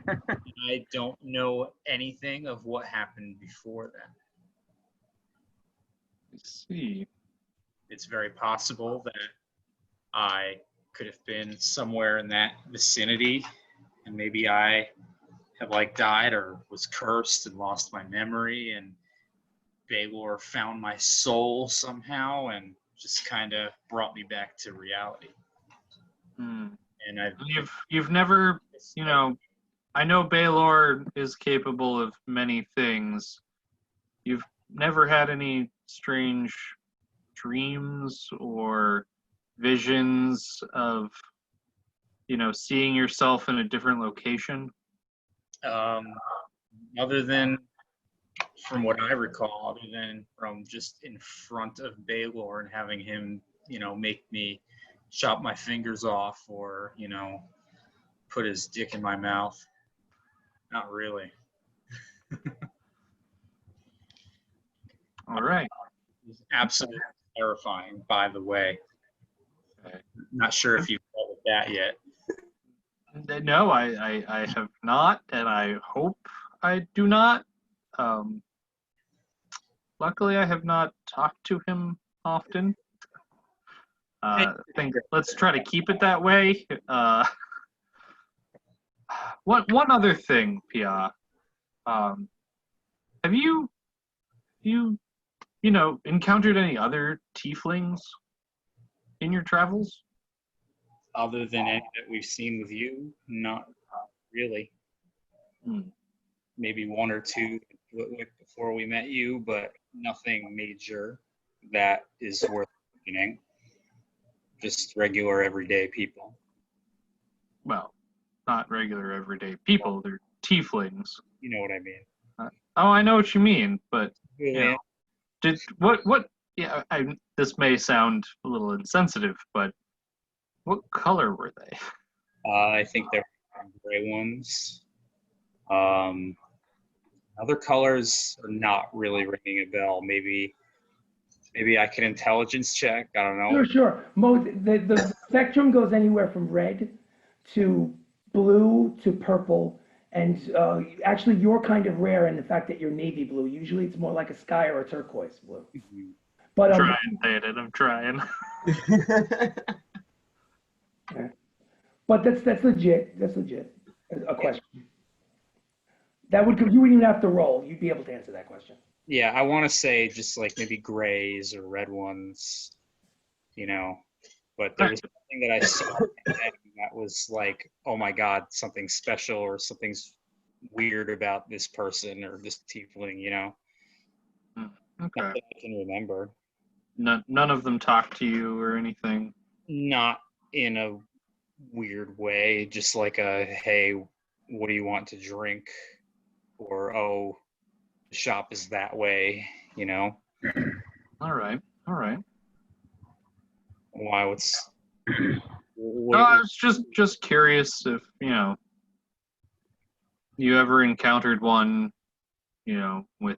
I don't know anything of what happened before then. I see. It's very possible that I could have been somewhere in that vicinity, and maybe I have like died or was cursed and lost my memory, and Baelor found my soul somehow and just kind of brought me back to reality. Hmm. And You've never, I know Baelor is capable of many things. You've never had any strange dreams or visions of, seeing yourself in a different location? other than, from what I recall, other than from just in front of Baelor and having him, make me chop my fingers off or, put his dick in my mouth. Not really. All right. It's absolutely terrifying, by the way. Okay. Not sure if you've dealt with that yet. No, I have not, and I hope I do not. Luckily, I have not talked to him often. I think let's try to keep it that way. One other thing, Pyaah. Have you encountered any other tieflings in your travels? Other than any that we've seen with you, not really. Maybe one or two before we met you, but nothing major that is worth mentioning. Just regular, everyday people. Well, not regular, everyday people. They're tieflings. You know what I mean. I know what you mean, but Yeah. this may sound a little insensitive, but what color were they? I think they're gray ones. Other colors are not really ringing a bell. Maybe I can intelligence check. I don't know. Sure. The spectrum goes anywhere from red to blue to purple, and actually you're kind of rare in the fact that you're navy blue. Usually it's more like a sky or a turquoise blue. Mm-hmm. But I'm trying. Yeah. But that's legit. That's legit. A question. You wouldn't even have to roll. You'd be able to answer that question. Yeah, I want to say just like maybe grays or red ones, But there was something that I saw that was like, oh my God, something special or something's weird about this person or this tiefling, Okay. Not that I can remember. None of them talk to you or anything? Not in a weird way, just like hey, what do you want to drink? Or, oh, the shop is that way, All right. Why, No, I was just curious if, you ever encountered one, with,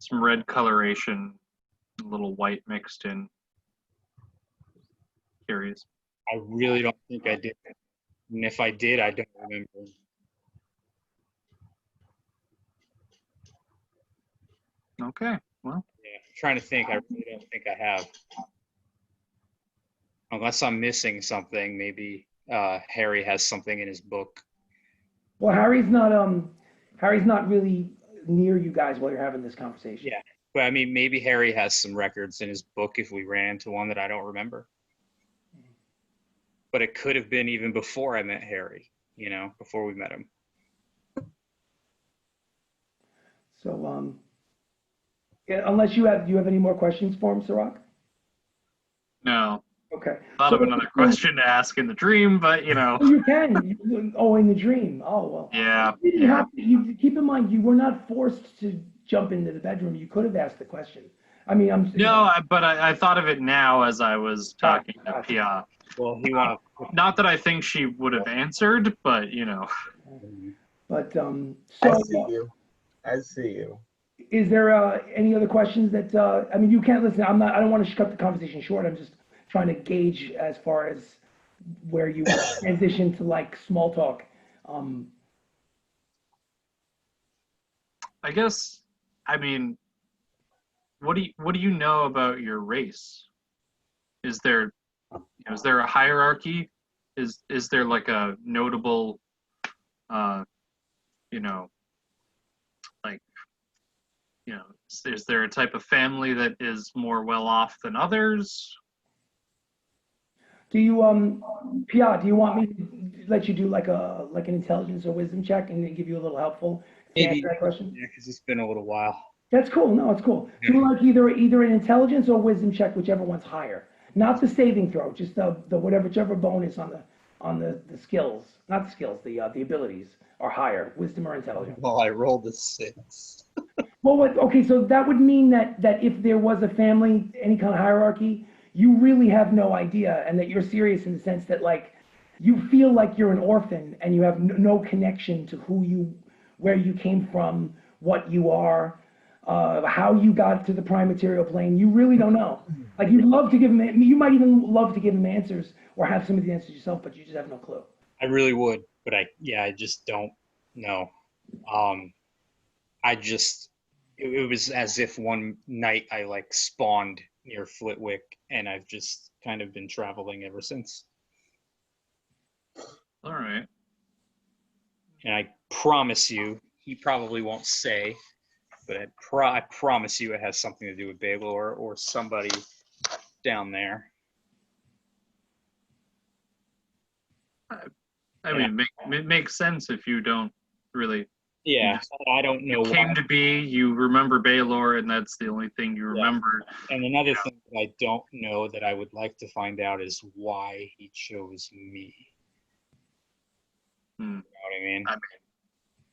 some red coloration, a little white mixed in. Curious. I really don't think I did. And if I did, I don't remember. Okay. Well, Yeah, I'm trying to think. I really don't think I have. Unless I'm missing something, maybe Harry has something in his book. Well, Harry's not really near you guys while you're having this conversation. Yeah, but I mean, maybe Harry has some records in his book if we ran into one that I don't remember. But it could have been even before I met Harry, before we met him. So, yeah, unless you have any more questions for him, Syrack? no. Okay. Thought of another question to ask in the dream, but Oh, you can. In the dream. Oh, well. Yeah. You keep in mind, you were not forced to jump into the bedroom. You could have asked the question. I mean, but I thought of it now as I was talking to Pyaah. Well, he wanted. Not that I think she would have answered, but But I see you. Is there any other questions that I mean, you can't listen. I don't want to cut the conversation short. I'm just trying to gauge as far as where you transition to like small talk. I guess, I mean, what do you know about your race? Is there a hierarchy? Is there like a notable, is there a type of family that is more well off than others? Do you Pyaah, do you want me to let you do like an intelligence or wisdom check and then give you a little helpful to answer that question? Yeah, because it's been a little while. That's cool. No, it's cool. Do you like either an intelligence or wisdom check, whichever one's higher? Not the saving throw, just the whichever bonus on the skills, not the skills, the abilities are higher, wisdom or intelligence. Well, I rolled a 6. Well, okay, so that would mean that if there was a family, any kind of hierarchy, you really have no idea, and that you're serious in the sense that like you feel like you're an orphan and you have no connection to where you came from, what you are, how you got to the prime material plane. You really don't know. Like you might even love to give him answers or have some of the answers yourself, but you just have no clue. I really would, but I just don't know. It was as if one night I like spawned near Flitwick, and I've just kind of been traveling ever since. All right. And I promise you, he probably won't say, but I promise you it has something to do with Babel or somebody down there. I mean, it makes sense if you don't really. Yeah, I don't know. It came to be, you remember Baylor, and that's the only thing you remember. And another thing that I don't know that I would like to find out is why he chose me. You know what I mean?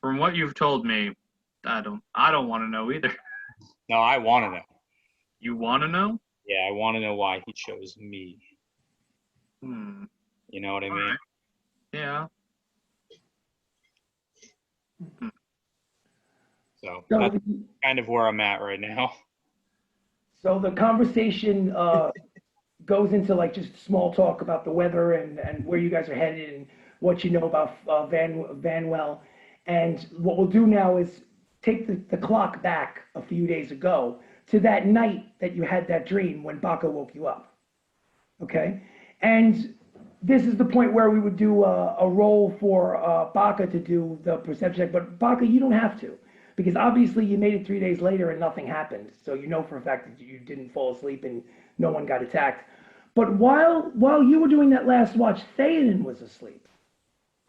From what you've told me, I don't want to know either. No, I want to know. You want to know? Yeah, I want to know why he chose me. You know what I mean? Right. Yeah. So that's kind of where I'm at right now. So the conversation goes into like just small talk about the weather and where you guys are headed and what you know about Vanwell. And what we'll do now is take the clock back a few days ago to that night that you had that dream when Baka woke you up. Okay? And this is the point where we would do a roll for Baka to do the perception check. But Baka, you don't have to, because obviously you made it 3 days later and nothing happened. So you know for a fact that you didn't fall asleep and no one got attacked. But while you were doing that last watch, Theodin was asleep.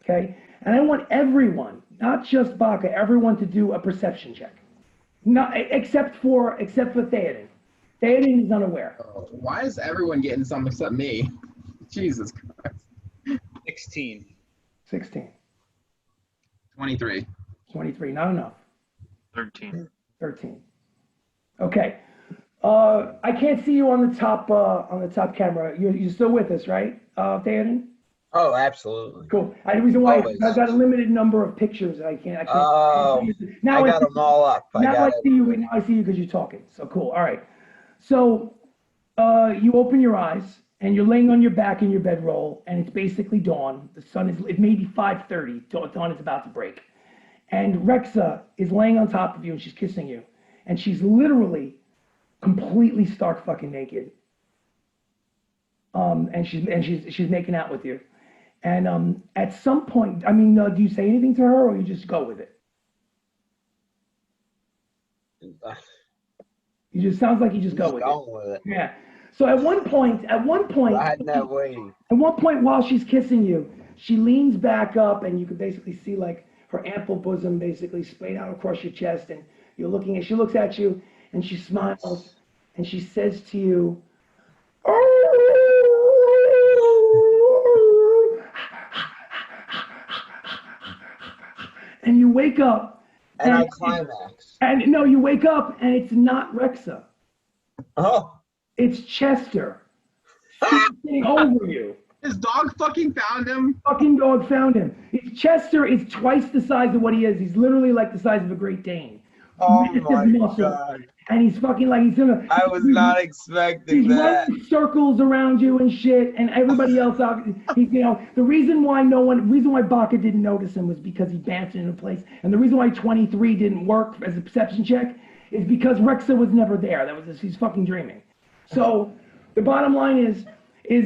Okay? And I want everyone, not just Baka, everyone to do a perception check. Not except for Theodin. Theodin is unaware. Why is everyone getting some except me? Jesus Christ. 16. 16. 23. 23, not enough. 13. 13. Okay. I can't see you on the top camera. You're still with us, right, Theodin? Oh, absolutely. Cool. The reason why Always. I've got a limited number of pictures and I can't. Oh, now I got them all up. Now I see you because you're talking. So cool. All right. So you open your eyes and you're laying on your back in your bedroll, and it's basically dawn. The sun it may be 5:30. Dawn is about to break. And Rexa is laying on top of you and she's kissing you. and she's literally completely stark fucking naked. And she's making out with you. And at some point, I mean, do you say anything to her, or you just go with it? You just sounds like you just go with it. Yeah. So at one point, Riding that wave. at one point while she's kissing you, she leans back up, and you can basically see like her ample bosom basically splayed out across your chest, and you're looking, and she looks at you, and she smiles, and she says to you, and you wake up. And I climax. And no, you wake up, and it's not Rexa. Oh. It's Chester. Sitting over you. His dog fucking found him. Fucking dog found him. Chester is twice the size of what he is. He's literally like the size of a Great Dane. Oh Massive my muscle. God. And he's fucking like, he's gonna. I was not expecting He's that. running circles around you and shit, and everybody else out. He's, the reason why Baka didn't notice him was because he bounced into place, and the reason why 23 didn't work as a perception check is because Rexa was never there. He's fucking dreaming. So the bottom line is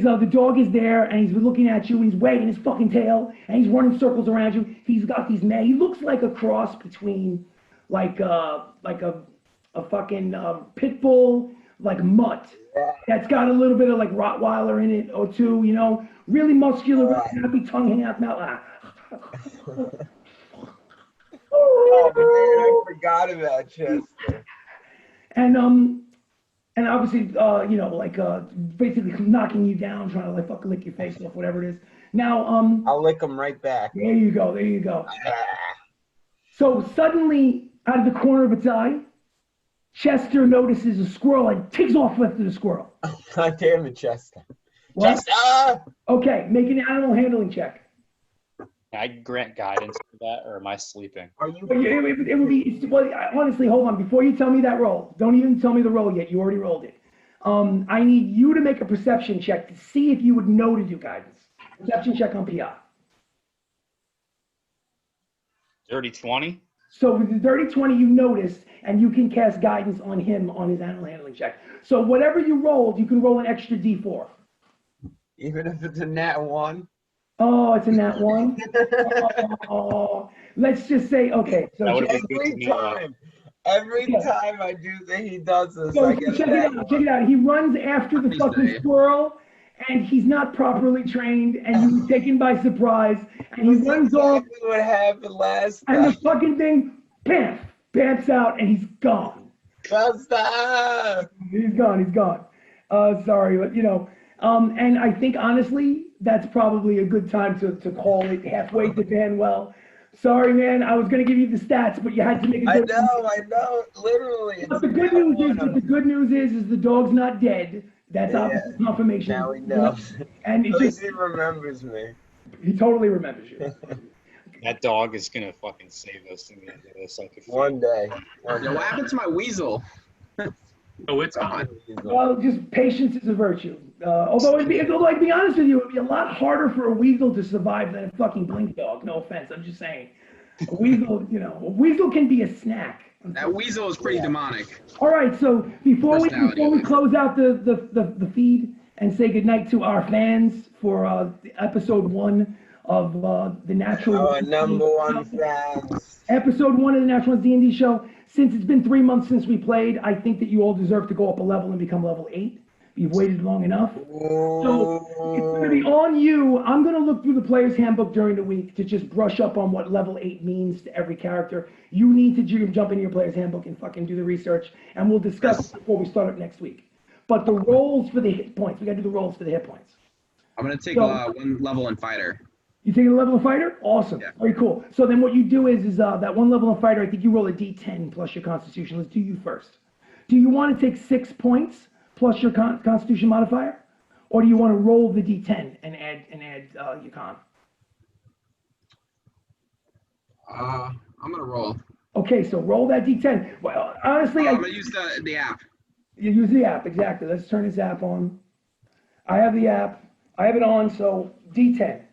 the dog is there, and he's looking at you, and he's wagging his fucking tail, and he's running circles around you. He's got these he looks like a cross between like a fucking pit bull, like mutt, that's got a little bit of like Rottweiler in it or two, really muscular, really happy, tongue hanging out the mouth. Oh man, I forgot about Chester. And obviously, basically knocking you down, trying to like fucking lick your face off, whatever it is. Now, I'll lick him right back. There you go. So suddenly, out of the corner of its eye, Chester notices a squirrel and takes off after the squirrel. God damn it, Chester. What? Chester! Okay, make an animal handling check. Can I grant guidance for that, or am I sleeping? Are you? It would be, well, honestly, hold on. Before you tell me that roll, don't even tell me the roll yet. You already rolled it. I need you to make a perception check to see if you would know to do guidance. Perception check on Pyaah. Dirty 20? So with the dirty 20, you notice, and you can cast guidance on him on his animal handling check. So whatever you rolled, you can roll an extra D4. Even if it's a nat 1? Oh, it's a nat 1? Oh, let's just say, okay. So every time I do that, he does this. So check it out. He runs after the fucking squirrel, and he's not properly trained, and he's taken by surprise, and he runs off. What happened last time? And the fucking thing, bamps out, and he's gone. Stop! He's gone. Sorry, but and I think honestly, that's probably a good time to call it halfway to Banwell. Sorry, man. I was gonna give you the stats, but you had to make a good. I know. Literally. But the good news is the dog's not dead. That's obviously confirmation. Now he knows. And he remembers me. He totally remembers you. That dog is gonna fucking save us in the end of this. One day. What happened to my weasel? Oh, it's gone. Well, just patience is a virtue. Although I'd be honest with you, it'd be a lot harder for a weasel to survive than a fucking blink dog. No offense, I'm just saying. A weasel can be a snack. That weasel is pretty demonic. All right, so before we close out the feed and say goodnight to our fans for episode 1 of the Natural. Our number one fans. Episode 1 of the Natural D&D show. Since it's been 3 months since we played, I think that you all deserve to go up a level and become level 8. You've waited long enough. So it's going to be on you. I'm going to look through the player's handbook during the week to just brush up on what level 8 means to every character. You need to jump into your player's handbook and fucking do the research, and we'll discuss it before we start up next week. But the rolls for the hit points, we got to do the rolls for the hit points. I'm going to take 1 level in fighter. You taking a level of fighter? Awesome. Yeah. Very cool. So then what you do is that 1 level of fighter, I think you roll a d10 plus your constitution. Let's do you first. Do you want to take 6 points plus your constitution modifier? Or do you want to roll the d10 and add your con? I'm going to roll. Okay, so roll that d10. Well, honestly, I'm going to use the app. You use the app, exactly. Let's turn this app on. I have the app. I have it on, so d10.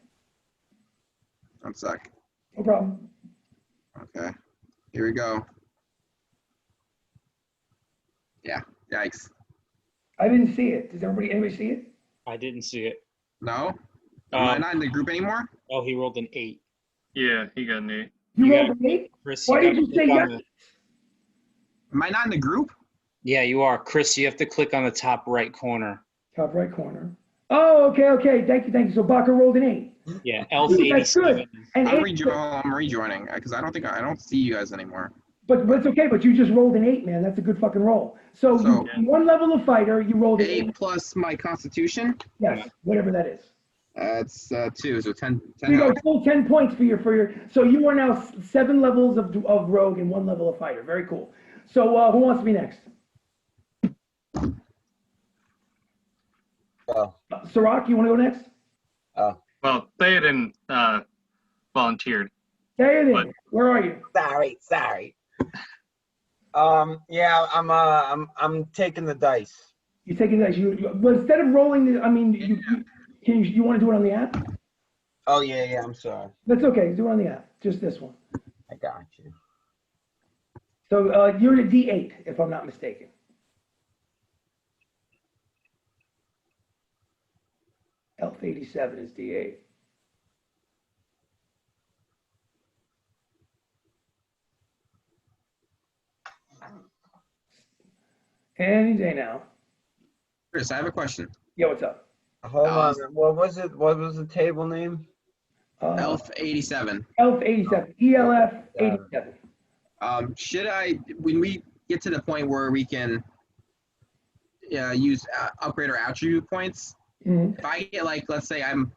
1 sec. No problem. Okay. Here we go. Yikes. I didn't see it. Does anybody see it? I didn't see it. No? Am I not in the group anymore? Oh, he rolled an 8. Yeah, he got an 8. You You rolled an 8? Chris, Why did gotta you click say on yes? Am I not in the group? Yeah, you are. Chris, you have to click on the top right corner. Top right corner. Oh, okay. Thank you. So Baka rolled an 8. Yeah, Elf Ooh, that's 87. good. And I'm 8, rejoining because I don't see you guys anymore. but it's okay. But you just rolled an 8, man. That's a good fucking roll. So So- you, one level of fighter, you rolled an 8. 8 plus my constitution. Yes, whatever that is. That's 2, so 10. So you got full 10 points for your. So you are now 7 levels of rogue and 1 level of fighter. Very cool. So who wants to be next? Oh. Syrack, you want to go next? Oh. Well, Theodin volunteered. Theodin, What? where are you? Sorry. Yeah, I'm taking the dice. You're taking that. Well, instead of rolling, you want to do it on the app? Oh yeah, I'm sorry. That's okay. Do it on the app. Just this one. I got you. So you're at a D8, if I'm not mistaken. Elf 87 is D8. Any day now. Chris, I have a question. Yo, what's up? Hold on. What was it? What was the table name? Elf 87. Elf 87. ELF 87. Should I, when we get to the point where we can use upgrade our attribute points, if I get let's say I'm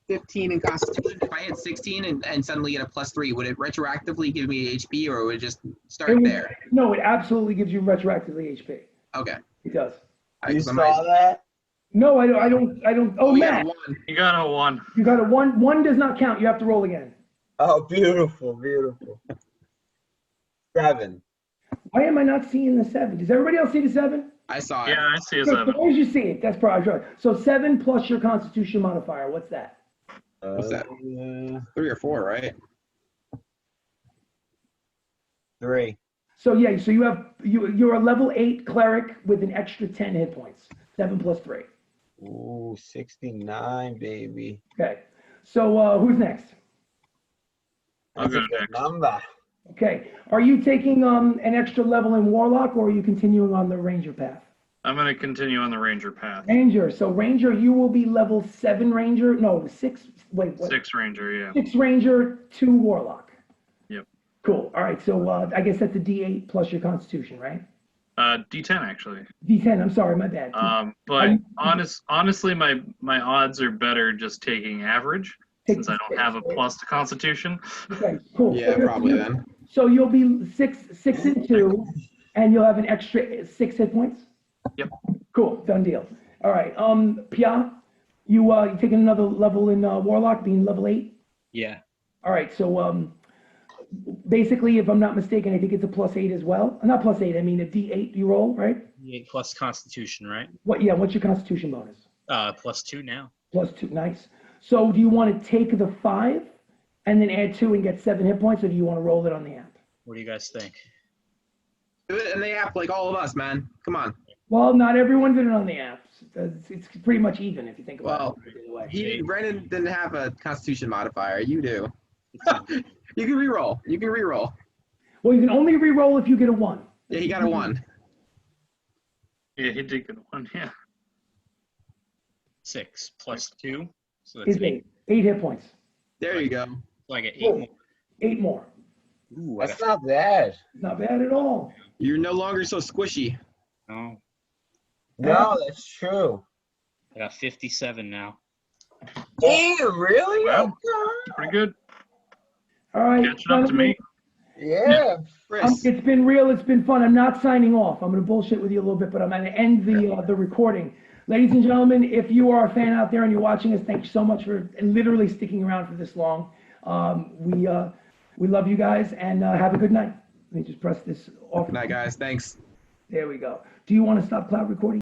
15 in Constitution, if I hit 16 and suddenly get a +3, would it retroactively give me HP or would it just start there? No, it absolutely gives you retroactively HP. Okay. It does. You saw that? No, I don't. Oh, we Matt, have 1. You got a 1. you got a 1. 1 does not count. You have to roll again. Oh, beautiful. 7. Why am I not seeing the 7? Does everybody else see the 7? I saw it. Yeah, I see a So 7. as long as you see it, that's probably right. So 7 plus your Constitution modifier. What's that? What's that? 3 or 4, right? 3. So yeah, so you're a level 8 cleric with an extra 10 hit points. 7 plus 3. Ooh, 69, baby. Okay. So who's next? I'll That's a go good next. number. Okay. Are you taking an extra level in Warlock, or are you continuing on the Ranger path? I'm going to continue on the Ranger path. Ranger. So Ranger, you will be level 7 Ranger. No, 6. Wait, what? 6 Ranger, yeah. 6 Ranger, 2 Warlock. Yep. Cool. All right. So I guess that's a D8 plus your Constitution, right? D10 actually. D10. I'm sorry, my bad. But honestly, my odds are better just taking average since I don't have a plus to Constitution. Okay. Cool. Yeah, probably then. So you'll be 6 and 2, and you'll have an extra 6 hit points. Yep. Cool. Done deal. All right. Pyaah, you taking another level in Warlock, being level 8. Yeah. All right. So basically, if I'm not mistaken, I think it's a +8 as well. Not +8. I mean a D8 you roll, right? 8 plus Constitution, right? What? Yeah. What's your Constitution bonus? +2 now. +2. Nice. So do you want to take the 5 and then add 2 and get 7 hit points, or do you want to roll it on the app? What do you guys think? Do it in the app like all of us, man. Come on. Well, not everyone did it on the app. It's pretty much even if you think about it. Either way. Brandon didn't have a Constitution modifier. You do. You can re-roll. Well, you can only re-roll if you get a 1. Yeah, he got a 1. Yeah, he did get a 1, yeah. 6 plus 2, so that's Is 8. 8 hit points. There you go. So I get 8 Cool. more. 8 more. Ooh, I That's got, not bad. Not bad at all. You're no longer so squishy. oh, No, that's true. I got 57 now. Damn, really? Wow. Okay. Pretty good. All right. Catching up to me. Yeah. Chris. It's been real. It's been fun. I'm not signing off. I'm going to bullshit with you a little bit, but I'm going to end the recording. Ladies and gentlemen, if you are a fan out there and you're watching us, thank you so much for literally sticking around for this long. We love you guys, and have a good night. Let me just press this off. Good night, guys. Thanks. There we go. Do you want to stop cloud recording?